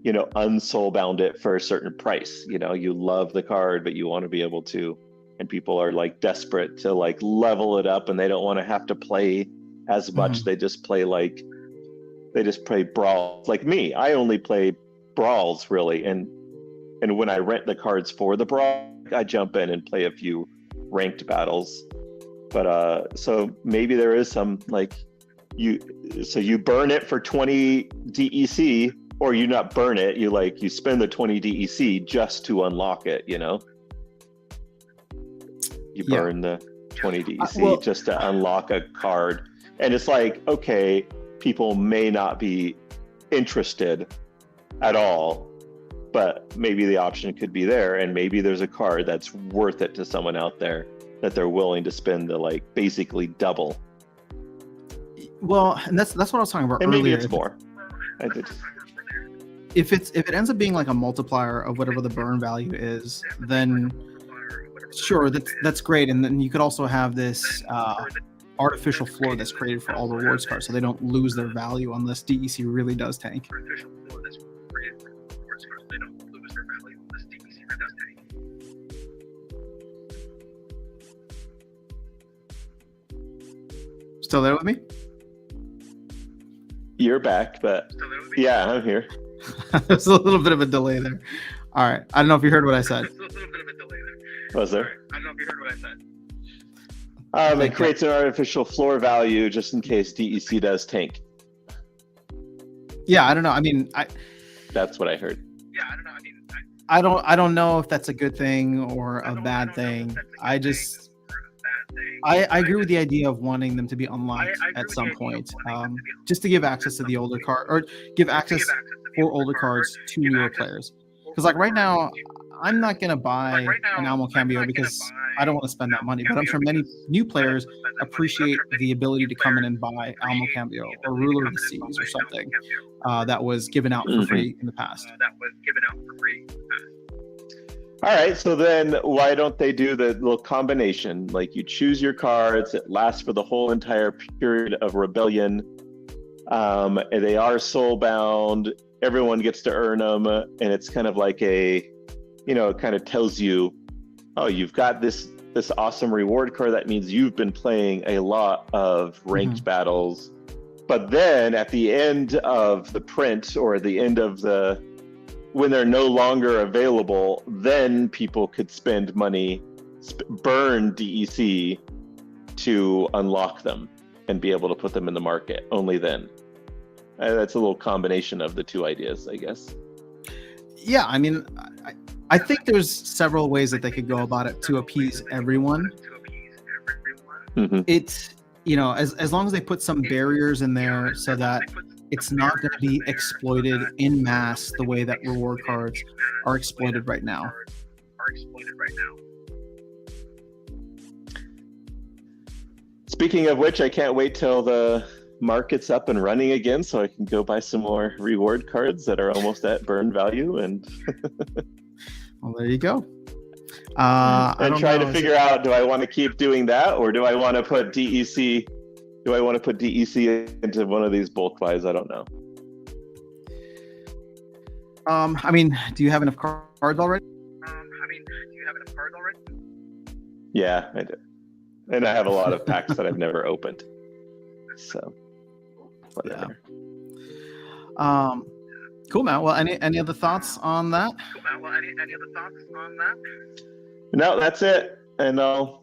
unsoul bound it for a certain price. You love the card, but you want to be able to, and people are desperate to level it up, and they don't want to have to play as much. They just play brawls. Like me, I only play brawls really, and when I rent the cards for the brawl, I jump in and play a few ranked battles. But so maybe there is some you burn it for 20 DEC, or you not burn it, you spend the 20 DEC just to unlock it, You Yeah. burn the 20 DEC well- just to unlock a card. And it's like, okay, people may not be interested at all, but maybe the option could be there, and maybe there's a card that's worth it to someone out there that they're willing to spend the like basically double. Well, and that's what I was talking about And maybe earlier. it's more. I think If it ends up being like a multiplier of whatever the burn value is, then sure, that's great. And then you could also have this artificial floor that's created for all rewards cards, so they don't lose their value unless DEC really does tank. Still there with me? you're back, but yeah, I'm here. There's a little bit of a delay there. All right. I don't know if you heard what I said. Was there? I don't know if you heard what I said. It creates an artificial floor value just in case DEC does tank. Yeah, I don't know. I mean, That's what I heard. Yeah, I don't know. I mean, I don't know if that's a good thing or a bad thing. I agree with the idea of wanting them to be unlocked at some point, just to give access to the older card, or give access for older cards to newer players. Because like right now, I'm not gonna buy an Almo Cambio because I don't want to spend that money. But I'm sure many new players appreciate the ability to come in and buy Almo Cambio or Ruler of the Seas or something that was given out for free in the past. All right, so then why don't they do the little combination? Like you choose your cards, it lasts for the whole entire period of Rebellion. And they are soulbound. Everyone gets to earn them, and it's kind of like a, it kind of tells you, oh, you've got this awesome reward card. That means you've been playing a lot of ranked battles. But then at the end of the print, or the end of when they're no longer available, then people could spend money, burn DEC to unlock them and be able to put them in the market. Only then. That's a little combination of the two ideas, I guess. Yeah, I mean, I think there's several ways that they could go about it to appease everyone. Mm-hmm. It's, as long as they put some barriers in there so that it's not going to be exploited in mass the way that reward cards are exploited right now. Speaking of which, I can't wait till the market's up and running again so I can go buy some more reward cards that are almost at burn value and Well, there you go. and try to figure out, do I want to keep doing that, or do I want to put DEC into one of these bulk buys? I don't know. I mean, do you have enough cards already? Yeah, I do. And I have a lot of packs that I've never opened. So whatever. Yeah. Cool, man. Well, any other thoughts on that? No, that's it. And I'll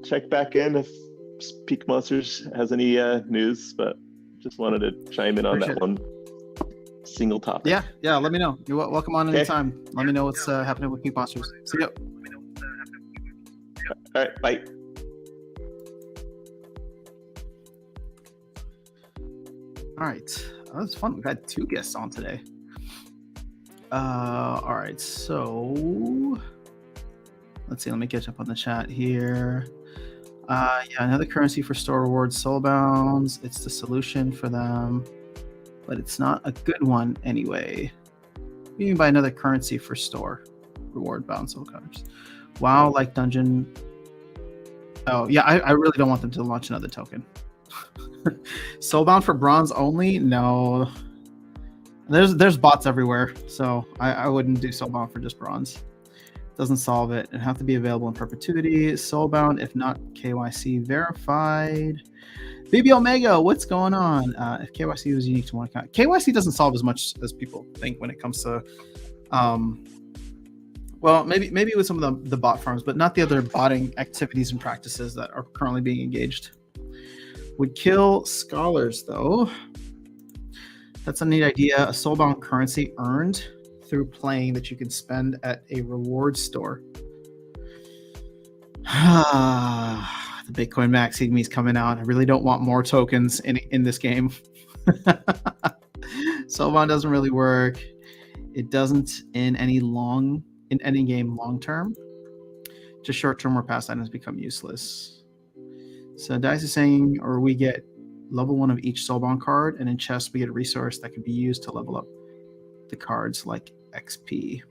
check back in if Peak Monsters has any news, but just wanted to chime in on that one single topic. Yeah. Let me know. You're welcome on Okay. anytime. Let me know what's happening with Peak Monsters. See ya. All right, bye. All right. That was fun. We've had 2 guests on today. All right. So let's see. Let me catch up on the chat here. Yeah, another currency for store rewards, soulbounds. It's the solution for them, but it's not a good one anyway. What do you mean by another currency for store reward bound soul cards? Wow, like dungeon. Oh yeah, I really don't want them to launch another token. Soulbound for bronze only? No. There's bots everywhere, so I wouldn't do soulbound for just bronze. Doesn't solve it. It'd have to be available in perpetuity. Soulbound, if not KYC verified. BB Omega, what's going on? If KYC was unique to one account, KYC doesn't solve as much as people think when it comes to, well, maybe with some of the bot farms, but not the other botting activities and practices that are currently being engaged. Would kill scholars though. That's a neat idea. A soulbound currency earned through playing that you can spend at a reward store. The Bitcoin Max is coming out. I really don't want more tokens in this game. Soulbound doesn't really work. It doesn't in any game long term. Just short term where past items become useless. So Dice is saying, or we get level 1 of each Soulbound card, and in chest we get a resource that can be used to level up the cards like XP.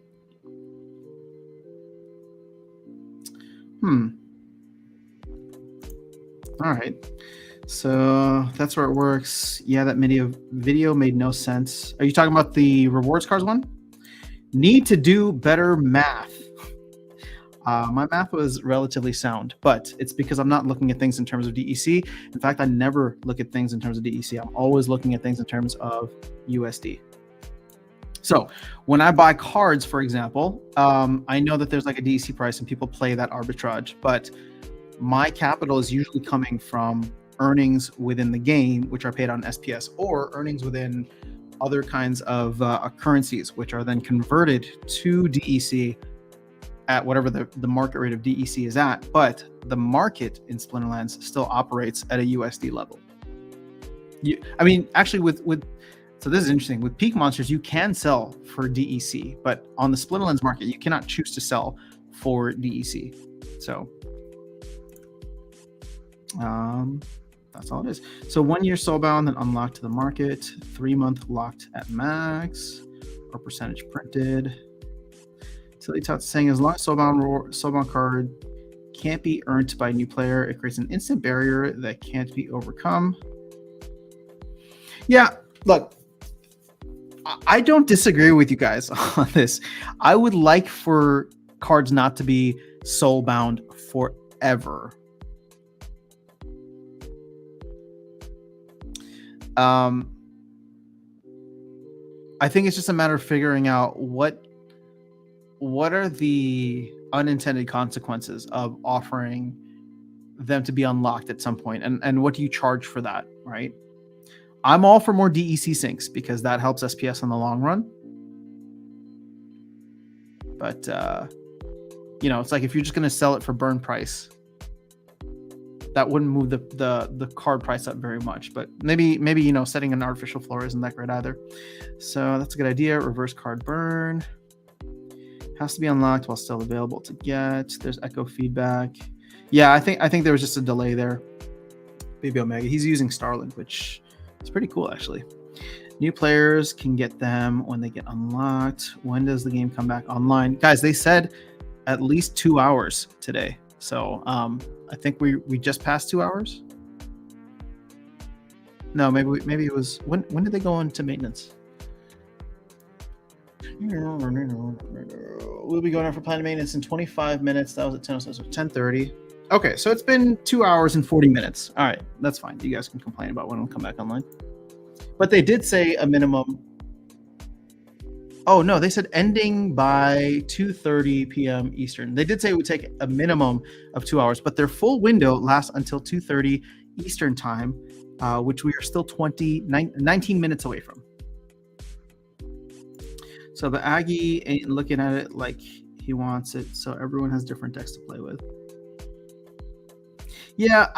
All right. So that's where it works. Yeah, that video made no sense. Are you talking about the rewards cards one? Need to do better math. My math was relatively sound, but it's because I'm not looking at things in terms of DEC. In fact, I never look at things in terms of DEC. I'm always looking at things in terms of USD. So when I buy cards, for example, I know that there's like a DEC price and people play that arbitrage, but my capital is usually coming from earnings within the game, which are paid on SPS, or earnings within other kinds of currencies, which are then converted to DEC at whatever the market rate of DEC is at. But the market in Splinterlands still operates at a USD level. Actually, so this is interesting. With Peak Monsters, you can sell for DEC, but on the Splinterlands market, you cannot choose to sell for DEC. So that's all it is. So 1 year Soulbound, then unlocked to the market. 3 month locked at max, or percentage printed. Tilly Tots saying, as long as Soulbound card can't be earned by a new player, it creates an instant barrier that can't be overcome. Yeah, look, I don't disagree with you guys on this. I would like for cards not to be Soulbound forever. I think it's just a matter of figuring out what are the unintended consequences of offering them to be unlocked at some point, and what do you charge for that, right? I'm all for more DEC syncs because that helps SPS in the long run. But it's like if you're just going to sell it for burn price, that wouldn't move the card price up very much. But maybe setting an artificial floor isn't that great either. So that's a good idea. Reverse card burn has to be unlocked while still available to get. There's echo feedback. Yeah, I think there was just a delay there. Baby Omega, he's using Starlink, which is pretty cool actually. New players can get them when they get unlocked. When does the game come back online? Guys, they said at least 2 hours today. So I think we just passed 2 hours. No, maybe it was when did they go into maintenance? We'll be going out for planned maintenance in 25 minutes. That was at 10, so 10:30. Okay, so it's been 2 hours and 40 minutes. All right, that's fine. You guys can complain about when it'll come back online. But they did say a minimum. Oh no, they said ending by 2:30 p.m. Eastern. They did say it would take a minimum of 2 hours, but their full window lasts until 2:30 Eastern time, which we are still 19 minutes away from. So the Aggie ain't looking at it like he wants it, so everyone has different decks to play with. Yeah,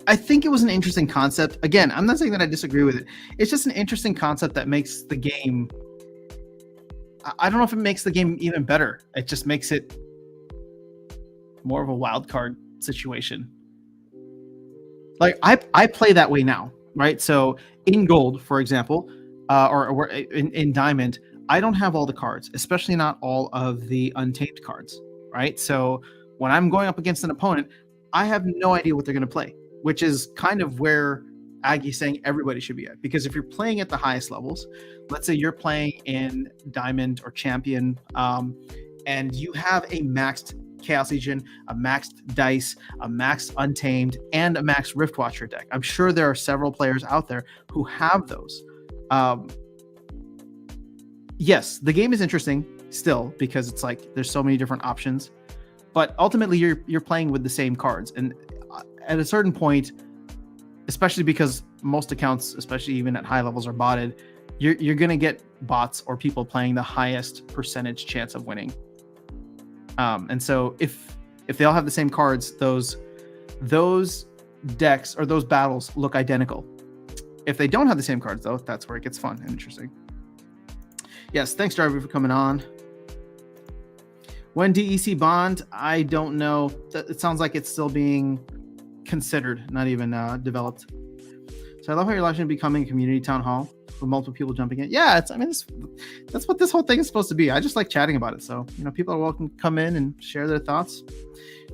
I think it was an interesting concept. Again, I'm not saying that I disagree with it. It's just an interesting concept that makes the game... I don't know if it makes the game even better. It just makes it more of a wild card situation. Like, I play that way now, right? So in Gold, for example, or in Diamond, I don't have all the cards, especially not all of the Untamed cards, right? So when I'm going up against an opponent, I have no idea what they're going to play, which is kind of where Aggie's saying everybody should be at. Because if you're playing at the highest levels, let's say you're playing in Diamond or Champion, and you have a maxed Chaos Legion, a maxed Dice, a maxed Untamed, and a maxed Riftwatcher deck. I'm sure there are several players out there who have those. Yes, the game is interesting still because it's like there's so many different options, but ultimately you're playing with the same cards, and at a certain point, especially because most accounts, especially even at high levels, are botted, you're gonna get bots or people playing the highest percentage chance of winning. And so if If they all have the same cards, those decks or those battles look identical. If they don't have the same cards, though, that's where it gets fun and interesting. Yes, thanks, Darby, for coming on. When DEC bond, I don't know. It sounds like it's still being considered, not even developed. So I love how you're actually becoming a community town hall with multiple people jumping in. Yeah, that's what this whole thing is supposed to be. I just like chatting about it. So, people are welcome to come in and share their thoughts.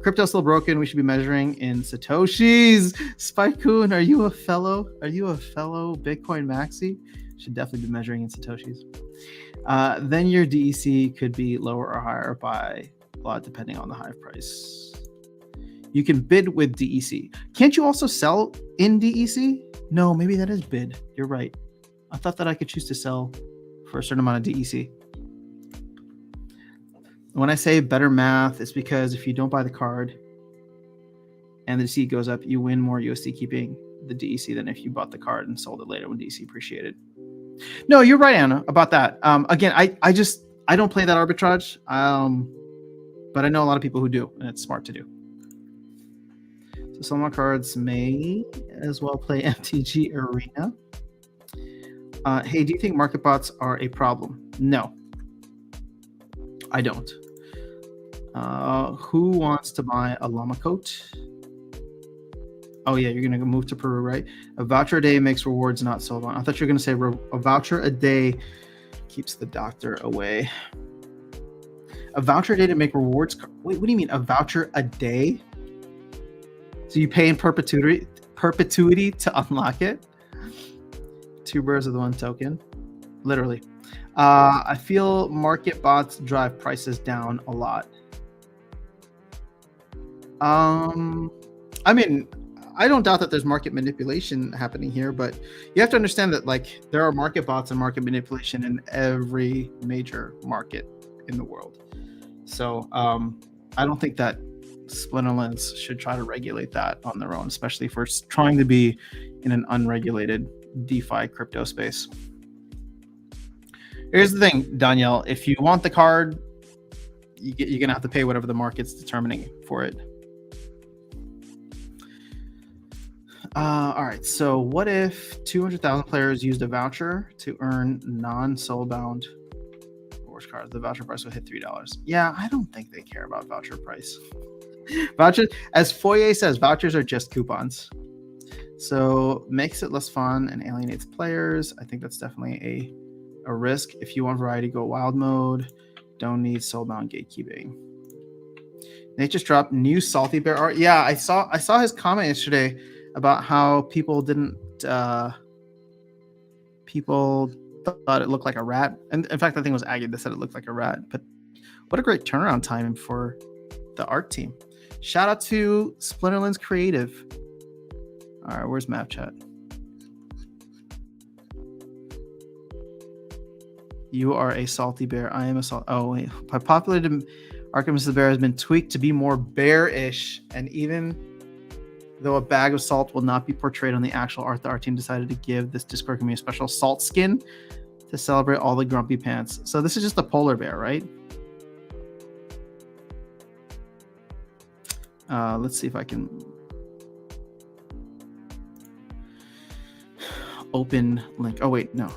Crypto's still broken. We should be measuring in Satoshis. Spikecoon, are you a fellow Bitcoin maxi? Should definitely be measuring in Satoshis. Then your DEC could be lower or higher by a lot depending on the Hive price. You can bid with DEC. Can't you also sell in DEC? No, maybe that is bid. You're right. I thought that I could choose to sell for a certain amount of DEC. When I say better math, it's because if you don't buy the card and the DEC goes up, you win more USD keeping the DEC than if you bought the card and sold it later when DEC appreciated. No, you're right, Anna, about that. Again, I don't play that arbitrage, but I know a lot of people who do, and it's smart to do. So some of my cards may as well play MTG Arena. Hey, do you think market bots are a problem? No, I don't. Who wants to buy a llama coat? Oh yeah, you're gonna move to Peru, right? A voucher a day makes rewards not so long. I thought you were gonna say a voucher a day keeps the doctor away. A voucher a day to make rewards. Wait, what do you mean? A voucher a day? So you pay in perpetuity to unlock it? 2 birds with 1 token, literally. I feel market bots drive prices down a lot. I mean, I don't doubt that there's market manipulation happening here, but you have to understand that there are market bots and market manipulation in every major market in the world. So I don't think that Splinterlands should try to regulate that on their own, especially if we're trying to be in an unregulated DeFi crypto space. Here's the thing, Danielle. If you want the card, you're going to have to pay whatever the market's determining for it. All right, so what if 200,000 players used a voucher to earn non-soulbound rewards cards? The voucher price will hit $3. Yeah, I don't think they care about voucher price. Vouchers, as Foyer says, vouchers are just coupons. So makes it less fun and alienates players. I think that's definitely a risk. If you want variety, go wild mode. Don't need soulbound gatekeeping. Nate just dropped new Salty Bear art. Yeah, I saw his comment yesterday about how people thought it looked like a rat. And in fact, I think it was Aggie that said it looked like a rat. But what a great turnaround time for the art team. Shout out to Splinterlands Creative. All right, where's Map Chat? You are a salty bear. I am a salt. Oh, wait. By populated Archimedes the Bear has been tweaked to be more bearish, and even though a bag of salt will not be portrayed on the actual art, the art team decided to give this Discord community a special salt skin to celebrate all the grumpy pants. So this is just a polar bear, right? Let's see if I can open link. Oh wait, no.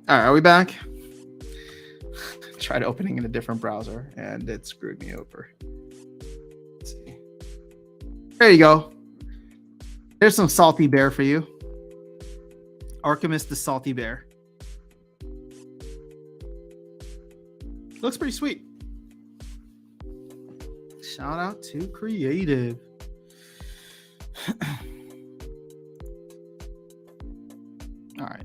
All right, are we back? Tried opening in a different browser and it screwed me over. Let's see. There you go. There's some salty bear for you. Archimedes the Salty Bear. Looks pretty sweet. Shout out to Creative. All right.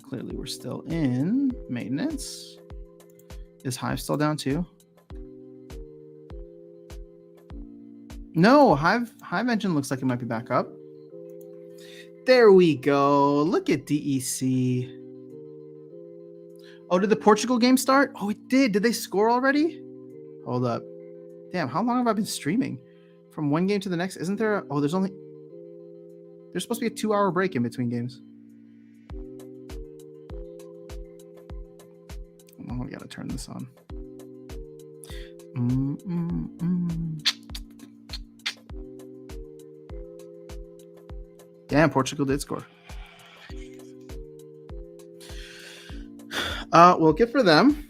Clearly we're still in maintenance. Is Hive still down too? No, Hive engine looks like it might be back up. There we go. Look at DEC. Oh, did the Portugal game start? Oh, it did. Did they score already? Hold up. Damn, how long have I been streaming? From one game to the next? Isn't there there's supposed to be a 2-hour break in between games. Oh, we gotta turn this on. Damn, Portugal did score. Well, good for them.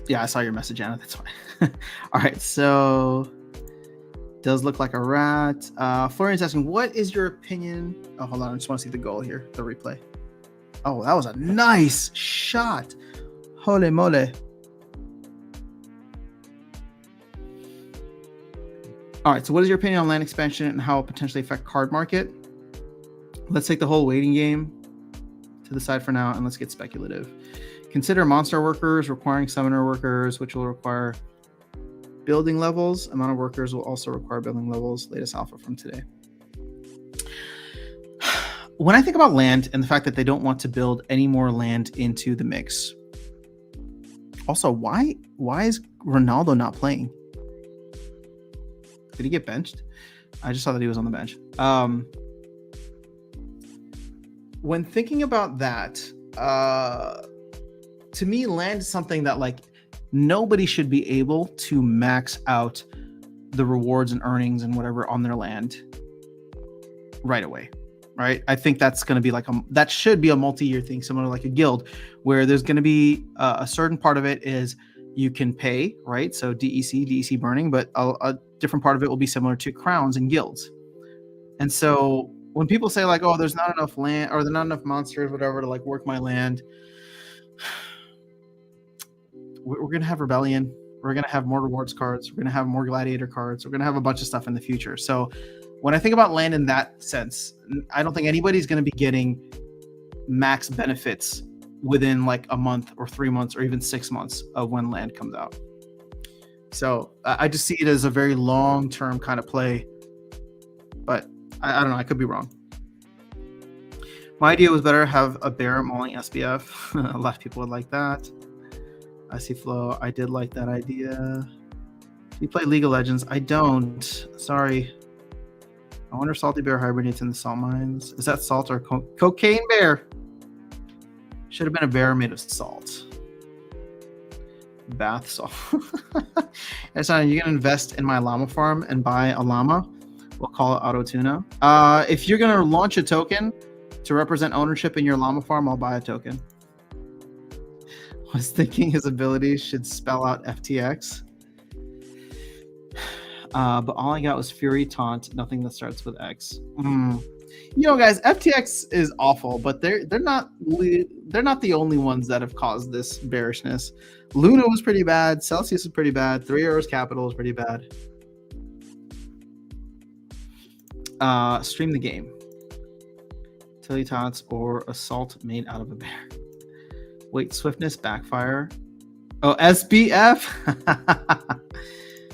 Yeah, I saw your message, Anna. That's fine. All right, so does look like a rat. Florian's asking, what is your opinion? Oh, hold on. I just want to see the goal here, the replay. Oh, that was a nice shot. Holy moly. All right, so what is your opinion on land expansion and how it potentially affect card market? Let's take the whole waiting game to the side for now, and let's get speculative. Consider monster workers requiring summoner workers, which will require building levels. Amount of workers will also require building levels. Latest alpha from today. When I think about land and the fact that they don't want to build any more land into the mix. Also, why is Ronaldo not playing? Did he get benched? I just saw that he was on the bench. When thinking about that, to me, land is something that like nobody should be able to max out the rewards and earnings and whatever on their land right away. Right? I think that's going to be like that should be a multi-year thing, similar to like a guild, where there's going to be a certain part of it is you can pay, right? So DEC burning, but a different part of it will be similar to crowns and guilds. And so when people say like, oh, there's not enough land or there's not enough monsters, whatever, to like work my land, we're going to have rebellion. We're going to have more rewards cards. We're going to have more gladiator cards. We're going to have a bunch of stuff in the future. So when I think about land in that sense, I don't think anybody's going to be getting max benefits within like a month or 3 months or even 6 months of when land comes out. So I just see it as a very long-term kind of play, but I don't know. I could be wrong. My idea was better have a bear mauling SBF. A lot of people would like that. I see Flo. I did like that idea. Do you play League of Legends? I don't. Sorry. I wonder if Salty Bear hibernates in the salt mines. Is that salt or cocaine bear? Should have been a bear made of salt. Bath salt. That's not. You're gonna invest in my llama farm and buy a llama. We'll call it Auto Tuna. If you're gonna launch a token to represent ownership in your llama farm, I'll buy a token. I was thinking his abilities should spell out FTX. But all I got was Fury Taunt, nothing that starts with X. You know, guys, FTX is awful, but they're not the only ones that have caused this bearishness. Luna was pretty bad. Celsius is pretty bad. 3 Arrows Capital is pretty bad. Stream the game. Tilly Tots or Assault made out of a bear. Wait, Swiftness, Backfire. Oh, SBF?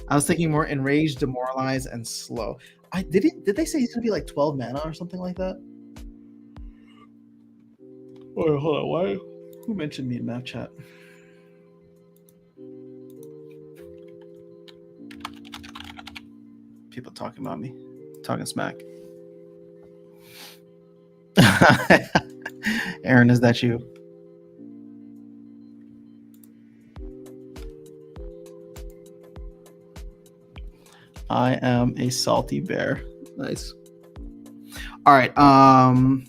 I was thinking more Enraged, Demoralize, and Slow. Did they say he's gonna be like 12 mana or something like that? Oh, hold on. Why? Who mentioned me in map chat? People talking about me, talking smack. Aaron, is that you? I am a salty bear. Nice. All right. I'm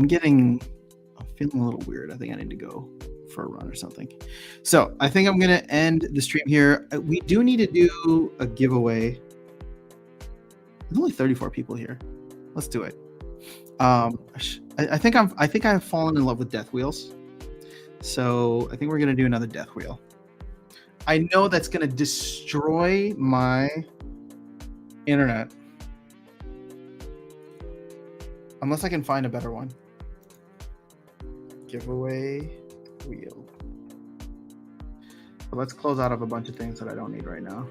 feeling a little weird. I think I need to go for a run or something. So I think I'm going to end the stream here. We do need to do a giveaway. There's only 34 people here. Let's do it. I think I've fallen in love with Death Wheels. So I think we're going to do another Death Wheel. I know that's going to destroy my internet. Unless I can find a better one. Giveaway wheel. But let's close out of a bunch of things that I don't need right now.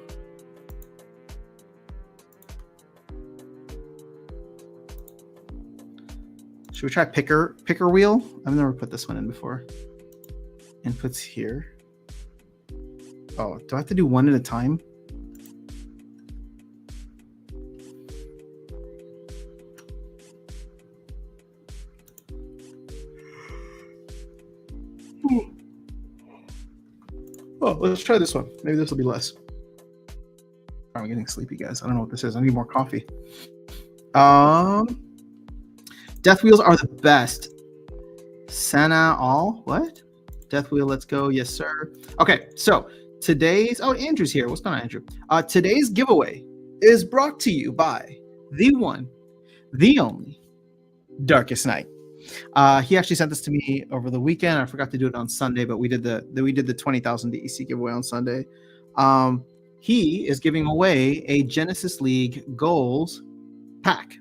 Should we try picker wheel? I've never put this one in before. Inputs here. Oh, do I have to do one at a time? Oh, let's try this one. Maybe this will be less. I'm getting sleepy, guys. I don't know what this is. I need more coffee. Death Wheels are the best. Sana all what? Death Wheel, let's go. Yes, sir. Okay, so today's Andrew's here. What's going on, Andrew? Today's giveaway is brought to you by the one, the only Darkest Night. He actually sent this to me over the weekend. I forgot to do it on Sunday, but we did the 20,000 DEC giveaway on Sunday. He is giving away a Genesis League Goals pack.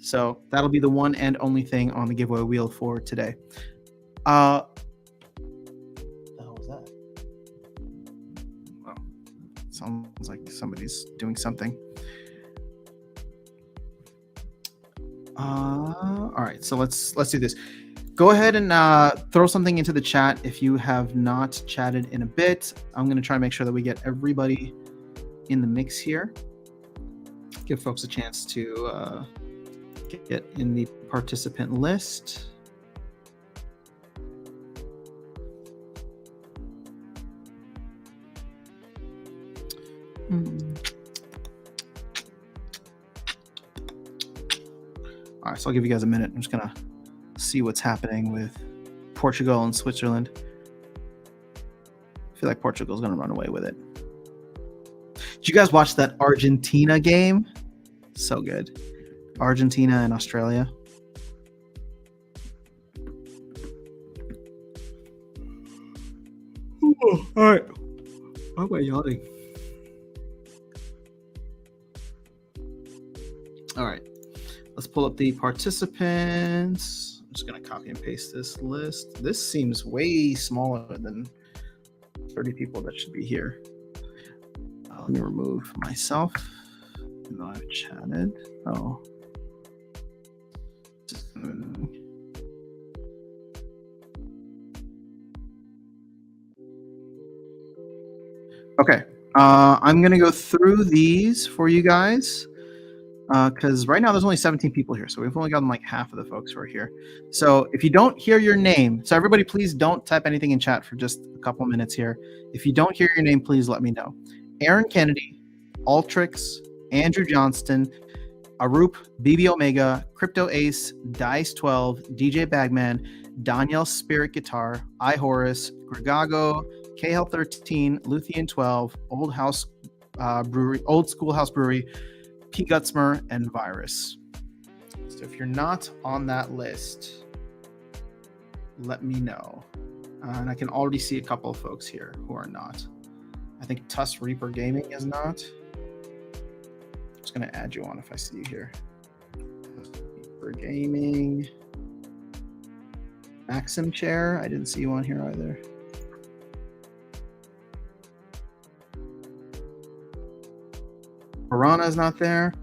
So that'll be the one and only thing on the giveaway wheel for today. What the hell was that? Well, sounds like somebody's doing something. All right, so let's do this. Go ahead and throw something into the chat if you have not chatted in a bit. I'm going to try and make sure that we get everybody in the mix here. Give folks a chance to get in the participant list. All right, so I'll give you guys a minute. I'm just gonna see what's happening with Portugal and Switzerland. I feel like Portugal's gonna run away with it. Did you guys watch that Argentina game? So good. Argentina and Australia. Oh, all right. Why am I yawning? All right. Let's pull up the participants. I'm just going to copy and paste this list. This seems way smaller than 30 people that should be here. Let me remove myself. Even though I've chatted. Oh. Okay. I'm going to go through these for you guys. Because right now there's only 17 people here, so we've only gotten like half of the folks who are here. So if you don't hear your name, so everybody please don't type anything in chat for just a couple minutes here. If you don't hear your name, please let me know. Aaron Kennedy, Ultrix, Andrew Johnston, Arup, BB Omega, Crypto Ace, Dice 12, DJ Bagman, Danielle Spirit Guitar, I Horus, Gregago, KL 13, Luthien 12, Old Schoolhouse Brewery, P. Gutsmer, and Virus. So if you're not on that list, let me know. And I can already see a couple of folks here who are not. I think Tuss Reaper Gaming is not. I'm just going to add you on if I see you here. Tuss Reaper Gaming. Maxim Chair. I didn't see you on here either. Piranha is not there.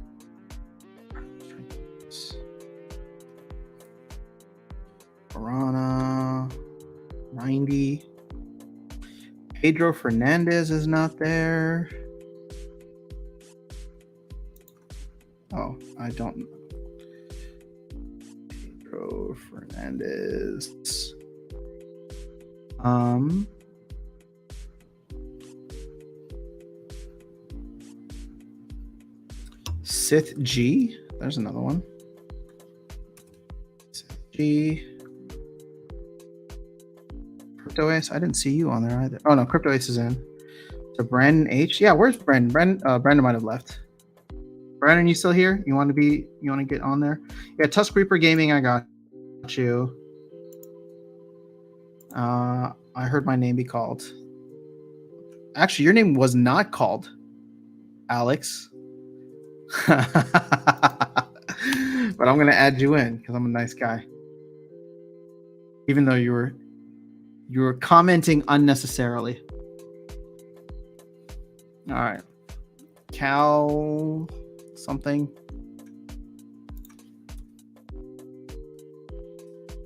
Piranha 90. Pedro Fernandez is not there. Oh, I don't know. Pedro Fernandez. Sith G. There's another one. Sith G. Crypto Ace. I didn't see you on there either. Oh no, Crypto Ace is in. So Brandon H. Yeah, where's Brandon? Brandon might have left. Brandon, you still here? You want to get on there? Yeah, Tusk Reaper Gaming, I got you. I heard my name be called. Actually, your name was not called, Alex. But I'm gonna add you in because I'm a nice guy. Even though you were commenting unnecessarily. All right, Cal something.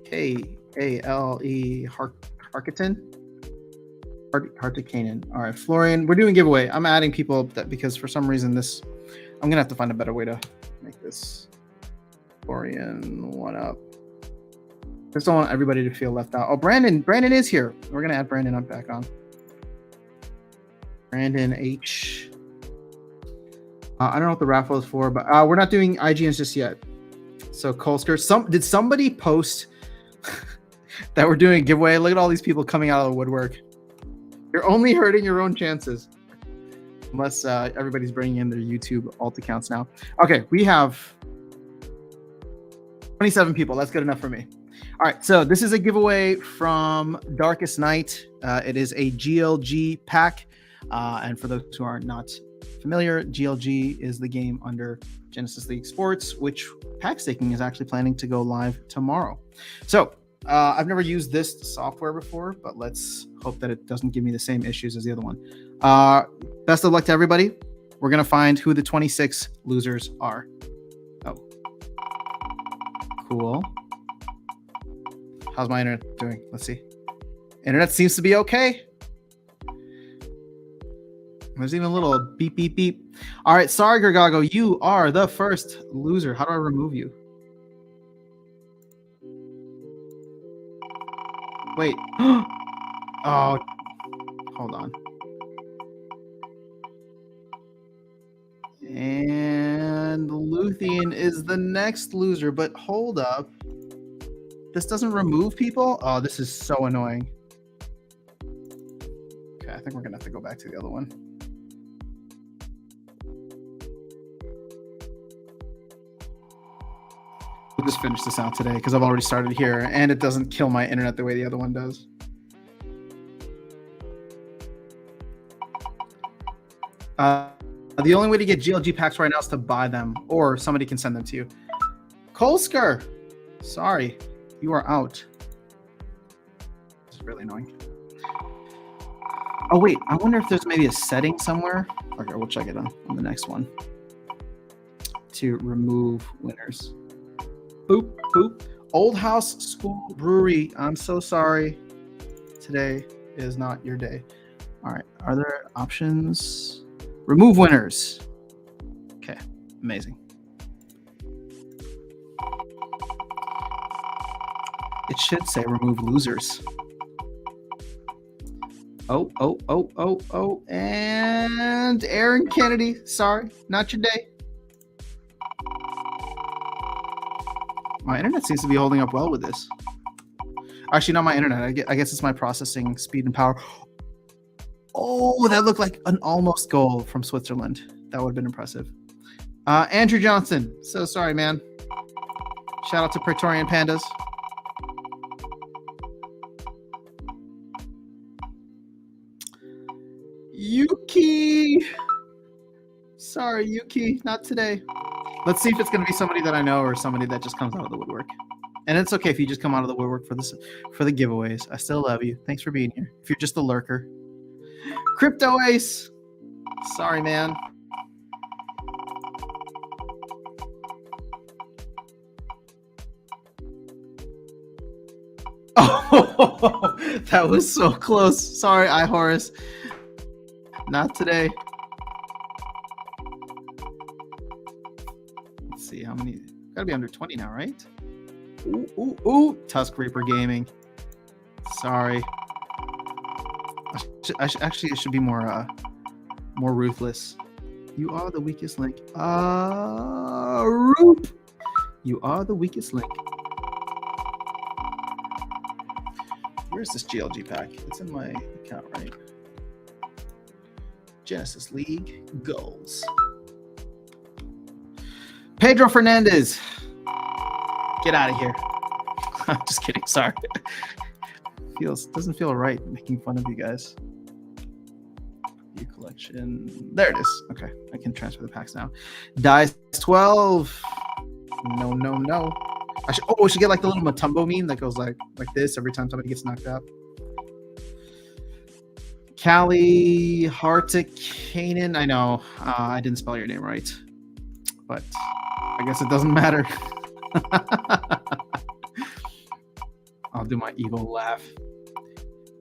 Kale Harkington. Heart to Canaan. All right, Florian, we're doing giveaway. I'm adding people because for some reason I'm gonna have to find a better way to make this Florian one up. Just don't want everybody to feel left out. Oh, Brandon is here. We're gonna add Brandon up back on. Brandon H. I don't know what the raffle is for, but we're not doing IGNs just yet. So Kolsker, did somebody post that we're doing a giveaway? Look at all these people coming out of the woodwork. You're only hurting your own chances. Unless everybody's bringing in their YouTube alt accounts now. Okay, we have 27 people. That's good enough for me. All right, so this is a giveaway from Darkest Night. It is a GLG pack. And for those who are not familiar, GLG is the game under Genesis League Sports, which Pack Staking is actually planning to go live tomorrow. So I've never used this software before, but let's hope that it doesn't give me the same issues as the other one. Best of luck to everybody. We're going to find who the 26 losers are. Oh, cool. How's my internet doing? Let's see. Internet seems to be okay. There's even a little beep, beep, beep. All right, sorry, Gergago, you are the first loser. How do I remove you? Wait. Oh, hold on. And Luthien is the next loser, but hold up. This doesn't remove people? Oh, this is so annoying. Okay, I think we're gonna have to go back to the other one. We'll just finish this out today because I've already started here and it doesn't kill my internet the way the other one does. The only way to get GLG packs right now is to buy them or somebody can send them to you. Kolsker, sorry, you are out. This is really annoying. Oh wait, I wonder if there's maybe a setting somewhere. Okay, we'll check it on the next one to remove winners. Boop, boop. Old House School Brewery. I'm so sorry. Today is not your day. All right. Are there options? Remove winners. Okay. Amazing. It should say remove losers. Oh. And Aaron Kennedy. Sorry. Not your day. My internet seems to be holding up well with this. Actually, not my internet. I guess it's my processing speed and power. Oh, that looked like an almost goal from Switzerland. That would have been impressive. Andrew Johnson. So sorry, man. Shout out to Praetorian Pandas. Yuki. Sorry, Yuki. Not today. Let's see if it's going to be somebody that I know or somebody that just comes out of the woodwork. And it's okay if you just come out of the woodwork for the giveaways. I still love you. Thanks for being here. If you're just a lurker. Crypto Ace. Sorry, man. Oh, that was so close. Sorry, Horace. Not today. See how many. Gotta be under 20 now, right? Ooh. Tusk Reaper Gaming. Sorry. Actually, it should be more ruthless. You are the weakest link. Roop. You are the weakest link. Where's this GLG pack? It's in my account, right? Genesis League goals. Pedro Fernandez. Get out of here. I'm just kidding. Sorry. Doesn't feel right making fun of you guys. View collection. There it is. Okay. I can transfer the packs now. Dice 12. No. I should get like the little Matumbo meme that goes like this every time somebody gets knocked out. Callie Hartikanen. I know. I didn't spell your name right. But I guess it doesn't matter. I'll do my evil laugh.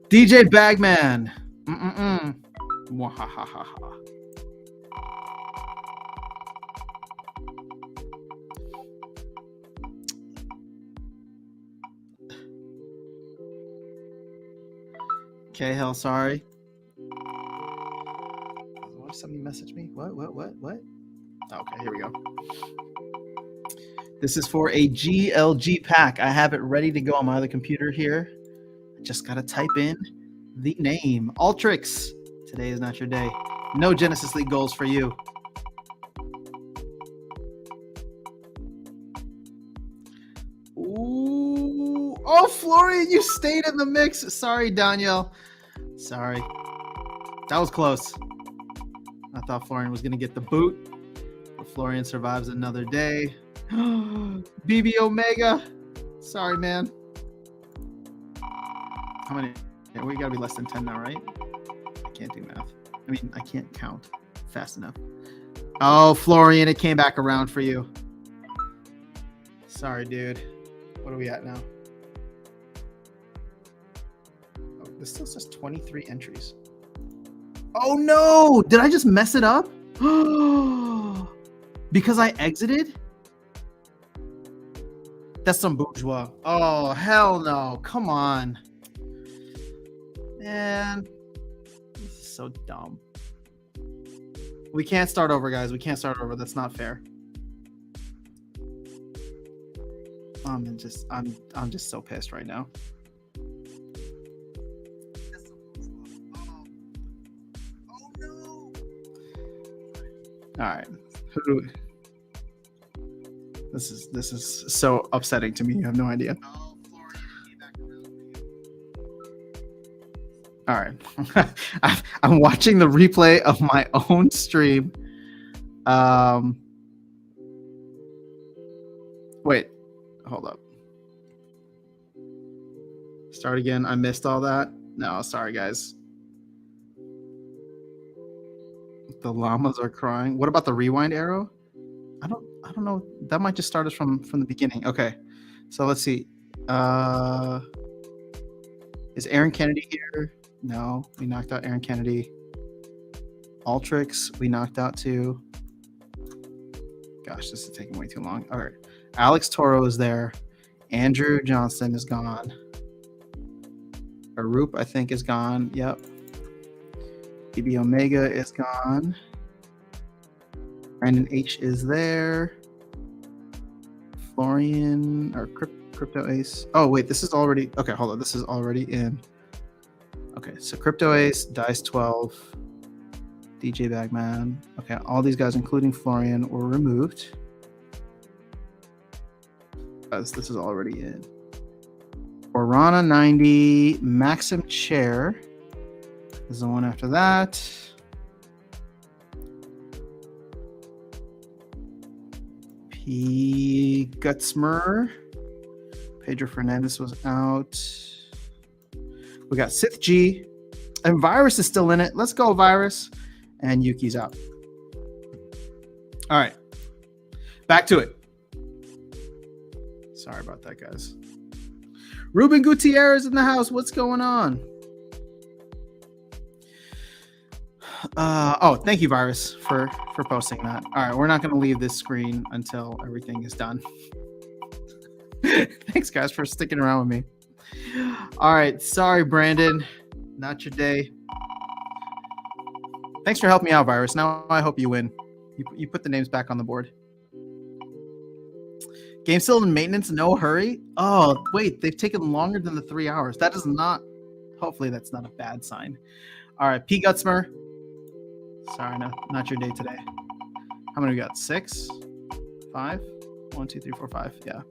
DJ Bagman. Mwahahaha. Okay, hell, sorry. What if somebody messaged me? What? Okay, here we go. This is for a GLG pack. I have it ready to go on my other computer here. I just gotta type in the name. Ultrix. Today is not your day. No Genesis League goals for you. Ooh. Oh, Florian, you stayed in the mix. Sorry, Danielle. Sorry. That was close. I thought Florian was going to get the boot. But Florian survives another day. BB Omega. Sorry, man. How many? Yeah, we got to be less than 10 now, right? I can't do math. I mean, I can't count fast enough. Oh, Florian, it came back around for you. Sorry, dude. What are we at now? Oh, this still says 23 entries. Oh no! Did I just mess it up? Because I exited? That's some bourgeois. Oh, hell no. Come on. Man. This is so dumb. We can't start over, guys. We can't start over. That's not fair. I'm just so pissed right now. Oh no! All right. This is so upsetting to me. You have no idea. All right. I'm watching the replay of my own stream. Wait. Hold up. Start again. I missed all that. No, sorry guys. The llamas are crying. What about the rewind arrow? I don't know. That might just start us from the beginning. Okay. So let's see. Is Aaron Kennedy here? No, we knocked out Aaron Kennedy. Ultrix, we knocked out too. Gosh, this is taking way too long. All right. Alex Toro is there. Andrew Johnston is gone. Arup, I think, is gone. Yep. BB Omega is gone. Brandon H is there. Florian or Crypto Ace. Oh, wait, this is already. Okay, hold on. This is already in. Okay, so Crypto Ace, Dice 12, DJ Bagman. Okay, all these guys, including Florian, were removed. This is already in. Orana 90, Maxim Chair is the one after that. P. Gutsmer. Pedro Fernandez was out. We got Sith G. And Virus is still in it. Let's go, Virus. And Yuki's out. All right. Back to it. Sorry about that, guys. Ruben Gutierrez in the house. What's going on? Oh, thank you, Virus, for posting that. All right, we're not going to leave this screen until everything is done. Thanks, guys, for sticking around with me. All right, sorry, Brandon. Not your day. Thanks for helping me out, Virus. Now I hope you win. You put the names back on the board. Game still in maintenance, no hurry. Oh, wait, they've taken longer than the 3 hours. That is not, hopefully that's not a bad sign. All right, P. Gutsmer. Sorry, not your day today. How many we got? 6? 5? 1, 2, 3, 4, 5. Yeah.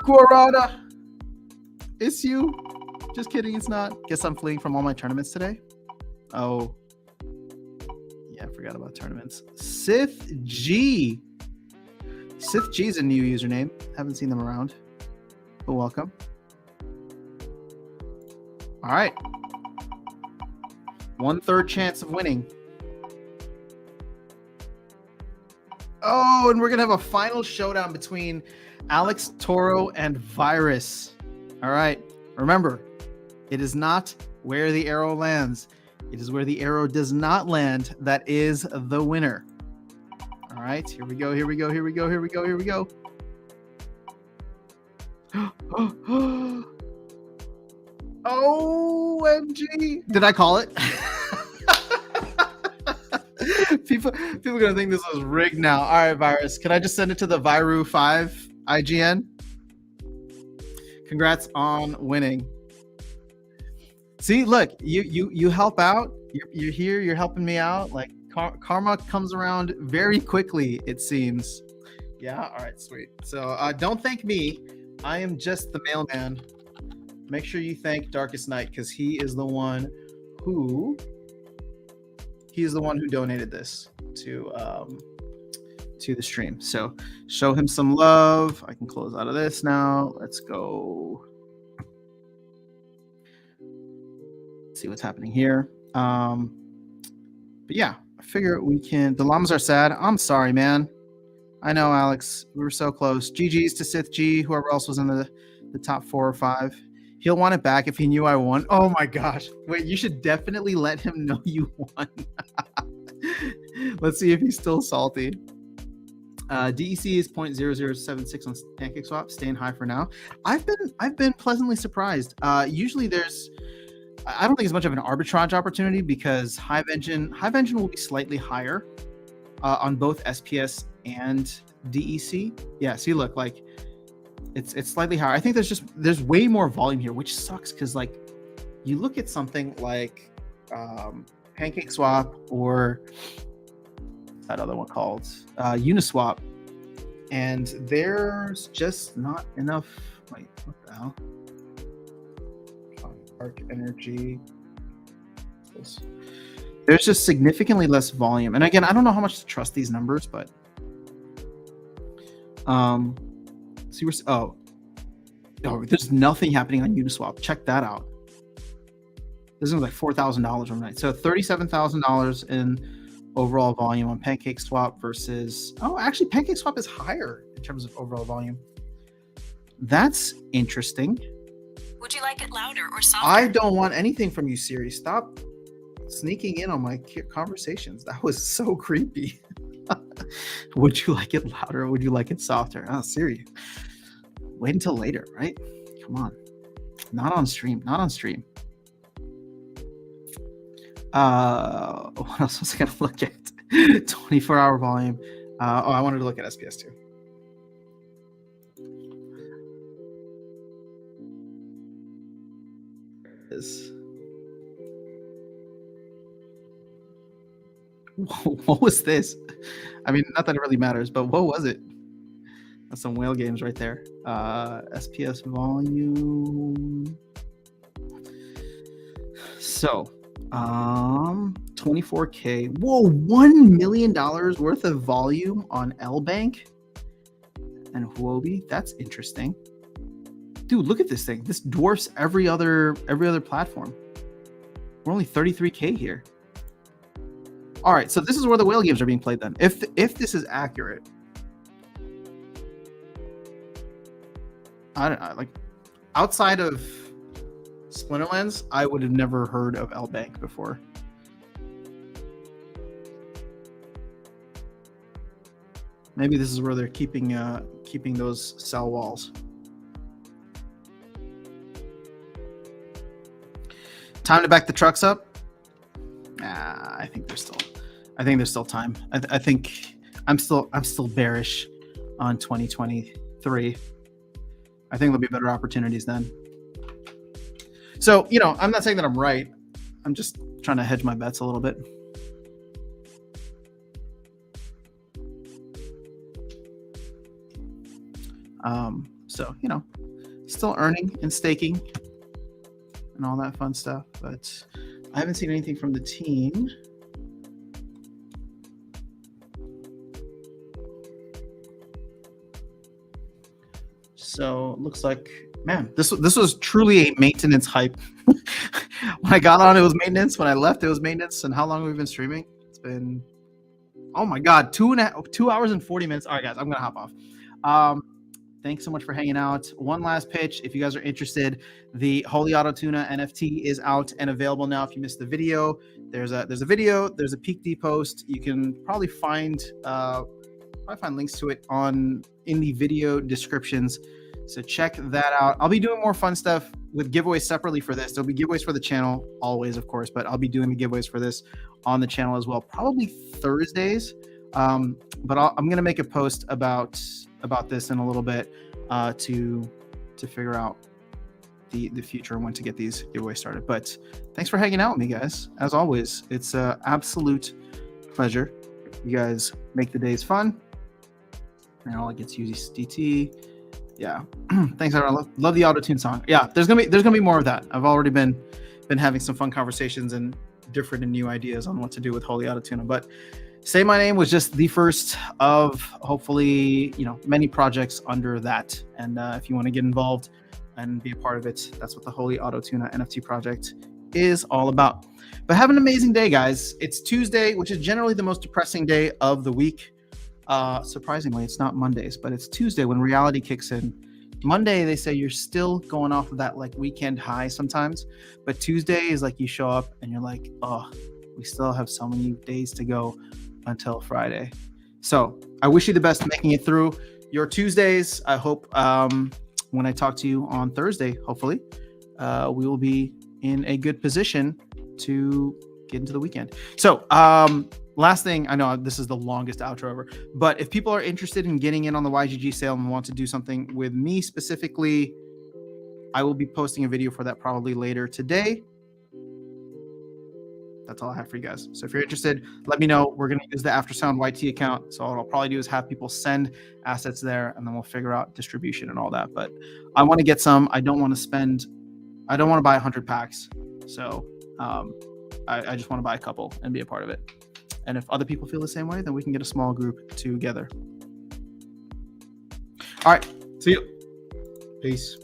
Guarada. It's you. Just kidding, it's not. Guess I'm fleeing from all my tournaments today. Oh. Yeah, I forgot about tournaments. Sith G. Sith G is a new username. Haven't seen them around. But welcome. All right. 1/3 chance of winning. Oh, and we're going to have a final showdown between Alex Toro and Virus. All right. Remember, it is not where the arrow lands. It is where the arrow does not land that is the winner. All right, here we go, here we go, here we go, here we go, here we go. OMG. Did I call it? People are gonna think this was rigged now. All right, Virus. Can I just send it to the Viru 5 IGN? Congrats on winning. See, look, you help out. You're here. You're helping me out. Like karma comes around very quickly, it seems. Yeah. All right. Sweet. So don't thank me. I am just the mailman. Make sure you thank Darkest Night because he is the one who donated this to the stream. So show him some love. I can close out of this now. Let's go. See what's happening here. But yeah, I figure we can. The llamas are sad. I'm sorry, man. I know, Alex. We were so close. GG's to Sith G, whoever else was in the top 4 or 5. He'll want it back if he knew I won. Oh my gosh. Wait, you should definitely let him know you won. Let's see if he's still salty. DEC is 0.0076 on PancakeSwap, staying high for now. I've been pleasantly surprised. Usually I don't think it's much of an arbitrage opportunity because Hive Engine will be slightly higher on both SPS and DEC. Yeah, see, look, like it's slightly higher. I think there's way more volume here, which sucks because like you look at something like PancakeSwap or that other one called Uniswap, and there's just not enough. Wait, what the hell? Arc Energy. There's just significantly less volume, and again, I don't know how much to trust these numbers, but see, there's nothing happening on Uniswap. Check that out. This is like $4,000 overnight. So $37,000 in overall volume on PancakeSwap versus actually PancakeSwap is higher in terms of overall volume. That's interesting. Would you like it louder or softer? I don't want anything from you, Siri. Stop sneaking in on my conversations. That was so creepy. Would you like it louder or would you like it softer? Oh, Siri. Wait until later, right? Come on. Not on stream. Not on stream. What else was I going to look at? 24-hour volume. I wanted to look at SPS too. What was this? I mean, not that it really matters, but what was it? That's some whale games right there. SPS volume. So, 24K. Whoa, $1 million worth of volume on LBank and Huobi. That's interesting. Dude, look at this thing. This dwarfs every other platform. We're only 33K here. All right, so this is where the whale games are being played then. If this is accurate, I don't know, like outside of Splinterlands, I would have never heard of LBank before. Maybe this is where they're keeping those cell walls. Time to back the trucks up. I think there's still time. I think I'm still bearish on 2023. I think there'll be better opportunities then. So, I'm not saying that I'm right. I'm just trying to hedge my bets a little bit. So, still earning and staking and all that fun stuff, but I haven't seen anything from the team. So it looks like, man, this was truly a maintenance hype. When I got on, it was maintenance. When I left, it was maintenance. And how long have we been streaming? It's been, oh my God, 2 hours and 40 minutes. All right, guys, I'm gonna hop off. Thanks so much for hanging out. One last pitch. If you guys are interested, the Holy Auto Tuna NFT is out and available now. If you missed the video, there's a video, there's a Peak D post. You can probably find links to it in the video descriptions. So check that out. I'll be doing more fun stuff with giveaways separately for this. There'll be giveaways for the channel always, of course, but I'll be doing the giveaways for this on the channel as well, probably Thursdays. But I'm going to make a post about this in a little bit to figure out the future and when to get these giveaways started. But thanks for hanging out with me, guys. As always, it's an absolute pleasure. You guys make the days fun. And all it gets USDT. Yeah. Thanks, everyone. Love the auto tune song. Yeah, there's gonna be more of that. I've already been having some fun conversations and different and new ideas on what to do with Holy Auto Tuna. But Say My Name was just the first of hopefully, many projects under that. And if you want to get involved and be a part of it, that's what the Holy Auto Tuna NFT project is all about. But have an amazing day, guys. It's Tuesday, which is generally the most depressing day of the week. Surprisingly, it's not Mondays, but it's Tuesday when reality kicks in. Monday, they say you're still going off of that like weekend high sometimes, but Tuesday is like you show up and you're like, oh, we still have so many days to go until Friday. So I wish you the best making it through your Tuesdays. I hope when I talk to you on Thursday, hopefully, we will be in a good position to get into the weekend. So last thing, I know this is the longest outro ever, but if people are interested in getting in on the YGG sale and want to do something with me specifically, I will be posting a video for that probably later today. That's all I have for you guys. So if you're interested, let me know. We're going to use the Aftersound YT account. So what I'll probably do is have people send assets there, and then we'll figure out distribution and all that. But I want to get some. I don't want to buy 100 packs. So I just want to buy a couple and be a part of it. And if other people feel the same way, then we can get a small group together. All right. See you. Peace.